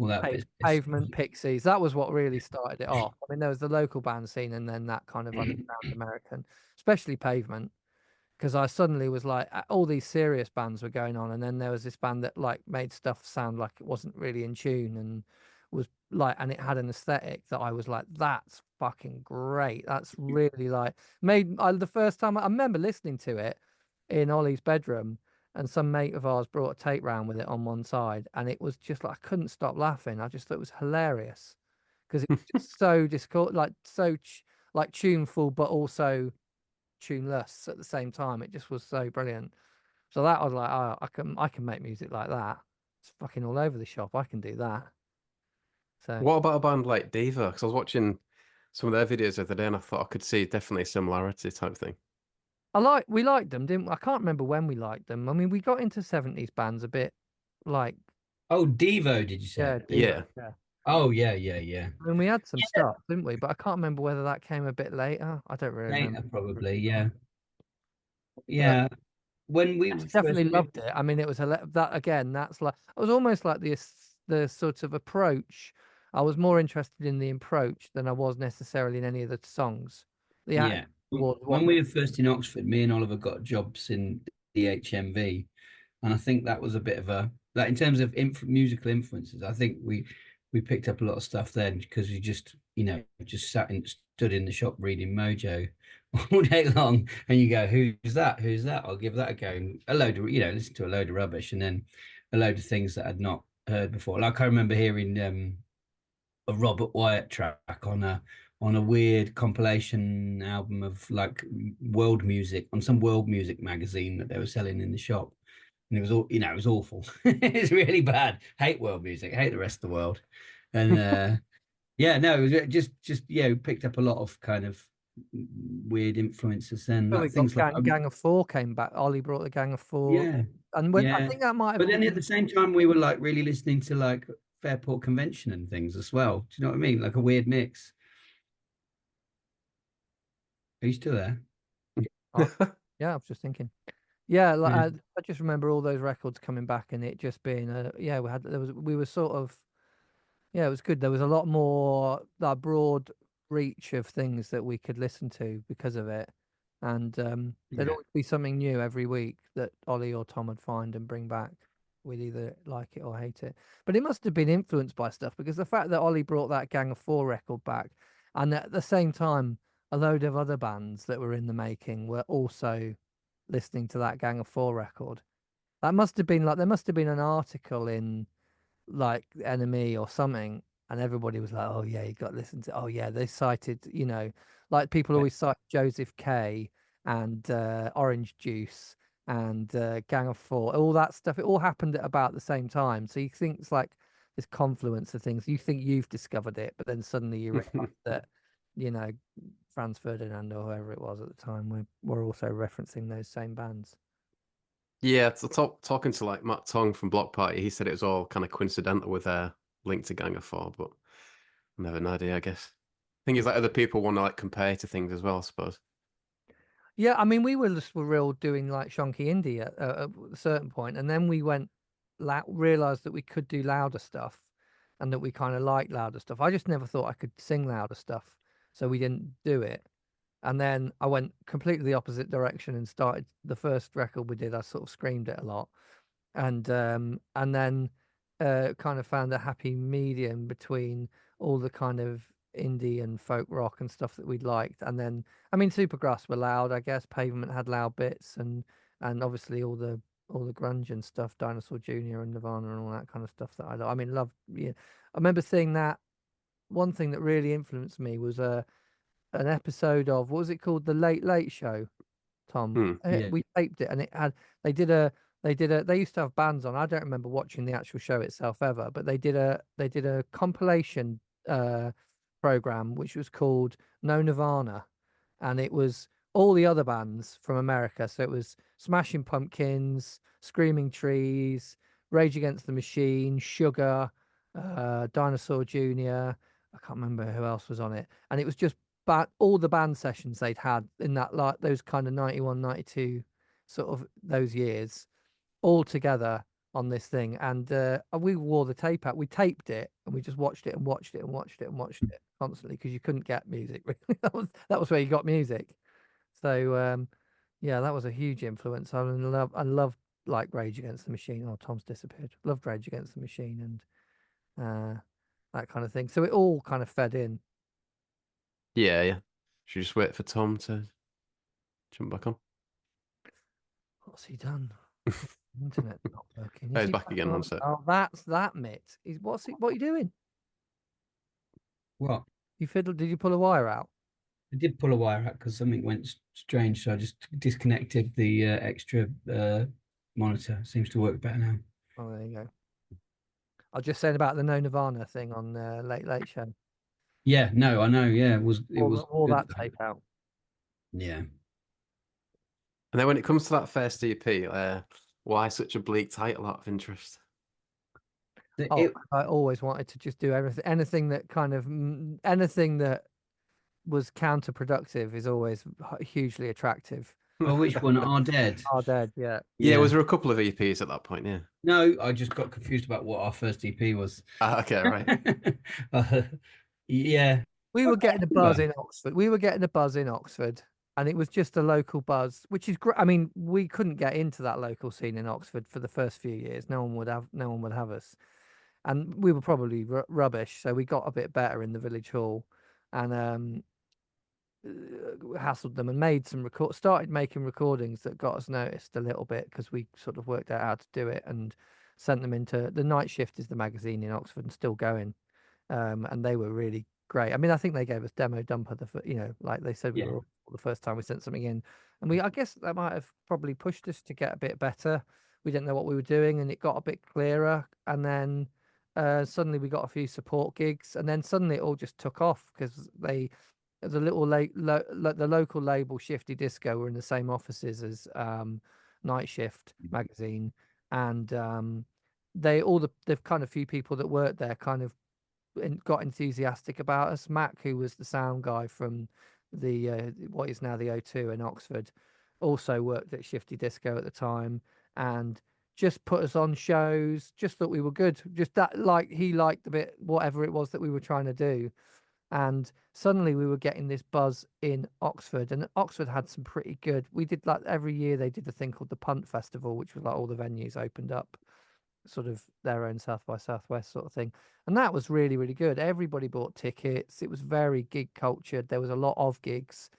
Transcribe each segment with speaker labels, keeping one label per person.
Speaker 1: all that business.
Speaker 2: Pavement, Pixies. That was what really started it off. I mean, there was the local band scene and then that kind of underground American, especially Pavement, because I suddenly was like, all these serious bands were going on, and then there was this band that like made stuff sound like it wasn't really in tune and was like, and it had an aesthetic that I was like, that's fucking great. That's really like the first time I remember listening to it in Ollie's bedroom, and some mate of ours brought a tape round with it on one side, and it was just like I couldn't stop laughing. I just thought it was hilarious because it was just so discord, like like tuneful, but also tuneless at the same time. It just was so brilliant. So that I was like, oh, I can make music like that. It's fucking all over the shop. I can do that. So
Speaker 3: What about a band like Diva? Because I was watching some of their videos the other day and I thought I could see definitely a similarity type thing.
Speaker 2: we liked them, didn't we? I can't remember when we liked them. I mean, we got into 70s bands a bit like
Speaker 1: Oh, Devo, did you
Speaker 2: yeah,
Speaker 1: say?
Speaker 2: Devo,
Speaker 3: Yeah.
Speaker 2: yeah.
Speaker 1: Oh, yeah.
Speaker 2: I mean, we had some stuff, didn't we? But I can't remember whether that came a bit later. I don't really remember.
Speaker 1: Later, probably, yeah.
Speaker 2: But
Speaker 1: Yeah. When we
Speaker 2: definitely
Speaker 1: first
Speaker 2: loved it. I mean, it was that again. That's like it was almost like the sort of approach. I was more interested in the approach than I was necessarily in any of the songs. The act
Speaker 1: yeah.
Speaker 2: was
Speaker 1: When
Speaker 2: what.
Speaker 1: we were first in Oxford, me and Oliver got jobs in the HMV, and I think that was a bit of a like in terms of musical influences. I think we picked up a lot of stuff then because we just just stood in the shop reading Mojo all day long, and you go, who's that? Who's that? I'll give that a go. And a load of listen to a load of rubbish, and then a load of things that I'd not heard before. Like I remember hearing a Robert Wyatt track on a weird compilation album of like world music on some world music magazine that they were selling in the shop. And it was all, it was awful. It's really bad. Hate world music, hate the rest of the world. And yeah, no, it was just picked up a lot of kind of weird influences then.
Speaker 2: Well, we
Speaker 1: Like
Speaker 2: got
Speaker 1: things like
Speaker 2: Gang of Four came back. Ollie brought the Gang of Four,
Speaker 1: yeah,
Speaker 2: and when I
Speaker 1: yeah.
Speaker 2: think that might have
Speaker 1: But then
Speaker 2: been.
Speaker 1: at the same time we were like really listening to like Fairport Convention and things as well. Do you know what I mean? Like a weird mix. Are you still there?
Speaker 2: Yeah, I was just thinking. Yeah, like
Speaker 1: Yeah.
Speaker 2: I just remember all those records coming back and it just being yeah, we were sort of yeah, it was good. There was a lot more that broad reach of things that we could listen to because of it. And there'd
Speaker 1: Yeah.
Speaker 2: always be something new every week that Ollie or Tom would find and bring back. We'd either like it or hate it. But it must have been influenced by stuff because the fact that Ollie brought that Gang of Four record back and at the same time a load of other bands that were in the making were also listening to that Gang of Four record. That must have been like there must have been an article in like NME or something, and everybody was like, "Oh yeah, you got to listen to." Oh yeah, they cited, like people always cite Joseph K and Orange Juice and Gang of Four, all that stuff. It all happened at about the same time, so you think it's like this confluence of things. You think you've discovered it, but then suddenly you realize that, you know, Franz Ferdinand or whoever it was at the time were also referencing those same bands.
Speaker 3: Yeah, so talking to like Matt Tong from Block Party, he said it was all kind of coincidental with their link to Gang of Four, but I never no idea, I guess. Thing is like other people want to like compare to things as well, I suppose.
Speaker 2: Yeah, I mean, we were real doing like shonky indie at a certain point, and then we went realized that we could do louder stuff, and that we kind of liked louder stuff. I just never thought I could sing louder stuff, so we didn't do it. And then I went completely the opposite direction and started the first record we did. I sort of screamed it a lot, and then kind of found a happy medium between all the kind of indie and folk rock and stuff that we'd liked. And then I mean Supergrass were loud, I guess. Pavement had loud bits, and obviously all the grunge and stuff, Dinosaur Jr. and Nirvana and all that kind of stuff that I mean loved. Yeah, I remember seeing that. One thing that really influenced me was an episode of what was it called, The Late Late Show, Tom.
Speaker 3: Hmm.
Speaker 1: Yeah.
Speaker 2: We taped it, and it had they used to have bands on. I don't remember watching the actual show itself ever, but they did a compilation uh program which was called No Nirvana, and it was all the other bands from America. So it was Smashing Pumpkins, Screaming Trees, Rage Against the Machine, Sugar, Dinosaur Jr. I can't remember who else was on it, and it was just all the band sessions they'd had in that like those kind of 91, 92 sort of those years all together on this thing, and we wore the tape out. We taped it, and we just watched it and watched it and watched it and watched it constantly because you couldn't get music. Really, that was where you got music. So yeah, that was a huge influence. I love like Rage Against the Machine. Oh, Tom's disappeared. Loved Rage Against the Machine and that kind of thing. So it all kind of fed in.
Speaker 3: Yeah, yeah. Should we just wait for Tom to jump back on?
Speaker 2: What's he done? Internet's not working.
Speaker 3: Oh,
Speaker 2: Is
Speaker 3: he's
Speaker 2: he
Speaker 3: back again, one sec.
Speaker 2: Oh, that's that Mitt. What are you doing?
Speaker 1: What?
Speaker 2: You fiddled? Did you pull a wire out?
Speaker 1: I did pull a wire out because something went strange, so I just disconnected the extra monitor. Seems to work better now.
Speaker 2: Oh, there you go. I was just saying about the No Nirvana thing on Late Late Show.
Speaker 1: Yeah, no, I know. Yeah, it was
Speaker 2: All
Speaker 1: good,
Speaker 2: that
Speaker 1: though.
Speaker 2: tape out.
Speaker 1: Yeah.
Speaker 3: And then when it comes to that first EP, why such a bleak title out of interest?
Speaker 2: I always wanted to just do anything that kind of anything that was counterproductive is always hugely attractive.
Speaker 1: Oh, which one? Are Dead?
Speaker 2: Are Dead, yeah.
Speaker 3: Yeah, was there a couple of EPs at that point? Yeah.
Speaker 1: No, I just got confused about what our first EP was.
Speaker 3: Okay, right.
Speaker 1: Yeah.
Speaker 2: We were getting a buzz
Speaker 1: remember.
Speaker 2: in Oxford. We were getting a buzz in Oxford, and it was just a local buzz, which is great. I mean, we couldn't get into that local scene in Oxford for the first few years. No one would have us, and we were probably rubbish. So we got a bit better in the village hall, and hassled them and made started making recordings that got us noticed a little bit because we sort of worked out how to do it and sent them into the Night Shift is the magazine in Oxford and still going, and they were really great. I mean, I think they gave us demo dumper like they said we were the first time we sent something in, and I guess that might have probably pushed us to get a bit better. We didn't know what we were doing, and it got a bit clearer, and then suddenly we got a few support gigs, and then suddenly it all just took off because the little the local label Shifty Disco were in the same offices as Night Shift magazine, and the kind of few people that worked there kind of got enthusiastic about us. Mac, who was the sound guy from the what is now the O2 in Oxford, also worked at Shifty Disco at the time, and just put us on shows. Just thought we were good. Just that, like he liked a bit whatever it was that we were trying to do. And suddenly we were getting this buzz in Oxford, and Oxford had some pretty good. We did like every year they did a thing called the Punt Festival, which was like all the venues opened up, sort of their own South by Southwest sort of thing, and that was really really good. Everybody bought tickets. It was very gig cultured. There was a lot of gigs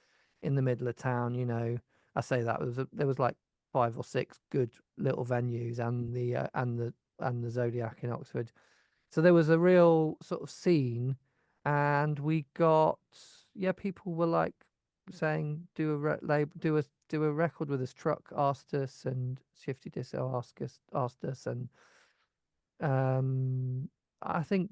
Speaker 2: in the middle of town. I say that there was like 5 or 6 good little venues, and the Zodiac in Oxford. So there was a real sort of scene, and we got people were like saying do a record with us. Truck asked us, and Shifty Disco asked us, and I think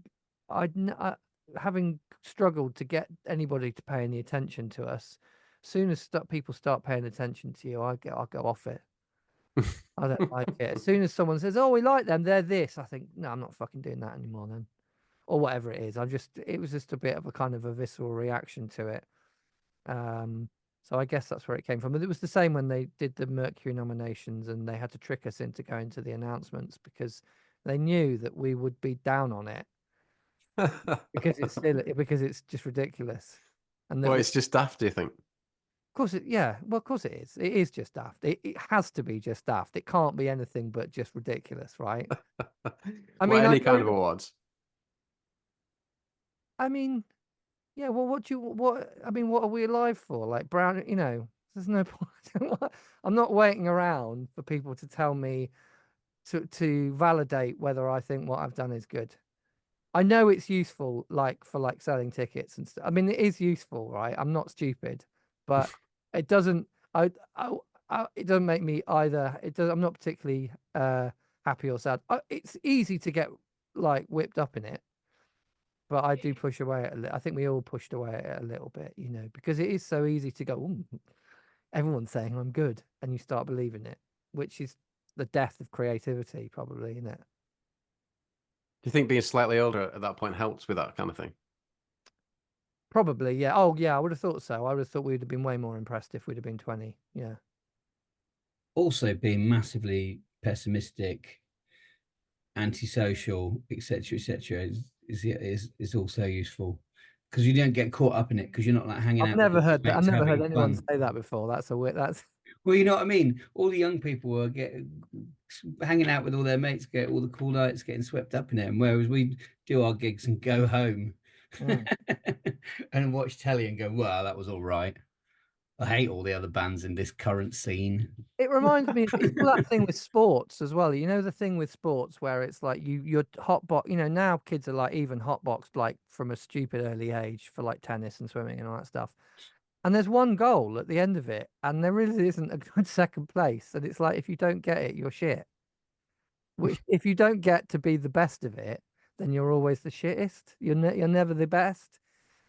Speaker 2: having struggled to get anybody to pay any attention to us, as soon as people start paying attention to you, I'll go off it. I don't like it. As soon as someone says, "Oh, we like them, they're this," I think, no, I'm not fucking doing that anymore then. Or whatever it is. It was just a bit of a kind of a visceral reaction to it. So I guess that's where it came from. But it was the same when they did the Mercury nominations, and they had to trick us into going to the announcements because they knew that we would be down on it because it's just ridiculous. And
Speaker 3: Well, it's just daft, do you think?
Speaker 2: of course of course it is. It is just daft. It has to be just daft. It can't be anything but just ridiculous, right? I mean,
Speaker 3: any kind of awards.
Speaker 2: I mean, yeah, well, what are we alive for? Like Brown, there's no point. I'm not waiting around for people to tell me to validate whether I think what I've done is good. I know it's useful, like for like selling tickets and stuff. I mean, it is useful, right? I'm not stupid, but it doesn't. It doesn't make me either. It does. I'm not particularly happy or sad. It's easy to get like whipped up in it, but I do push away at I think we all pushed away at it a little bit, because it is so easy to go, "Ooh, everyone's saying I'm good," and you start believing it, which is the death of creativity, probably, isn't it?
Speaker 3: Do you think being slightly older at that point helps with that kind of thing?
Speaker 2: Probably, yeah. Oh, yeah, I would have thought so. I would have thought we'd have been way more impressed if we'd have been 20. Yeah.
Speaker 1: Also being massively pessimistic antisocial, etc., is also useful because you don't get caught up in it because you're not like hanging
Speaker 2: I've
Speaker 1: out with
Speaker 2: never
Speaker 1: your
Speaker 2: heard that. I've
Speaker 1: mates
Speaker 2: never heard
Speaker 1: having
Speaker 2: anyone
Speaker 1: fun.
Speaker 2: say that before. That's a weird. That's
Speaker 1: Well, you know what I mean. All the young people are hanging out with all their mates, get all the cool nights, getting swept up in it, and whereas we do our gigs and go home and watch telly and go, "Well, that was all right." I hate all the other bands in this current scene.
Speaker 2: It reminds me of it's that thing with sports as well. You know, the thing with sports where it's like you're hotbox. You know, now kids are like even hotboxed like from a stupid early age for like tennis and swimming and all that stuff. And there's one goal at the end of it, and there really isn't a good second place. And it's like if you don't get it, you're shit. Which if you don't get to be the best of it, then you're always the shittest. You're never the best,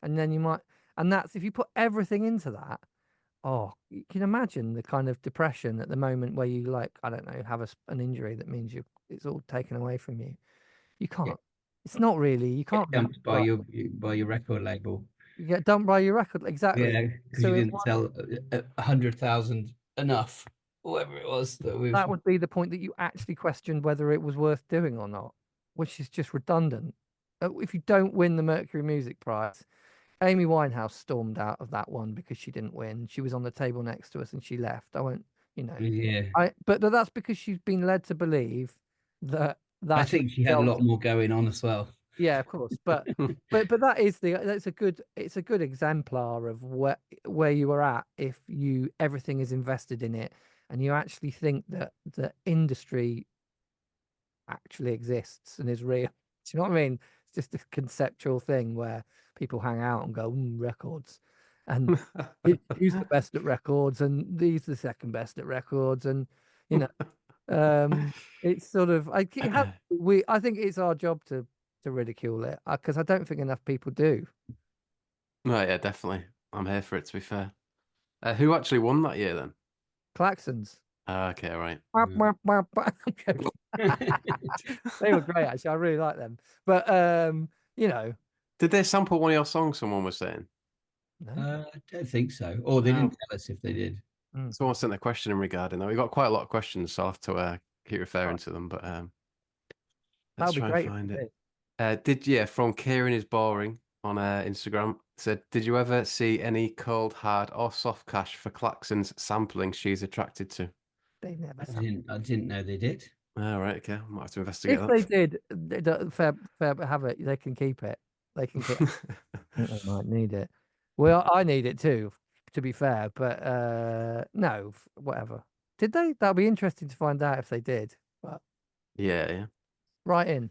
Speaker 2: and then you might. And that's if you put everything into that. Oh, you can imagine the kind of depression at the moment where you like, I don't know, have an injury that means it's all taken away from you. You
Speaker 1: Get,
Speaker 2: can't. It's not really. You
Speaker 1: get
Speaker 2: can't really.
Speaker 1: dumped by your record label.
Speaker 2: You get dumped by your record. Exactly.
Speaker 1: Yeah, because
Speaker 2: So
Speaker 1: you
Speaker 2: in
Speaker 1: didn't sell 100,000 enough, whatever it was that we
Speaker 2: that would be the point that you actually questioned whether it was worth doing or not, which is just redundant. If you don't win the Mercury Music Prize, Amy Winehouse stormed out of that one because she didn't win. She was on the table next to us and she left. I won't, you know,
Speaker 1: Yeah,
Speaker 2: but that's because she's been led to believe that
Speaker 1: I
Speaker 2: that's
Speaker 1: think she had a lot more going on as well.
Speaker 2: yeah, of course, but that is that's a good it's a good exemplar of where you are at if you everything is invested in it and you actually think that the industry actually exists and is real. Do you know what I mean? It's just a conceptual thing where people hang out and go, records. And who's the best at records? And these the second best at records. And, you know, it's sort of, I think it's our job to ridicule it because I don't think enough people do.
Speaker 3: Right, yeah, definitely. I'm here for it, to be fair. Who actually won that year then?
Speaker 2: Klaxons.
Speaker 3: Okay, right.
Speaker 2: They were great, actually. I really like them. But, you know,
Speaker 3: Did they sample one of your songs, someone was saying?
Speaker 2: no.
Speaker 1: I don't think so. Or they didn't tell us if they did.
Speaker 3: Someone sent a question in regarding that. We got quite a lot of questions, so I'll have to keep referring to them. But
Speaker 2: That
Speaker 3: let's
Speaker 2: would be
Speaker 3: try and
Speaker 2: great.
Speaker 3: find it. From Kieran is boring on Instagram said, did you ever see any cold, hard, or soft cash for Klaxon's sampling she's attracted to?
Speaker 2: They never.
Speaker 1: I didn't know they did.
Speaker 3: All right, okay, I might have to investigate
Speaker 2: If
Speaker 3: that.
Speaker 2: they did, fair, have it. They can keep it. They can keep. I think they might need it. Well, I need it too, to be fair. But no, whatever. Did they? That'll be interesting to find out if they did. But
Speaker 3: Yeah.
Speaker 2: right in.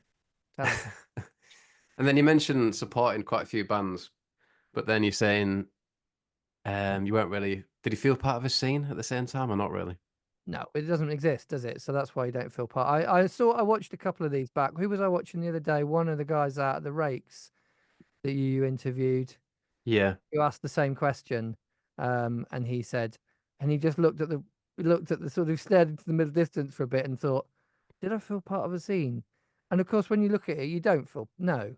Speaker 2: Tell 'em.
Speaker 3: And then you mentioned supporting quite a few bands, but then you're saying you weren't really. Did you feel part of a scene at the same time, or not really?
Speaker 2: No, it doesn't exist, does it? So that's why you don't feel part. I watched a couple of these back. Who was I watching the other day? One of the guys out at the Rakes that you interviewed.
Speaker 3: Yeah.
Speaker 2: You asked the same question, and he said, and he just looked at the sort of stared into the middle distance for a bit and thought, did I feel part of a scene? And of course, when you look at it, you don't feel no.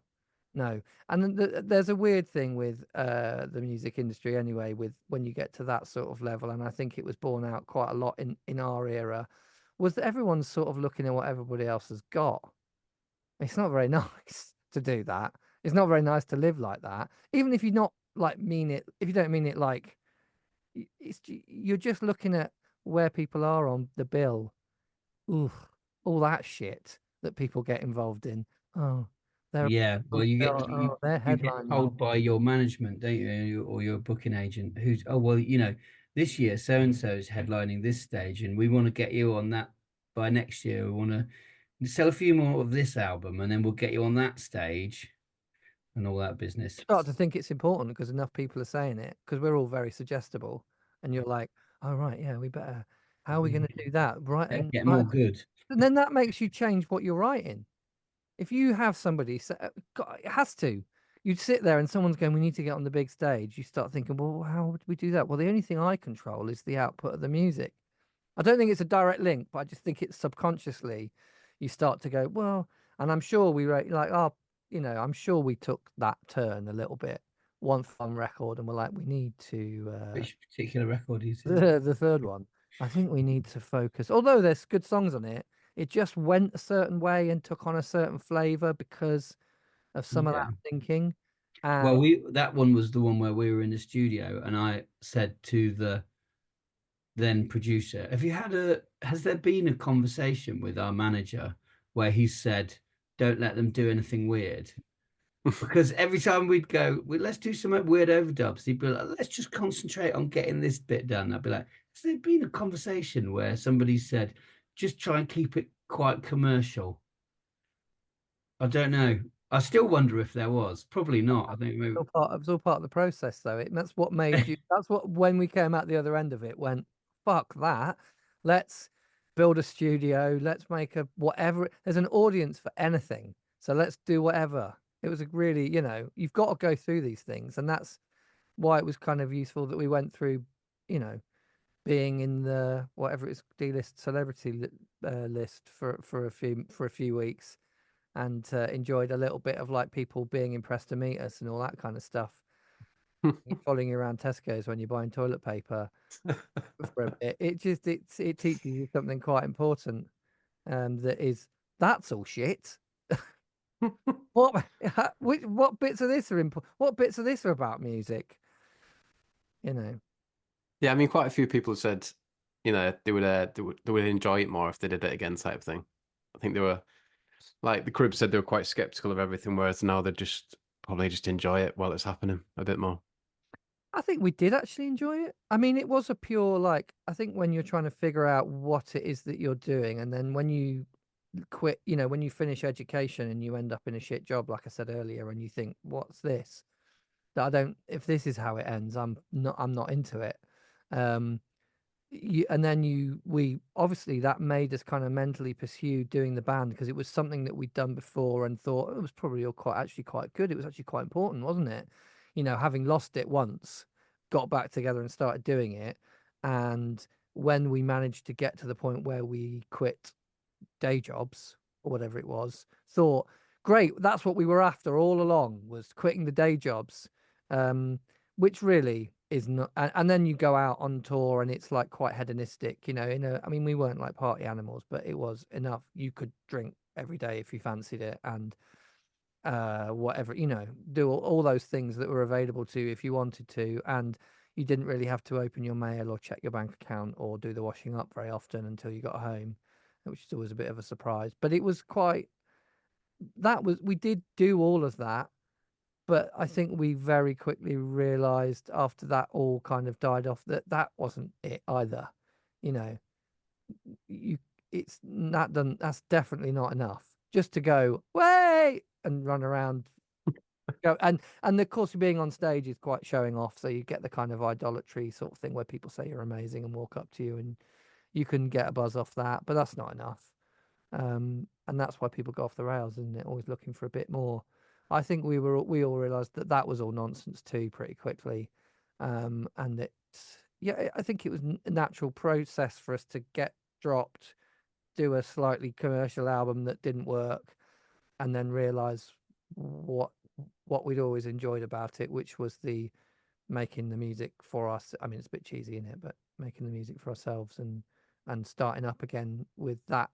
Speaker 2: And then there's a weird thing with the music industry anyway, with when you get to that sort of level, and I think it was borne out quite a lot in our era, was that everyone's sort of looking at what everybody else has got. It's not very nice to do that. It's not very nice to live like that. Even if you not like mean it, if you don't mean it like you're just looking at where people are on the bill. Ooh, all that shit that people get involved in. Oh, they're
Speaker 1: Yeah, well,
Speaker 2: they're
Speaker 1: you get
Speaker 2: headlining.
Speaker 1: told by your management, don't you, or your booking agent, who's well, this year so and so is headlining this stage, and we want to get you on that by next year. We want to sell a few more of this album, and then we'll get you on that stage, and all that business.
Speaker 2: Start to think it's important because enough people are saying it because we're all very suggestible, and you're like, oh right, yeah, we better. How are we going to do that? Right, and
Speaker 1: Get more good.
Speaker 2: and then that makes you change what you're writing. If you have somebody say, God, it has to. You'd sit there and someone's going, we need to get on the big stage. You start thinking, well, how would we do that? Well, the only thing I control is the output of the music. I don't think it's a direct link, but I just think it's subconsciously you start to go, well, and I'm sure we wrote like, oh, I'm sure we took that turn a little bit once on record and we're like, we need to
Speaker 1: Which particular record is it?
Speaker 2: the third one. I think we need to focus. Although there's good songs on it, it just went a certain way and took on a certain flavor because of some of that thinking.
Speaker 1: Well, that one was the one where we were in the studio, and I said to the then producer, has there been a conversation with our manager where he said, don't let them do anything weird? Because every time we'd go, let's do some weird overdubs, he'd be like, let's just concentrate on getting this bit done. I'd be like, has there been a conversation where somebody said, just try and keep it quite commercial? I don't know. I still wonder if there was. Probably not. I think maybe.
Speaker 2: It was all part of the process, though. That's what made you. That's what, when we came out the other end of it, went, fuck that. Let's build a studio. Let's make a whatever. There's an audience for anything. So let's do whatever. It was a really, you've got to go through these things. And that's why it was kind of useful that we went through, being in the whatever it's D-list celebrity list for a few weeks, and enjoyed a little bit of like people being impressed to meet us and all that kind of stuff. Following you around Tesco's when you're buying toilet paper for a bit. It teaches you something quite important. That's all shit. What bits of this are important? What bits of this are about music?
Speaker 3: Yeah, I mean, quite a few people said, they would enjoy it more if they did it again, type thing. I think they were like the Crib said they were quite skeptical of everything, whereas now they probably just enjoy it while it's happening a bit more.
Speaker 2: I think we did actually enjoy it. I mean, it was a pure I think when you're trying to figure out what it is that you're doing, and then when you quit, when you finish education and you end up in a shit job, like I said earlier, and you think, what's this? If this is how it ends, I'm not into it. We obviously, that made us kind of mentally pursue doing the band, because it was something that we'd done before and thought it was probably all quite good. It was actually quite important, wasn't it? Having lost it once, got back together and started doing it. And when we managed to get to the point where we quit day jobs or whatever it was, thought, great, that's what we were after all along, was quitting the day jobs, which really is not. And then you go out on tour and it's like quite hedonistic, I mean, we weren't like party animals, but it was enough. You could drink every day if you fancied it, and whatever, do all those things that were available to you if you wanted to, and you didn't really have to open your mail or check your bank account or do the washing up very often until you got home, which is always a bit of a surprise. But it was we did do all of that, but I think we very quickly realized after that all kind of died off that wasn't it either. That's definitely not enough just to go way and run around. And of course, being on stage is quite showing off, so you get the kind of idolatry sort of thing where people say you're amazing and walk up to you, and you can get a buzz off that, but that's not enough. And that's why people go off the rails, isn't it? Always looking for a bit more. I think we all realized that was all nonsense too pretty quickly, and I think it was a natural process for us to get dropped, do a slightly commercial album that didn't work, and then realize what we'd always enjoyed about it, which was the making the music for us. I mean, it's a bit cheesy in it, but making the music for ourselves and starting up again with that,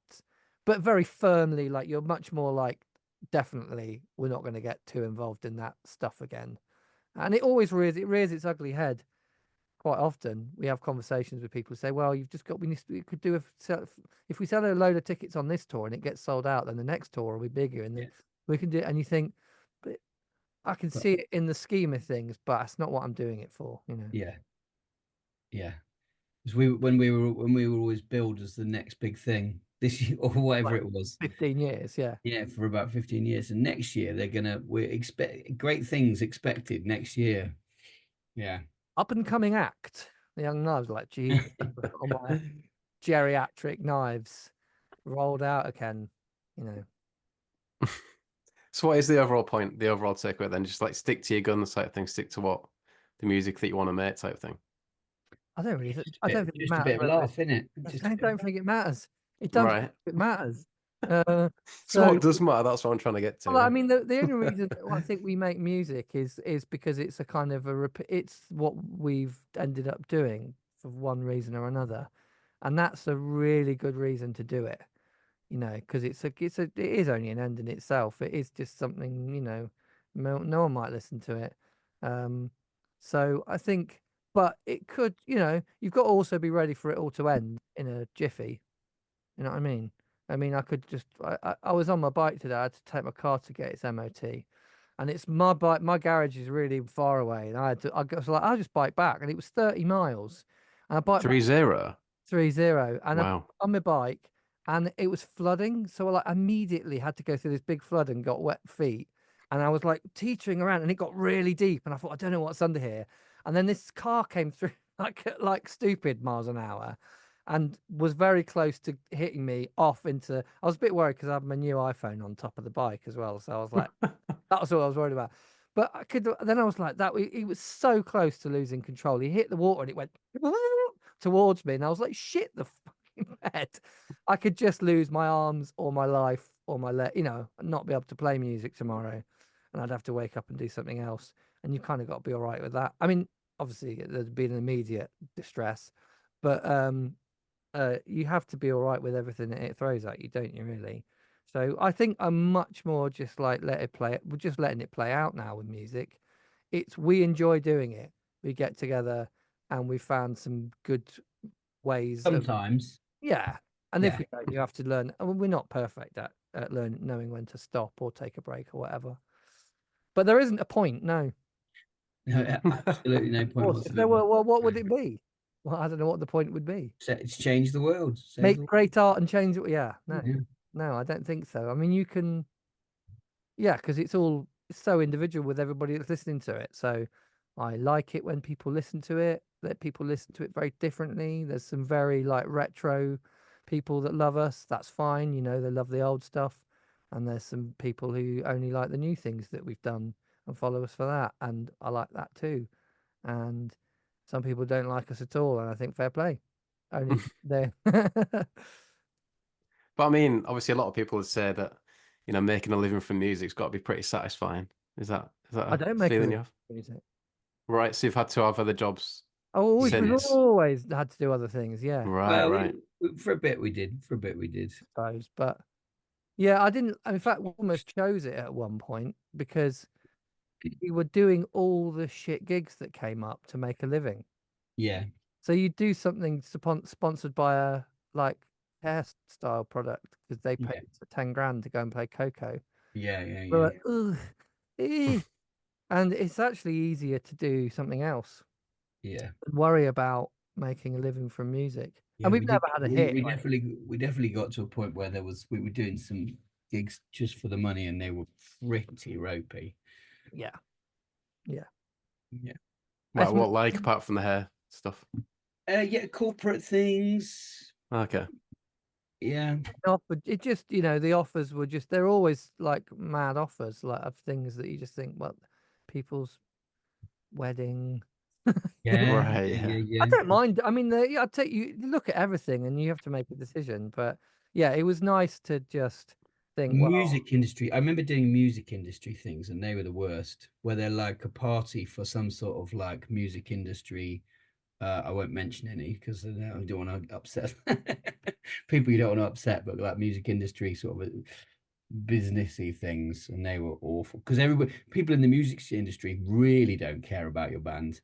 Speaker 2: but very firmly, like, you're much more like, definitely we're not going to get too involved in that stuff again. And it always rears its ugly head. Quite often we have conversations with people who say, well, you've just got, we could do if we sell a load of tickets on this tour and it gets sold out, then the next tour will be bigger, and then we can do it. And you think, but I can see it in the scheme of things, but that's not what I'm doing it for,
Speaker 1: Yeah. Because when we were always billed as the next big thing this year or whatever it was,
Speaker 2: 15 years,
Speaker 1: for about 15 years, and next year we expect great things expected next year.
Speaker 2: Up and coming act, the Young Knives, like, Jesus, on my geriatric knives rolled out again,
Speaker 3: So what is the overall point, the overall takeaway then? Just like stick to your guns type thing, stick to what the music that you want to make type thing.
Speaker 2: I don't think it
Speaker 1: Just a bit of a laugh, isn't it?
Speaker 2: I don't think it matters. It doesn't.
Speaker 3: Right.
Speaker 2: It matters.
Speaker 3: So what does matter? That's what I'm trying to get to.
Speaker 2: Well, I mean, the only reason I think we make music is because it's a kind of it's what we've ended up doing for one reason or another, and that's a really good reason to do it. you know, because it is only an end in itself. It is just something, you know, no one might listen to it. So I think, but it could, you know, you've got to also be ready for it all to end in a jiffy. You know what I mean? I mean, I could just, I was on my bike today. I had to take my car to get its MOT, and it's my bike. My garage is really far away, and I was like, I'll just bike back, and it was 30 miles, and I bike back
Speaker 3: 3-0.
Speaker 2: 3-0, and I'm
Speaker 3: Wow.
Speaker 2: on my bike, and it was flooding, so I like immediately had to go through this big flood and got wet feet, and I was like teetering around, and it got really deep, and I thought, I don't know what's under here, and then this car came through like stupid miles an hour, and was very close to hitting me off into. I was a bit worried because I had my new iPhone on top of the bike as well, so I was like, that was all I was worried about. But I could. Then I was like, he was so close to losing control. He hit the water and it went towards me, and I was like, shit, the fucking bed. I could just lose my arms or my life or my leg, you know, and not be able to play music tomorrow, and I'd have to wake up and do something else. And you kind of got to be all right with that. I mean, obviously, there'd be an immediate distress, but you have to be all right with everything that it throws at you, don't you? Really. So I think I'm much more just like let it play. We're just letting it play out now with music. We enjoy doing it. We get together and we found some good ways of,
Speaker 1: Sometimes,
Speaker 2: yeah. And if
Speaker 1: yeah.
Speaker 2: you don't, you have to learn. I mean, we're not perfect at knowing when to stop or take a break or whatever. But there isn't a point, no.
Speaker 1: No, absolutely no
Speaker 2: Of
Speaker 1: point
Speaker 2: course, if there were,
Speaker 1: whatsoever.
Speaker 2: well, what would
Speaker 1: No.
Speaker 2: it be? Well, I don't know what the point would be.
Speaker 1: It's changed the world. Save
Speaker 2: Make
Speaker 1: the
Speaker 2: great art and change it. Yeah, no,
Speaker 1: world. Yeah.
Speaker 2: no, I don't think so. I mean, you can, yeah, because it's so individual with everybody that's listening to it. So I like it when people listen to it, that people listen to it very differently. There's some very like retro people that love us. That's fine. You know, they love the old stuff. And there's some people who only like the new things that we've done and follow us for that. And I like that too. And some people don't like us at all. And I think fair play. Only they.
Speaker 3: But I mean, obviously, a lot of people would say that, you know, making a living from music's got to be pretty satisfying. Is that
Speaker 2: I
Speaker 3: a
Speaker 2: don't make a
Speaker 3: feeling you
Speaker 2: living
Speaker 3: have?
Speaker 2: with music.
Speaker 3: Right. So you've had to have other jobs
Speaker 2: Oh, we've
Speaker 3: since.
Speaker 2: always had to do other things, yeah,
Speaker 3: Right.
Speaker 1: Well,
Speaker 3: Right.
Speaker 1: for a bit we did. For a bit we did.
Speaker 2: I suppose. But yeah, I didn't. In fact, we almost chose it at one point because we were doing all the shit gigs that came up to make a living.
Speaker 1: Yeah.
Speaker 2: So you do something sponsored by a like hairstyle product because they paid
Speaker 1: Yeah.
Speaker 2: 10 grand to go and play Coco.
Speaker 1: Yeah. Yeah.
Speaker 2: We're
Speaker 1: Yeah.
Speaker 2: like, ugh, eh. And it's actually easier to do something else
Speaker 1: Yeah.
Speaker 2: than worry about making a living from music.
Speaker 1: Yeah.
Speaker 2: And we've
Speaker 1: We did.
Speaker 2: never had a hit.
Speaker 1: We definitely got to a point where we were doing some gigs just for the money, and they were pretty ropey.
Speaker 2: Yeah, yeah.
Speaker 1: Yeah.
Speaker 2: It's
Speaker 3: Well, what like apart from the hair stuff?
Speaker 1: Yeah. Corporate things.
Speaker 3: Okay.
Speaker 1: Yeah.
Speaker 2: offer. It just, you know, the offers were just, they're always like mad offers, like of things that you just think, well, people's wedding. You know,
Speaker 1: Yeah.
Speaker 3: Right.
Speaker 1: Yeah.
Speaker 3: Yeah.
Speaker 2: I
Speaker 1: Yeah.
Speaker 2: don't mind. I mean, I take you look at everything and you have to make a decision. But yeah, it was nice to just think, well,
Speaker 1: Music industry. I remember doing music industry things, and they were the worst. Where they're like a party for some sort of like music industry. I won't mention any because I don't want to upset people you don't want to upset, but like music industry sort of businessy things, and they were awful because everybody, people in the music industry really don't care about your band.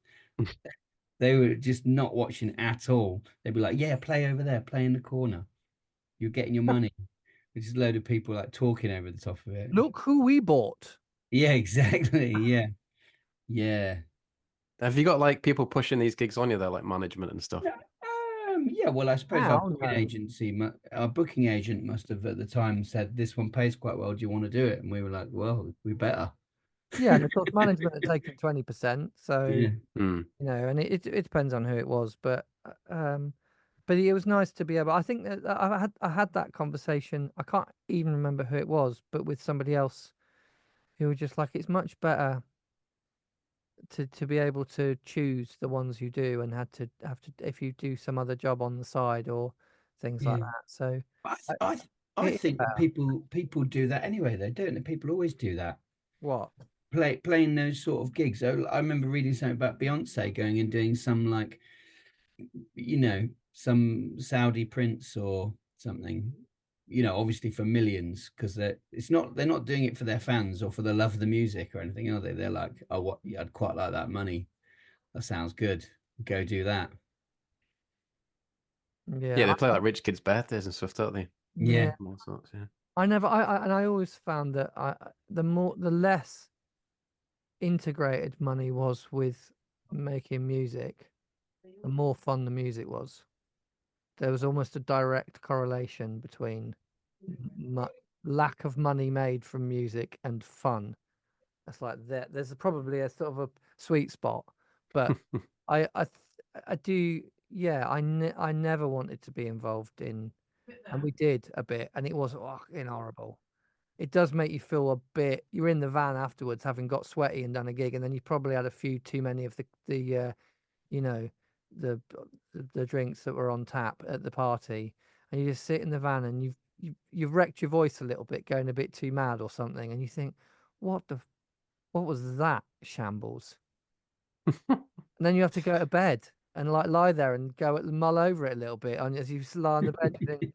Speaker 1: They were just not watching at all. They'd be like, "Yeah, play over there, play in the corner. You're getting your money." It's just a load of people like talking over the top of it.
Speaker 2: look who we bought.
Speaker 1: Yeah, exactly. Yeah, yeah.
Speaker 3: Have you got like people pushing these gigs on you there, like management and stuff?
Speaker 1: Yeah, yeah. Well, I suppose
Speaker 2: Now, no.
Speaker 1: our booking agent must have at the time said this one pays quite well. Do you want to do it? And we were like, well, we better.
Speaker 2: Yeah, and of course, management had taken 20%. So,
Speaker 1: Yeah,
Speaker 3: Hmm.
Speaker 2: you know, and it depends on who it was, but it was nice to be able. I think that I had that conversation. I can't even remember who it was, but with somebody else who were just like, it's much better to be able to choose the ones you do and have to if you do some other job on the side or things like
Speaker 1: yeah.
Speaker 2: that. So
Speaker 1: I
Speaker 2: I-
Speaker 1: th- I th- I
Speaker 2: it is
Speaker 1: think that
Speaker 2: better.
Speaker 1: people do that anyway, though, don't they? People always do that.
Speaker 2: What?
Speaker 1: Playing those sort of gigs. I remember reading something about Beyonce going and doing some like, some Saudi prince or something. obviously for millions, because they're not doing it for their fans or for the love of the music or anything, are they? They're like, oh, what? Yeah, I'd quite like that money. That sounds good. Go do that.
Speaker 3: Yeah,
Speaker 2: Yeah,
Speaker 3: they play like rich kids' birthdays and stuff, don't they?
Speaker 2: yeah.
Speaker 1: Yeah.
Speaker 3: And all sorts, yeah.
Speaker 2: I never, and I always found that the less integrated money was with making music, the more fun the music was. There was almost a direct correlation between mu lack of money made from music and fun. It's like there's probably a sort of a sweet spot, but I do, yeah, I never wanted to be involved in, and we did a bit, and it was fucking horrible. It does make you feel a bit. You're in the van afterwards, having got sweaty and done a gig, and then you probably had a few too many of the you know, the the drinks that were on tap at the party, and you just sit in the van and you've wrecked your voice a little bit, going a bit too mad or something, and you think, what was that shambles? And then you have to go to bed and like lie there and mull over it a little bit, and as you lie on the bed, you think,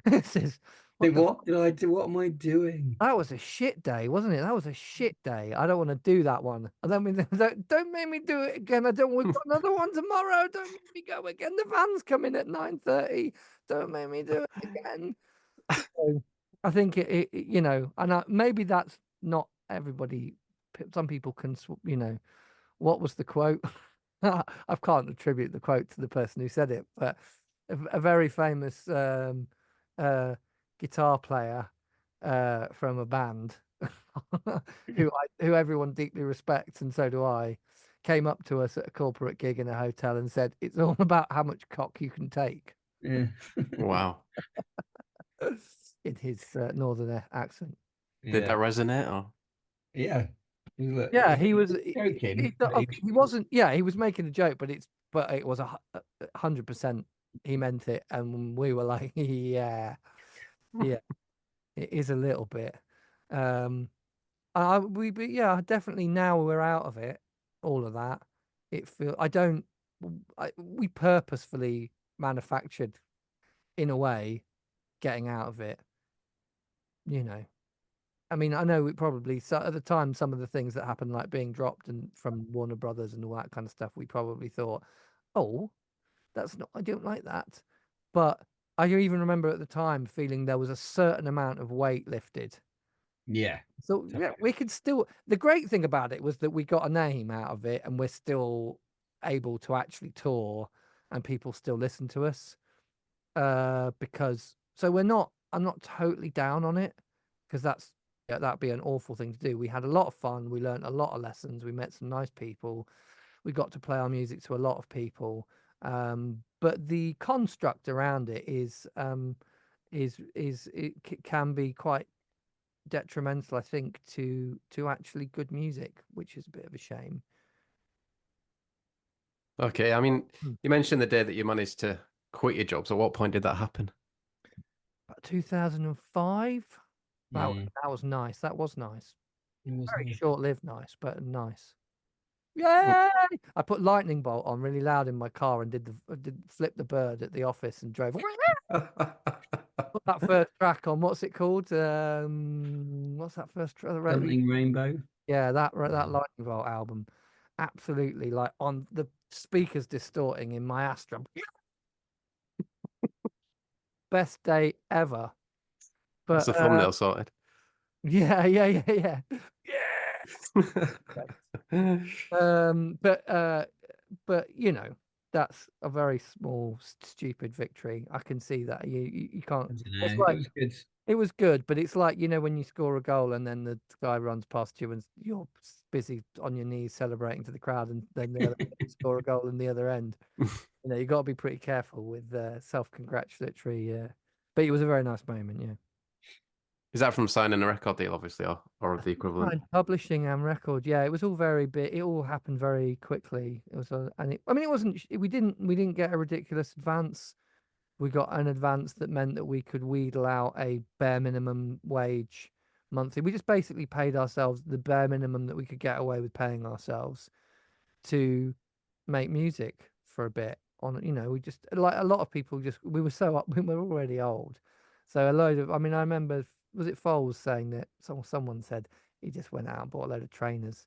Speaker 2: this is what
Speaker 1: Think,
Speaker 2: the
Speaker 1: what did I do? What am I doing?
Speaker 2: that was a shit day, wasn't it? That was a shit day. I don't want to do that one. I don't mean don't make me do it again. We've got another one tomorrow. Don't make me go again. The van's coming at 9:30. Don't make me do it again. So I think and maybe that's not everybody. Some people can, what was the quote? I can't attribute the quote to the person who said it, but a very famous guitar player from a band who everyone deeply respects, and so do I, came up to us at a corporate gig in a hotel and said, "It's all about how much cock you can take,"
Speaker 1: Yeah.
Speaker 3: Wow.
Speaker 2: in his northern accent.
Speaker 3: Did that
Speaker 1: Yeah.
Speaker 3: resonate or?
Speaker 1: Yeah.
Speaker 2: Yeah, he
Speaker 1: He
Speaker 2: was.
Speaker 1: was joking. But
Speaker 2: He wasn't. Yeah, he was making a joke, but it was 100%. He meant it, and we were like, yeah, yeah, it is a little bit. But yeah, definitely now we're out of it, all of that. I don't. We purposefully manufactured, in a way, getting out of it. You know. I mean, I know it probably so at the time some of the things that happened, like being dropped and from Warner Brothers and all that kind of stuff, we probably thought, "Oh, that's not. I don't like that." But I even remember at the time feeling there was a certain amount of weight lifted.
Speaker 1: yeah.
Speaker 2: So yeah, we could still. The great thing about it was that we got a name out of it, and we're still able to actually tour, and people still listen to us. Because so we're not. I'm not totally down on it, because that'd be an awful thing to do. We had a lot of fun. We learned a lot of lessons. We met some nice people. We got to play our music to a lot of people. But the construct around it can be quite detrimental, I think, to actually good music, which is a bit of a shame.
Speaker 3: Okay, I mean,
Speaker 2: Hmm.
Speaker 3: you mentioned the day that you managed to quit your job. So, what point did that happen?
Speaker 2: About 2005.
Speaker 1: Mm.
Speaker 2: That was nice. That was nice.
Speaker 1: It was
Speaker 2: Very
Speaker 1: nice.
Speaker 2: short-lived, nice, but nice.
Speaker 3: Mm.
Speaker 2: Yay! I put Lightning Bolt on really loud in my car and did flip the bird at the office and drove. Put that first track on. What's it called? What's that first track?
Speaker 1: Something rainbow.
Speaker 2: Yeah, that Lightning Bolt album. Absolutely, like on the speakers distorting in my Astra. Best day ever.
Speaker 3: That's
Speaker 2: But
Speaker 3: the thumbnail sorted.
Speaker 2: yeah, yeah, yeah, yeah. But that's a very small, stupid victory. I can see that. You can't.
Speaker 1: I don't
Speaker 2: It's
Speaker 1: know. It
Speaker 2: like
Speaker 1: was good.
Speaker 2: it was good, but it's like, when you score a goal and then the guy runs past you and you're busy on your knees celebrating to the crowd, and then the other score a goal in the other end. You got to be pretty careful with self-congratulatory. But it was a very nice moment. Yeah.
Speaker 3: Is that from signing a record deal, obviously, or the equivalent?
Speaker 2: Right, publishing and record, yeah, it was all very big. It all happened very quickly. It was, I mean, it wasn't. We didn't get a ridiculous advance. We got an advance that meant that we could wheedle out a bare minimum wage monthly. We just basically paid ourselves the bare minimum that we could get away with paying ourselves to make music for a bit. We just, like a lot of people, we were so up. We were already old, So a load of, I mean, I remember, was it Foles saying that someone said he just went out and bought a load of trainers.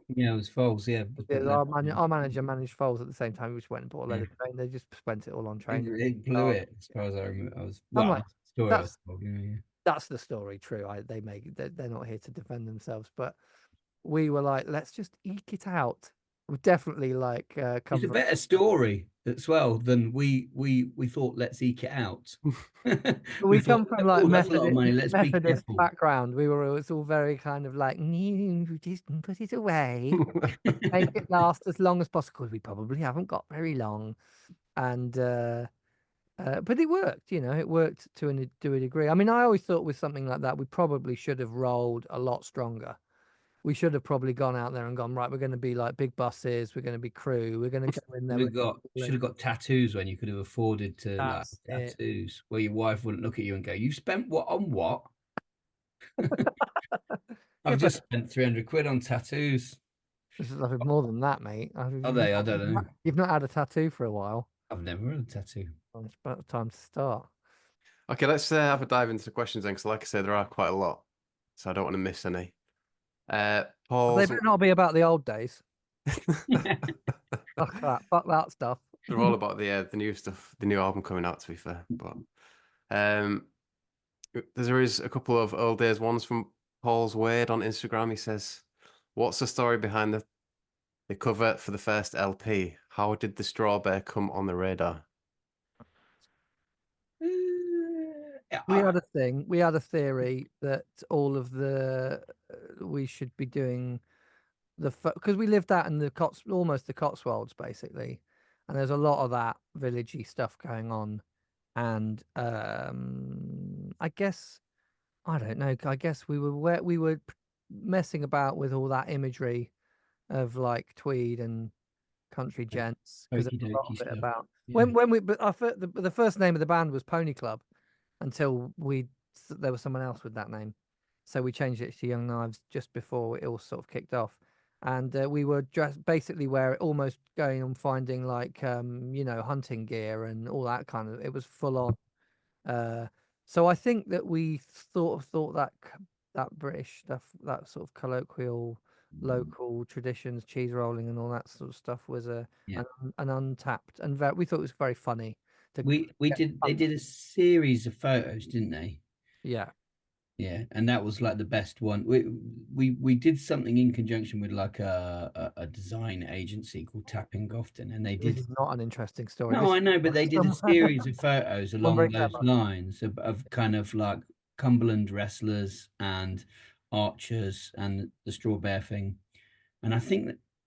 Speaker 1: Yeah, it was false. Yeah,
Speaker 2: Yeah, our manager managed Foles at the same time. We just went and bought a load
Speaker 1: Yeah.
Speaker 2: of trainers. They just spent it all on
Speaker 1: It,
Speaker 2: trainers.
Speaker 1: it blew it as far as I remember. I was
Speaker 2: I'm
Speaker 1: well,
Speaker 2: like,
Speaker 1: that's the story I was
Speaker 2: that's
Speaker 1: told. Yeah.
Speaker 2: that's the story. True, they're not here to defend themselves, but we were like, let's just eke it out. We definitely like
Speaker 1: It's
Speaker 2: come
Speaker 1: a
Speaker 2: from.
Speaker 1: better story as well than we thought. Let's eke it out. We
Speaker 2: We come
Speaker 1: thought,
Speaker 2: from like
Speaker 1: oh, that's a lot of money. Let's be
Speaker 2: Methodist
Speaker 1: careful.
Speaker 2: background. It's all very kind of like, just put it away, make it last as long as possible. We probably haven't got very long, and but it worked. It worked to a degree. I mean, I always thought with something like that, we probably should have rolled a lot stronger. We should have probably gone out there and gone, right, we're going to be like big buses, we're going to be crew, we're going to go in there.
Speaker 1: Should have got tattoos when you could have afforded to like
Speaker 2: That's it.
Speaker 1: tattoos where your wife wouldn't look at you and go, "You spent what on what?"
Speaker 2: Yeah,
Speaker 1: I've
Speaker 2: but
Speaker 1: just spent 300 quid on tattoos.
Speaker 2: this is like more than that, mate.
Speaker 1: Are they? I don't know.
Speaker 2: You've not had a tattoo for a while.
Speaker 1: I've never had a tattoo.
Speaker 2: Well, it's about time to start.
Speaker 3: Okay, let's have a dive into the questions then, because like I said, there are quite a lot, so I don't want to miss any.
Speaker 2: They
Speaker 3: Paul's.
Speaker 2: better not be about the old days. Fuck that. Fuck that stuff.
Speaker 3: They're all about the new stuff, the new album coming out. To be fair, but there is a couple of old days ones from Paul's Wade on Instagram. He says, "What's the story behind the cover for the first LP? How did the straw bear come on the radar?"
Speaker 2: We had a thing. We had a theory that all of the we should be doing because we lived out in the almost the Cotswolds basically, and there's a lot of that villagey stuff going on, and I guess I don't know. I guess we were messing about with all that imagery of like Tweed and country gents because
Speaker 1: Okey
Speaker 2: there's a lot
Speaker 1: dokey
Speaker 2: of it
Speaker 1: stuff.
Speaker 2: about
Speaker 1: Yeah.
Speaker 2: when we but the first name of the band was Pony Club until there was someone else with that name, so we changed it to Young Knives just before it all sort of kicked off, and we were just basically almost going and finding like hunting gear and all that kind of. It was full on. So I think that we thought that that British stuff, that sort of colloquial, local traditions, cheese rolling, and all that sort of stuff was
Speaker 1: Yeah.
Speaker 2: an untapped and we thought it was very funny.
Speaker 1: We did. They did a series of photos, didn't they?
Speaker 2: Yeah.
Speaker 1: Yeah, and that was like the best one. We did something in conjunction with like a design agency called Tapping Gofton, and they
Speaker 2: This
Speaker 1: did.
Speaker 2: is not an interesting story.
Speaker 1: No, I know, but they did a series of photos along
Speaker 2: very
Speaker 1: those
Speaker 2: clever.
Speaker 1: lines of kind of like Cumberland wrestlers and archers and the straw bear thing. And I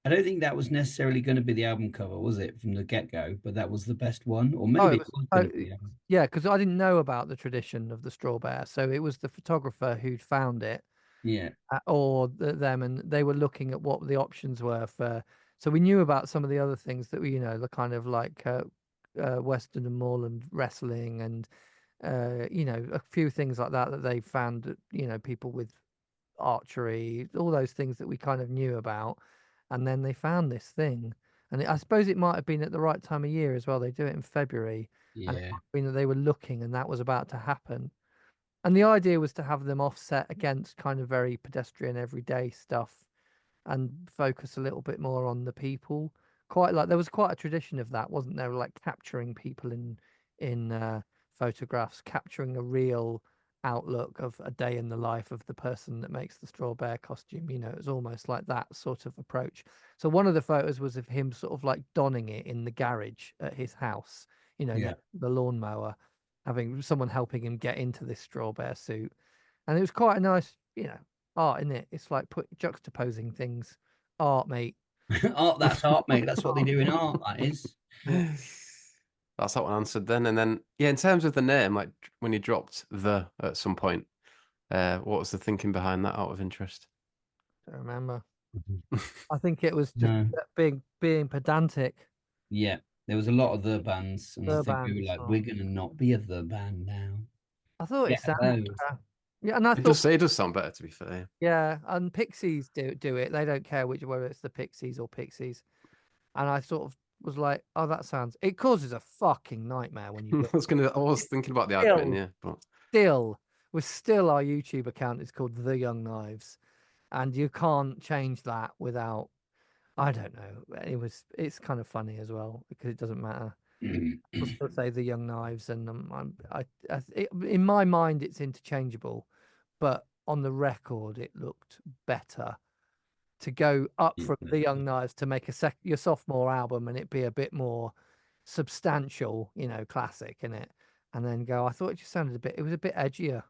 Speaker 1: don't think that was necessarily going to be the album cover, was it, from the get-go? But that was the best one, or
Speaker 2: Oh,
Speaker 1: maybe
Speaker 2: it
Speaker 1: it
Speaker 2: was
Speaker 1: was going to be.
Speaker 2: yeah, because I didn't know about the tradition of the straw bear, so it was the photographer who'd found it,
Speaker 1: Yeah,
Speaker 2: or them, and they were looking at what the options were for. So we knew about some of the other things that we, the kind of like Western and Moorland wrestling, and a few things like that they found. People with archery, all those things that we kind of knew about, and then they found this thing, and I suppose it might have been at the right time of year as well. They do it in February, and it
Speaker 1: yeah,
Speaker 2: might have been that they were looking, and that was about to happen. And the idea was to have them offset against kind of very pedestrian, everyday stuff and focus a little bit more on the people. Quite like there was quite a tradition of that, wasn't there? Like capturing people in photographs, capturing a real outlook of a day in the life of the person that makes the straw bear costume. It was almost like that sort of approach. So one of the photos was of him sort of like donning it in the garage at his house,
Speaker 1: yeah.
Speaker 2: next to the lawnmower, having someone helping him get into this straw bear suit. And it was quite a nice, art, isn't it? It's like juxtaposing things. Art, mate.
Speaker 1: Art, that's art, mate. That's what they do in art. That is.
Speaker 3: That's that one answered then. And then, yeah, in terms of the name, like when you dropped the at some point, what was the thinking behind that out of interest?
Speaker 2: Don't remember. I think it was just
Speaker 1: No.
Speaker 2: being pedantic.
Speaker 1: Yeah, there was a lot of the bands, and I
Speaker 2: The
Speaker 1: think we were
Speaker 2: bands.
Speaker 1: like, we're gonna not be a the band now.
Speaker 2: I thought
Speaker 1: Yeah,
Speaker 2: it sounded
Speaker 1: those.
Speaker 2: yeah, and I
Speaker 3: It
Speaker 2: thought
Speaker 3: does sound better, to be fair.
Speaker 2: yeah, and Pixies do it. They don't care whether it's the Pixies or Pixies. And I sort of was like, oh, it causes a fucking nightmare when you do
Speaker 3: I was thinking about the admin,
Speaker 2: Kills.
Speaker 3: yeah, but
Speaker 2: we're still our YouTube account is called The Young Knives, and you can't change that without. I don't know. It's kind of funny as well because it doesn't matter. We'll still say The Young Knives, and in my mind it's interchangeable, but on the record it looked better to go up from The Young Knives to make your sophomore album and it be a bit more substantial, classic in it, and then go. I thought it just sounded it was a bit edgier.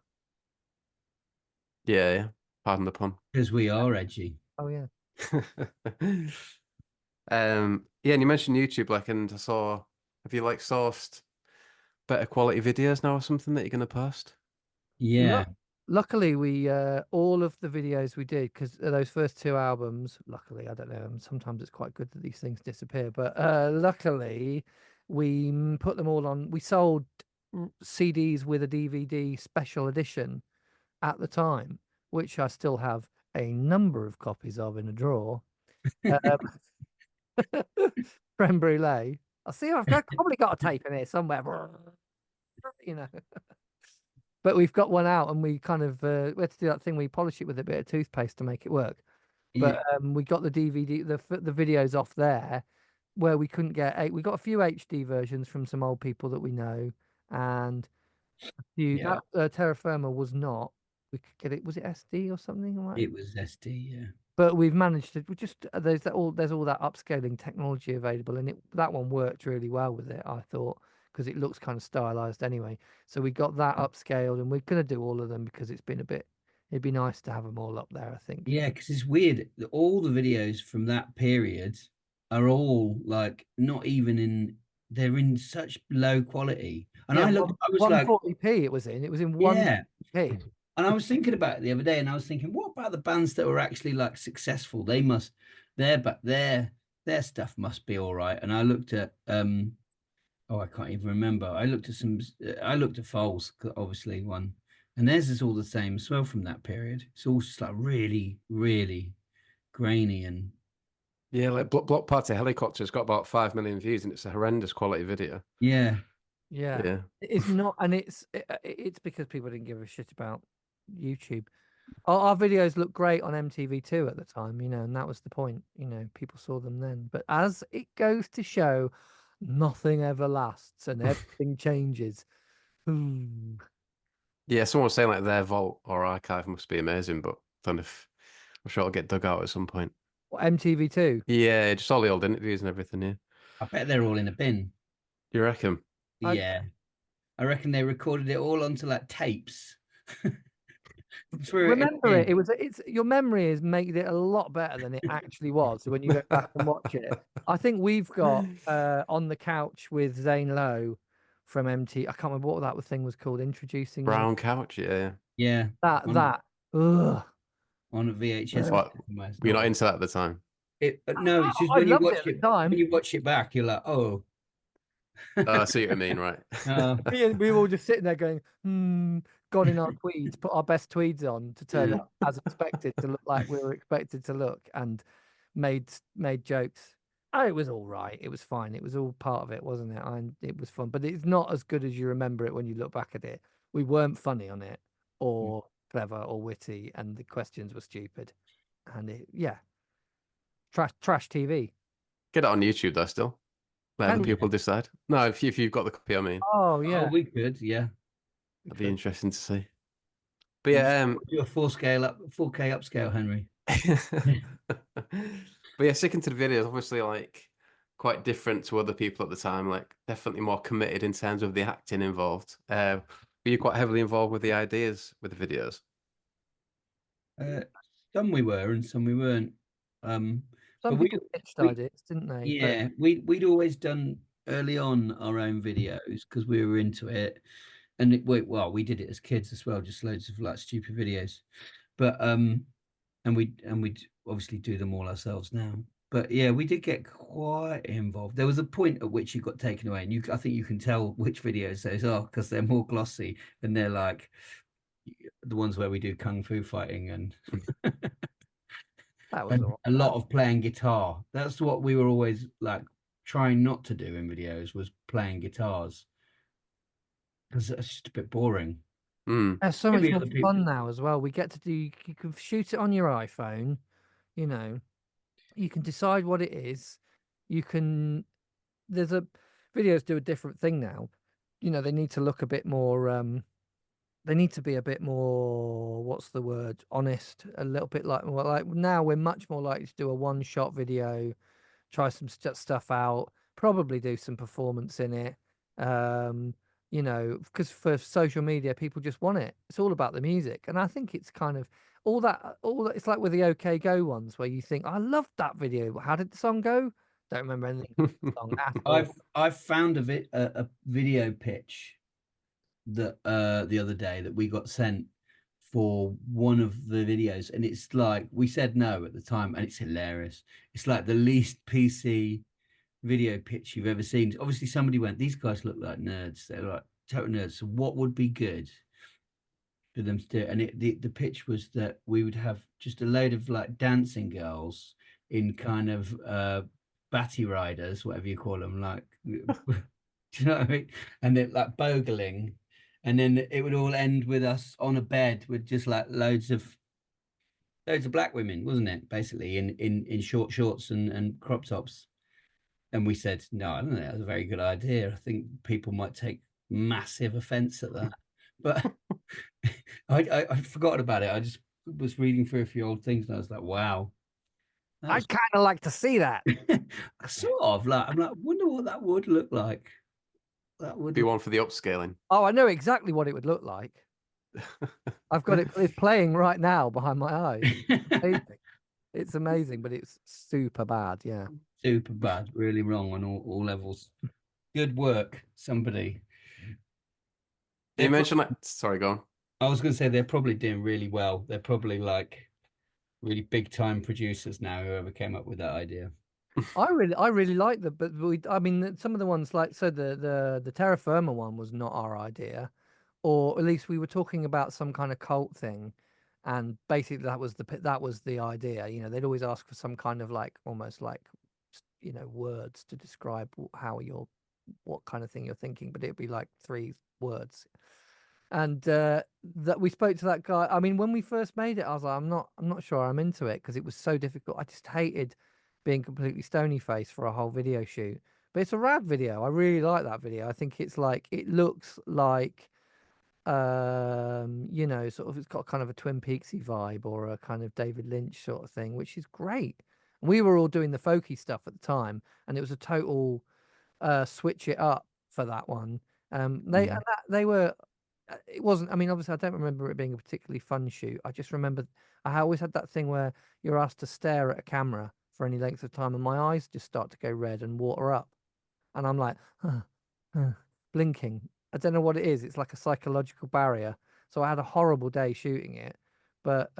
Speaker 3: Yeah. Pardon the pun.
Speaker 1: Because we are edgy.
Speaker 2: Oh yeah.
Speaker 3: Yeah, and you mentioned YouTube, like, and I saw, have you like sourced better quality videos now or something that you're gonna post?
Speaker 1: Yeah.
Speaker 2: Luckily, we all of the videos we did, because those first two albums, luckily, I don't know, sometimes it's quite good that these things disappear, but luckily we put them all on. We sold CDs with a DVD special edition at the time, which I still have a number of copies of in a drawer. Creme brulee. I've probably got a tape in here somewhere. But we've got one out, and we kind of we had to do that thing. We polish it with a bit of toothpaste to make it work. But we got the DVD, the videos off there, where we couldn't get. We got a few HD versions from some old people that we know, and that Terra Firma was not. We could get it. Was it SD or something?
Speaker 1: It was SD, yeah.
Speaker 2: But we've managed to. We just there's all that upscaling technology available, and that one worked really well with it. I thought, because it looks kind of stylized anyway. So we got that upscaled, and we're gonna do all of them because it'd be nice to have them all up there, I think.
Speaker 1: Yeah, because it's weird. All the videos from that period are all like not even in. They're in such low quality, and I was like,
Speaker 2: 140p. It was in 140p.
Speaker 1: And I was thinking about it the other day, and I was thinking, what about the bands that were actually like successful? They must, their stuff must be all right. And I looked at, I can't even remember. I looked at Foals, obviously one, and theirs is all the same as well from that period. It's all just like really, really grainy and.
Speaker 3: Yeah, like Block Party Helicopter's got about 5 million views, and it's a horrendous quality video.
Speaker 1: Yeah.
Speaker 2: It's not, and it's because people didn't give a shit about YouTube. Our videos looked great on MTV2 at the time, and that was the point. People saw them then. But as it goes to show, nothing ever lasts and everything changes.
Speaker 3: Yeah, someone was saying like their vault or archive must be amazing, but I don't know if I'm sure it'll get dug out at some point.
Speaker 2: What, MTV2?
Speaker 3: Yeah, just all the old interviews and everything. Yeah,
Speaker 1: I bet they're all in a bin.
Speaker 3: You reckon?
Speaker 1: Yeah, I reckon they recorded it all onto like tapes.
Speaker 2: Remember it. It's your memory has made it a lot better than it actually was when you go back and watch it. I think we've got On the Couch with Zane Lowe from MT. I can't remember what that thing was called. Introducing
Speaker 3: Brown Couch. Yeah.
Speaker 2: That.
Speaker 1: On a VHS.
Speaker 3: What? You're not into that at the time.
Speaker 1: No, it's just when you watch it.
Speaker 2: When
Speaker 1: you watch it back, you're like, oh.
Speaker 3: I see what you mean, right?
Speaker 2: We were all just sitting there going, gone in our tweeds, put our best tweeds on to turn up as expected to look like we were expected to look, and made jokes. Oh, it was all right. It was fine. It was all part of it, wasn't it? It was fun, but it's not as good as you remember it when you look back at it. We weren't funny on it, or clever, or witty, and the questions were stupid. And trash TV.
Speaker 3: Get it on YouTube though, still. Let the people decide. No, if you've got the copy, I mean.
Speaker 2: Oh yeah,
Speaker 1: we could. Yeah,
Speaker 3: that'd be interesting to see. But yeah,
Speaker 1: do a 4K upscale, Henry.
Speaker 3: But yeah, sticking to the videos, obviously, like quite different to other people at the time. Like definitely more committed in terms of the acting involved. Were you quite heavily involved with the ideas with the videos?
Speaker 1: Some we were, and some we weren't.
Speaker 2: Some people pitched ideas, didn't they?
Speaker 1: Yeah, we'd always done early on our own videos because we were into it, and we did it as kids as well, just loads of like stupid videos. But and we'd obviously do them all ourselves now. But yeah, we did get quite involved. There was a point at which you got taken away, and I think you can tell which videos those are because they're more glossy and they're like the ones where we do kung fu fighting and
Speaker 2: that was
Speaker 1: a lot of playing guitar. That's what we were always like trying not to do in videos, was playing guitars, because that's just a bit boring.
Speaker 3: Mm.
Speaker 2: It's so much
Speaker 1: Maybe
Speaker 2: more
Speaker 1: other people.
Speaker 2: fun now as well. We get to do, you can shoot it on your iPhone, you know, you can decide what it is. You can, there's a, videos do a different thing now. You know, they need to look a bit more, they need to be a bit more, what's the word, honest, a little bit like, well, like now we're much more likely to do a one shot video, try some stuff out, probably do some performance in it. You know, because for social media, people just want it. It's all about the music, and I think it's kind of all that. It's like with the OK Go ones, where you think, I loved that video. How did the song go? Don't remember anything about the song at all.
Speaker 1: I've found a video pitch that the other day that we got sent for one of the videos, and it's like, we said no at the time, and it's hilarious. It's like the least PC video pitch you've ever seen. Obviously, somebody went, these guys look like nerds. They're like total nerds. So what would be good for them to do? And the pitch was that we would have just a load of like dancing girls in kind of batty riders, whatever you call them, like do you know what I mean? And they're like bogling, and then it would all end with us on a bed with just like loads of black women, wasn't it? Basically, in short shorts and crop tops. And we said, no, I don't think that's a very good idea. I think people might take massive offense at that. But I forgot about it. I just was reading through a few old things, and I was like, wow.
Speaker 2: I'd kind of like to see that.
Speaker 1: Sort of like, I'm like, wonder what that would look like. That would
Speaker 3: Be one for the upscaling.
Speaker 2: Oh, I know exactly what it would look like. I've got it. It's playing right now behind my eyes. Amazing. It's amazing, but it's super bad. Yeah.
Speaker 1: super bad, really wrong on all levels. Good work, somebody.
Speaker 3: You mentioned like, sorry, go on.
Speaker 1: I was going to say they're probably doing really well. They're probably like really big time producers now, whoever came up with that idea.
Speaker 2: I really like the, but I mean, some of the ones like, so the Terra Firma one was not our idea, or at least we were talking about some kind of cult thing, and basically that was the idea. You know, they'd always ask for some kind of like almost like, you know, words to describe what kind of thing you're thinking, but it'd be like 3 words. And that we spoke to that guy. I mean, when we first made it, I was like, I'm not sure I'm into it, because it was so difficult. I just hated being completely stony faced for a whole video shoot. But it's a rad video. I really like that video. I think it's like, it looks like, you know, sort of, it's got kind of a Twin Peaksy vibe, or a kind of David Lynch sort of thing, which is great. And we were all doing the folky stuff at the time, and it was a total switch it up for that one. They were, it wasn't, I mean, obviously I don't remember it being a particularly fun shoot. I just remember I always had that thing where you're asked to stare at a camera for any length of time, and my eyes just start to go red and water up, and I'm like, blinking. I don't know what it is. It's like a psychological barrier. So I had a horrible day shooting it, but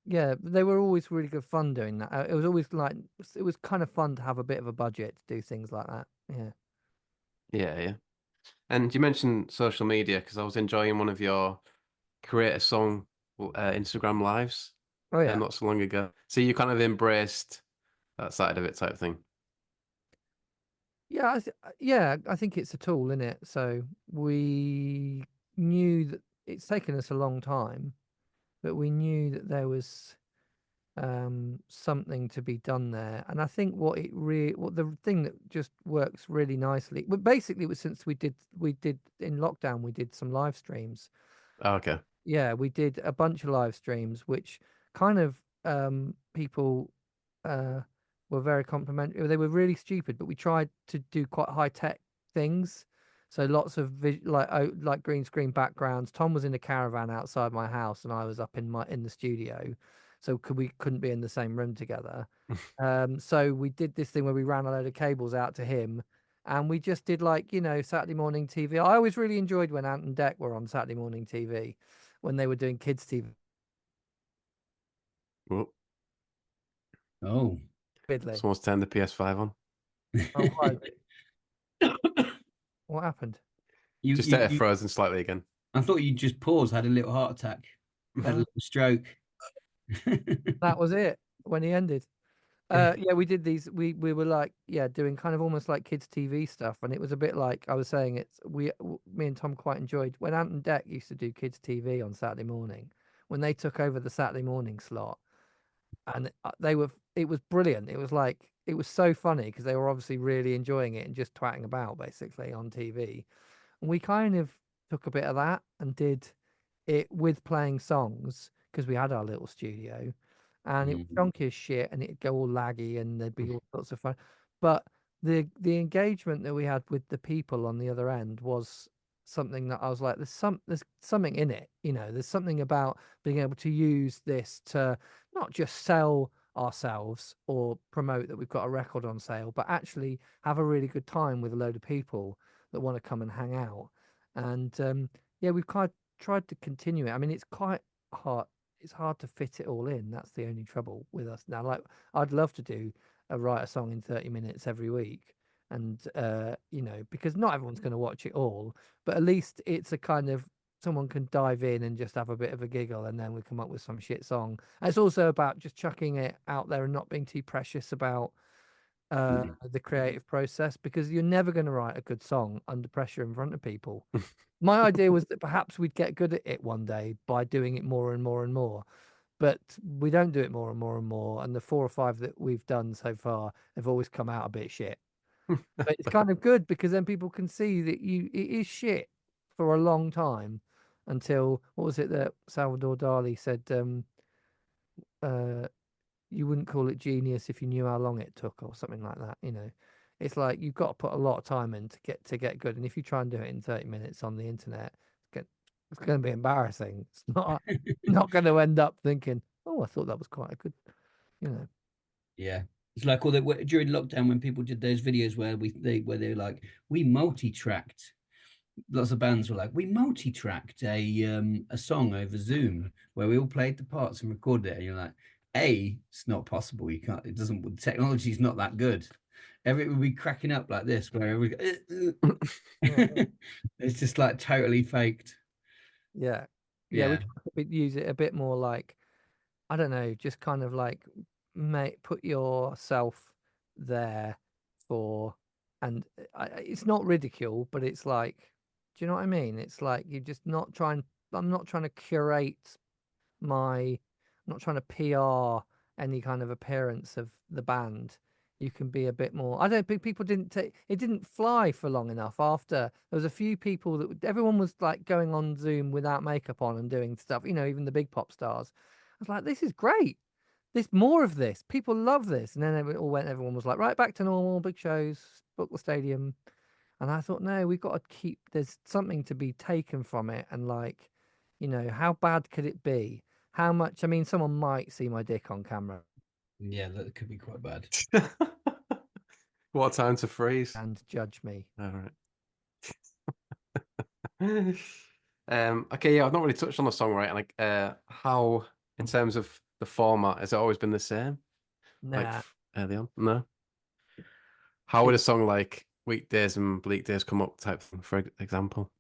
Speaker 2: yeah, they were always really good fun doing that. It was always like, it was kind of fun to have a bit of a budget to do things like that. Yeah.
Speaker 3: Yeah. And you mentioned social media, because I was enjoying one of your create a song Instagram lives
Speaker 2: Oh yeah.
Speaker 3: not so long ago. So you kind of embraced that side of it, type thing.
Speaker 2: Yeah, yeah, I think it's a tool, isn't it? So we knew that it's taken us a long time, but we knew that there was something to be done there. And I think what the thing that just works really nicely, but basically it was since we did in lockdown, we did some live streams.
Speaker 3: Oh, okay.
Speaker 2: Yeah, we did a bunch of live streams, which kind of people were very complimentary. They were really stupid, but we tried to do quite high tech things. So lots of like green screen backgrounds. Tom was in a caravan outside my house, and I was up in the studio, so we couldn't be in the same room together. So we did this thing where we ran a load of cables out to him, and we just did, like, you know, Saturday morning TV. I always really enjoyed when Ant and Dec were on Saturday morning TV, when they were doing kids TV.
Speaker 3: Whoop.
Speaker 1: Oh,
Speaker 2: Fiddly.
Speaker 3: Someone's turned the PS5 on.
Speaker 2: Oh, why? What happened?
Speaker 3: Just frozen slightly again.
Speaker 1: I thought you just paused, had a little heart attack, had a little stroke.
Speaker 2: That was it when he ended. Yeah, we did these. We were like, yeah, doing kind of almost like kids' TV stuff, and it was a bit like I was saying. Me and Tom quite enjoyed when Ant and Deck used to do kids' TV on Saturday morning. When they took over the Saturday morning slot, and it was brilliant. It was like it was so funny because they were obviously really enjoying it and just twatting about basically on TV. And we kind of took a bit of that and did it with playing songs because we had our little studio, and it was
Speaker 1: Mm.
Speaker 2: chunky as shit, and it'd go all laggy, and there'd be all sorts of fun. But the engagement that we had with the people on the other end was something that I was like, there's something in it, you know. There's something about being able to use this to not just sell ourselves or promote that we've got a record on sale, but actually have a really good time with a load of people that want to come and hang out. And yeah, we've kind of tried to continue it. I mean, it's quite hard. It's hard to fit it all in. That's the only trouble with us now. Like, I'd love to write a song in 30 minutes every week, and you know, because not everyone's going to watch it all, but at least it's a kind of someone can dive in and just have a bit of a giggle, and then we come up with some shit song. And it's also about just chucking it out there and not being too precious about the creative process, because you're never going to write a good song under pressure in front of people. My idea was that perhaps we'd get good at it one day by doing it more and more and more, but we don't do it more and more and more. And the 4 or 5 that we've done so far have always come out a bit shit. But it's kind of good because then people can see that it is shit for a long time until, what was it that Salvador Dali said? Uh, you wouldn't call it genius if you knew how long it took, or something like that. You know, it's like you've got to put a lot of time in to get good, and if you try and do it in 30 minutes on the internet, it's going to be embarrassing. It's not going to end up thinking, oh, I thought that was quite a good, you know.
Speaker 1: Yeah. It's like all that during lockdown when people did those videos where they're like, we multi-tracked. Lots of bands were like, we multi-tracked a song over Zoom where we all played the parts and recorded it. And you're like, it's not possible. You can't, it doesn't, the technology's not that good. Every would be cracking up like this, where it's just like totally faked.
Speaker 2: Yeah, yeah,
Speaker 1: Yeah.
Speaker 2: we use it a bit more like, I don't know, just kind of like put yourself there for, and it's not ridicule, but it's like, do you know what I mean? It's like you're just not trying. I'm not trying to curate I'm not trying to PR any kind of appearance of the band. You can be a bit more. I don't think people didn't take it, didn't fly for long enough after. There was a few people that everyone was like going on Zoom without makeup on and doing stuff, you know, even the big pop stars. I was like, this is great. There's more of this. People love this. And then everyone was like, right, back to normal, big shows, book the stadium. And I thought, no, we've got to keep, there's something to be taken from it. And like, you know, how bad could it be? How much, I mean, someone might see my dick on camera
Speaker 1: Yeah, that could be quite bad.
Speaker 3: What a time to freeze.
Speaker 2: and judge me.
Speaker 3: All right. Okay, yeah, I've not really touched on the songwriting. Like, how, in terms of the format, has it always been the same? Like
Speaker 2: Nah,
Speaker 3: early on? No. How would
Speaker 2: it
Speaker 3: a song like Weekdays and Bleak Days come up, type thing, for example?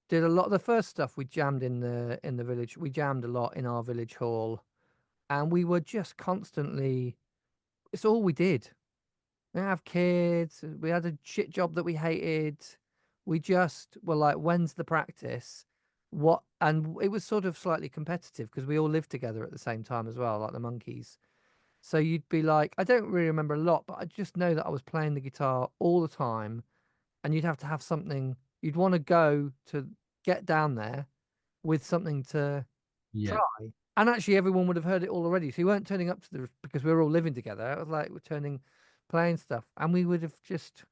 Speaker 2: did a lot of the first stuff we jammed in the village. We jammed a lot in our village hall, and we were just constantly, it's all we did. We didn't have kids. We had a shit job that we hated. We just were like, when's the practice? What? And it was sort of slightly competitive because we all lived together at the same time as well, like the monkeys. So you'd be like, I don't really remember a lot, but I just know that I was playing the guitar all the time, and you'd have to have something. You'd want to go to get down there with something to
Speaker 1: Yeah.
Speaker 2: try. And actually, everyone would have heard it all already. So you weren't turning up to because we were all living together. It was like we're playing stuff, and we would have just,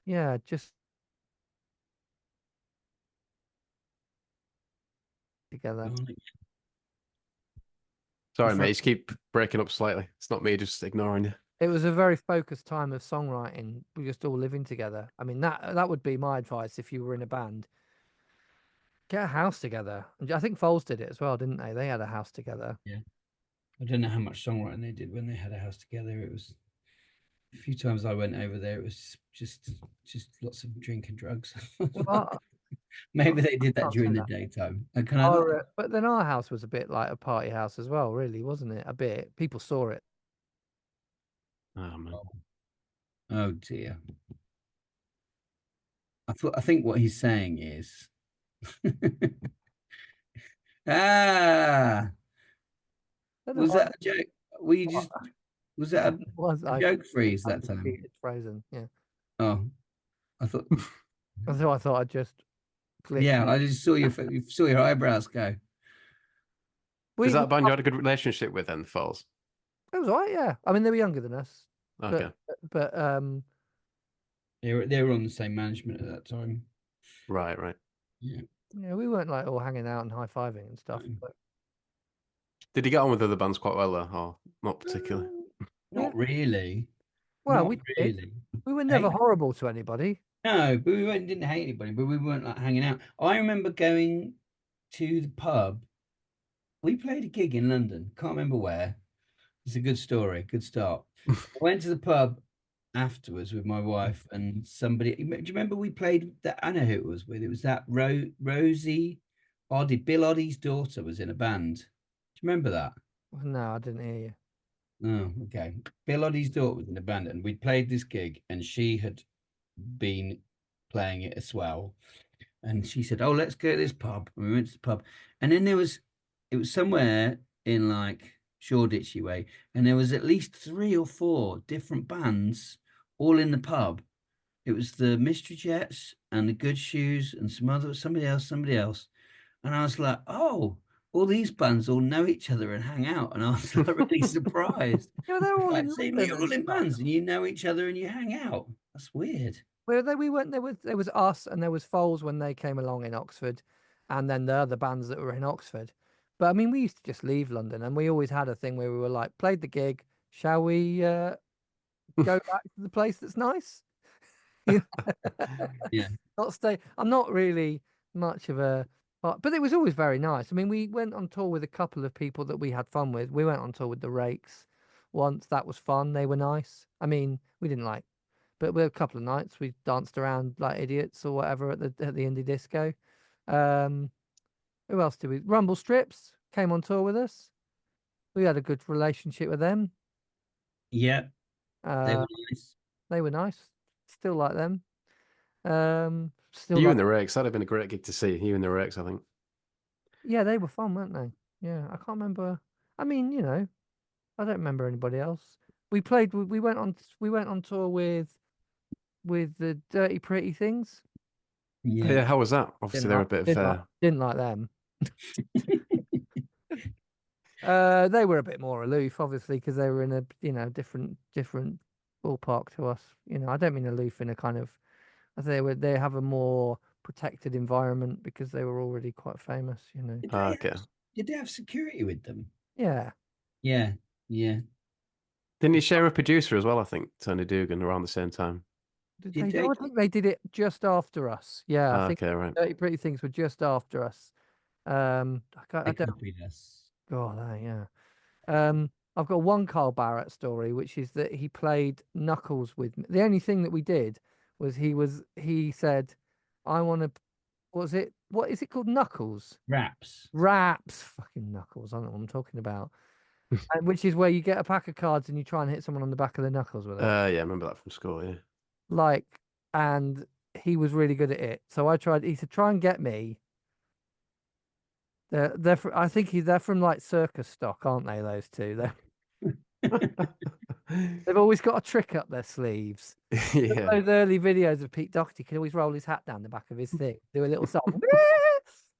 Speaker 2: yeah, just together.
Speaker 3: Sorry, mate,
Speaker 2: For,
Speaker 3: you just keep breaking up slightly. It's not me just ignoring you.
Speaker 2: it was a very focused time of songwriting. We just all living together. I mean, that would be my advice if you were in a band. Get a house together. And I think Foles did it as well, didn't they? They had a house together.
Speaker 1: Yeah. I don't know how much songwriting they did when they had a house together. It was a few times I went over there. It was just lots of drink and drugs.
Speaker 2: Well,
Speaker 1: Maybe they did that
Speaker 2: can't say
Speaker 1: during the
Speaker 2: that.
Speaker 1: daytime. Can I not?
Speaker 2: But then our house was a bit like a party house as well, really, wasn't it? A bit. People saw it.
Speaker 3: Oh man.
Speaker 1: Oh dear. I think what he's saying is ah,
Speaker 2: I don't know
Speaker 1: was
Speaker 2: what,
Speaker 1: that a joke? Were you
Speaker 2: what
Speaker 1: just was that
Speaker 2: was
Speaker 1: a
Speaker 2: I?
Speaker 1: joke freeze
Speaker 2: I
Speaker 1: that time?
Speaker 2: it's frozen. Yeah.
Speaker 1: Oh, I thought
Speaker 2: So I thought I'd just click.
Speaker 1: yeah, I just saw your eyebrows go.
Speaker 3: Is
Speaker 2: We
Speaker 3: that a band you had a good relationship with then, the Falls?
Speaker 2: it was all right. Yeah. I mean, they were younger than us,
Speaker 3: Okay.
Speaker 2: but
Speaker 1: They were on the same management at that time.
Speaker 3: Right, right.
Speaker 1: Yeah.
Speaker 2: yeah, we weren't like all hanging out and high fiving and stuff.
Speaker 1: No.
Speaker 2: But
Speaker 3: Did he get on with other bands quite well though, or not particularly?
Speaker 2: yeah.
Speaker 1: Not really.
Speaker 2: Well,
Speaker 1: Not
Speaker 2: we did.
Speaker 1: really.
Speaker 2: We were never
Speaker 1: Hey,
Speaker 2: horrible to anybody.
Speaker 1: no, but didn't hate anybody, but we weren't like hanging out. I remember going to the pub. We played a gig in London. Can't remember where. It's a good story, good start. I went to the pub afterwards with my wife and somebody. Do you remember we played that? I know who it was with. It was that Rosie Oddie, Bill Oddie's daughter was in a band. Do you remember that?
Speaker 2: No, I didn't hear you.
Speaker 1: Oh, okay. Bill Oddie's daughter was in a band, and we'd played this gig, and she had been playing it as well. And she said, "Oh, let's go to this pub." And we went to the pub, and then it was somewhere in like Shoreditchy way, and there was at least 3 or 4 different bands all in the pub. It was the Mystery Jets and the Good Shoes and somebody else, and I was like, "Oh, all these bands all know each other and hang out," and I was like really surprised.
Speaker 2: Yeah, they're all
Speaker 1: Like,
Speaker 2: in
Speaker 1: so
Speaker 2: London
Speaker 1: you're
Speaker 2: and
Speaker 1: all in
Speaker 2: stuff.
Speaker 1: bands and you know each other and you hang out. That's weird.
Speaker 2: We weren't there was us and there was Foles when they came along in Oxford, and then the other bands that were in Oxford. But I mean, we used to just leave London, and we always had a thing where we were like, played the gig. Shall we go back to the place that's nice? You know?
Speaker 1: Yeah.
Speaker 2: Not stay. I'm not really much of a, but it was always very nice. I mean, we went on tour with a couple of people that we had fun with. We went on tour with the Rakes once. That was fun. They were nice. I mean, we didn't like, but we had a couple of nights we danced around like idiots or whatever at the indie disco. Um, who else did we? Rumble Strips came on tour with us. We had a good relationship with them.
Speaker 1: Yeah. They
Speaker 2: Uh,
Speaker 1: were nice.
Speaker 2: they were nice. Still like them. Still
Speaker 3: You
Speaker 2: love.
Speaker 3: and the Rakes, that'd have been a great gig to see. You and the Rakes, I think.
Speaker 2: Yeah, they were fun, weren't they? Yeah, I can't remember. I mean, I don't remember anybody else. We went on tour with the Dirty Pretty Things.
Speaker 1: Yeah.
Speaker 3: Yeah, how was that? Obviously, they're a bit of
Speaker 2: Didn't like them. They were a bit more aloof, obviously, because they were in a different ballpark to us. I don't mean aloof in a kind of. They have a more protected environment because they were already quite famous.
Speaker 3: okay.
Speaker 1: Did they have security with them?
Speaker 2: Yeah.
Speaker 1: Yeah. Yeah.
Speaker 3: Didn't he share a producer as well? I think Tony Dugan around the same time.
Speaker 1: Did they?
Speaker 2: I think they did it just after us. Yeah, I think
Speaker 3: Okay, right.
Speaker 2: Dirty Pretty Things were just after us. I
Speaker 1: They
Speaker 2: don't.
Speaker 1: copied us.
Speaker 2: God, yeah. I've got one Carl Barrett story, which is that he played Knuckles with me. The only thing that we did was he said, "I want to." What is it called? Knuckles.
Speaker 1: Raps.
Speaker 2: Raps. Fucking Knuckles. I don't know what I'm talking about. Which is where you get a pack of cards and you try and hit someone on the back of the knuckles with it.
Speaker 3: Yeah, I remember that from school. Yeah.
Speaker 2: Like, and he was really good at it. So I tried. He said, "Try and get me." I think they're from like circus stock, aren't they? Those two. They've always got a trick up their sleeves.
Speaker 3: Yeah.
Speaker 2: Those early videos of Pete Doherty could always roll his hat down the back of his thing, do a little song.